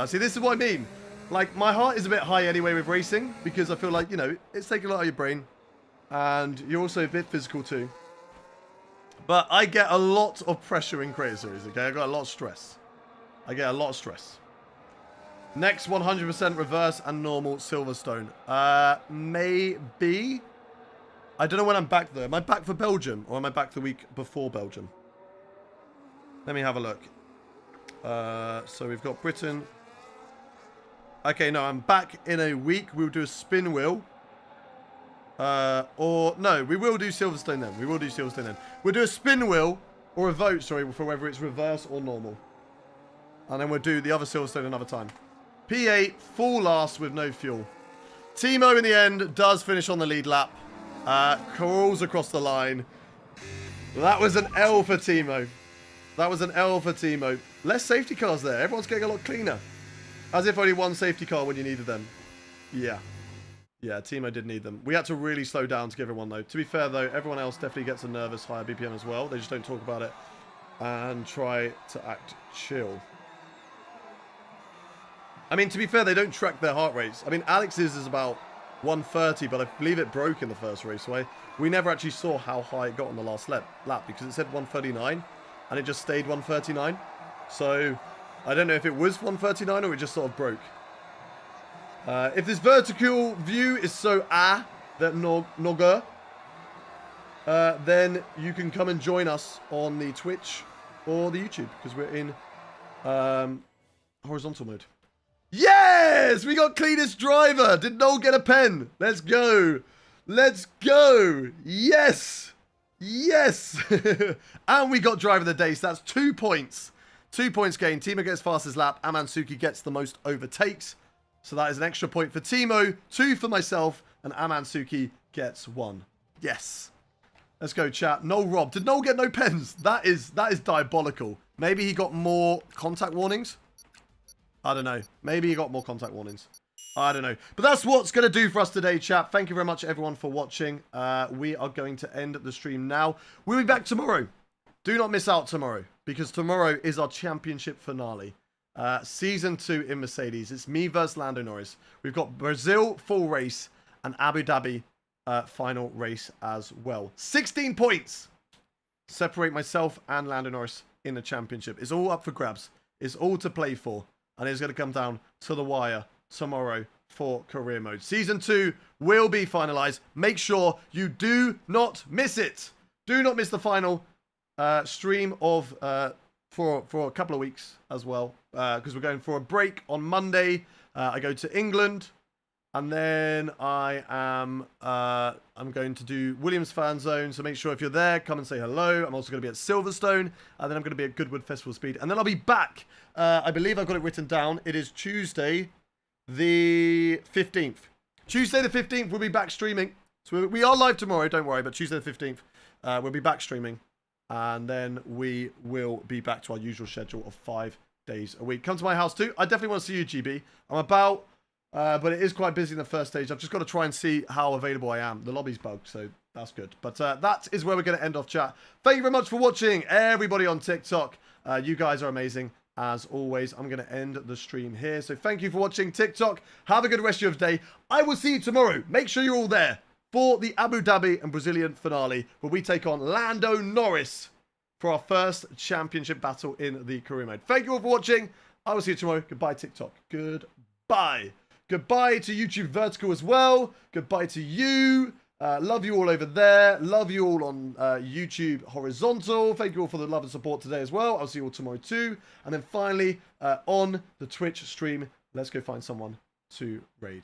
See, this is what I mean. Like, my heart is a bit high anyway with racing, because I feel like, you know, it's taking a lot of your brain. And you're also a bit physical too. But I get a lot of pressure in Creator Series, okay? I got a lot of stress. I get a lot of stress. Next, 100% reverse and normal Silverstone. Maybe. I don't know when I'm back though. Am I back for Belgium or am I back the week before Belgium? Let me have a look. So we've got Britain. Okay, no, I'm back in a week. We'll do a spin wheel. Or, no, we will do Silverstone then. We will do Silverstone then. We'll do a spin wheel or a vote, sorry, for whether it's reverse or normal. And then we'll do the other Silverstone another time. P8, full last with no fuel. Timo in the end does finish on the lead lap. Crawls across the line. That was an L for Timo. That was an L for Timo. Less safety cars there. Everyone's getting a lot cleaner. As if only one safety car when you needed them. Yeah. Yeah, Timo did need them. We had to really slow down to give everyone, though. To be fair, though, everyone else definitely gets a nervous higher BPM as well. They just don't talk about it and try to act chill. I mean, to be fair, they don't track their heart rates. I mean, Alex's is about 130, but I believe it broke in the first raceway. We never actually saw how high it got on the last lap because it said 139 and it just stayed 139. So I don't know if it was 139 or it just sort of broke. If this vertical view is so that Noga, then you can come and join us on the Twitch or the YouTube because we're in horizontal mode. Yes! We got cleanest driver! Did Noel get a pen? Let's go! Let's go! Yes! Yes! And we got driver of the day, so that's 2 points. 2 points gained. Timo gets fastest lap. Amansuki gets the most overtakes. So that is an extra point for Timo, 2 for myself, and Amansuki gets 1. Yes. Let's go, chat. Noel Rob. Did Noel get no pens? That is diabolical. Maybe he got more contact warnings? I don't know. Maybe he got more contact warnings. I don't know. But that's what's going to do for us today, chat. Thank you very much, everyone, for watching. We are going to end the stream now. We'll be back tomorrow. Do not miss out tomorrow, because tomorrow is our championship finale. Season 2 in Mercedes. It's me versus Lando Norris. We've got Brazil full race and Abu Dhabi final race as well. 16 points separate myself and Lando Norris in the championship. It's all up for grabs. It's all to play for. And it's going to come down to the wire tomorrow for career mode. Season 2 will be finalized. Make sure you do not miss it. Do not miss the final stream of for a couple of weeks as well, because we're going for a break on Monday. I go to England, and then I'm going to do Williams Fan Zone. So make sure if you're there, come and say hello. I'm also going to be at Silverstone, and then I'm going to be at Goodwood Festival Speed, and then I'll be back. I believe I've got it written down. It is Tuesday, the 15th. Tuesday the 15th, we'll be back streaming. So we are live tomorrow, don't worry, but Tuesday the 15th, we'll be back streaming. And then we will be back to our usual schedule of 5 days a week. Come to my house too. I definitely want to see you, GB. I'm about, but it is quite busy in the first stage. I've just got to try and see how available I am. The lobby's bugged, so that's good. But that is where we're going to end off, chat. Thank you very much for watching, everybody on TikTok. You guys are amazing. as always, I'm going to end the stream here. So thank you for watching TikTok. Have a good rest of your day. I will see you tomorrow. Make sure you're all there for the Abu Dhabi and Brazilian finale, where we take on Lando Norris for our first championship battle in the career mode. Thank you all for watching. I will see you tomorrow. Goodbye, TikTok. Goodbye. Goodbye to YouTube Vertical as well. Goodbye to you. Love you all over there. Love you all on YouTube Horizontal. Thank you all for the love and support today as well. I'll see you all tomorrow too. And then finally, on the Twitch stream, let's go find someone to raid.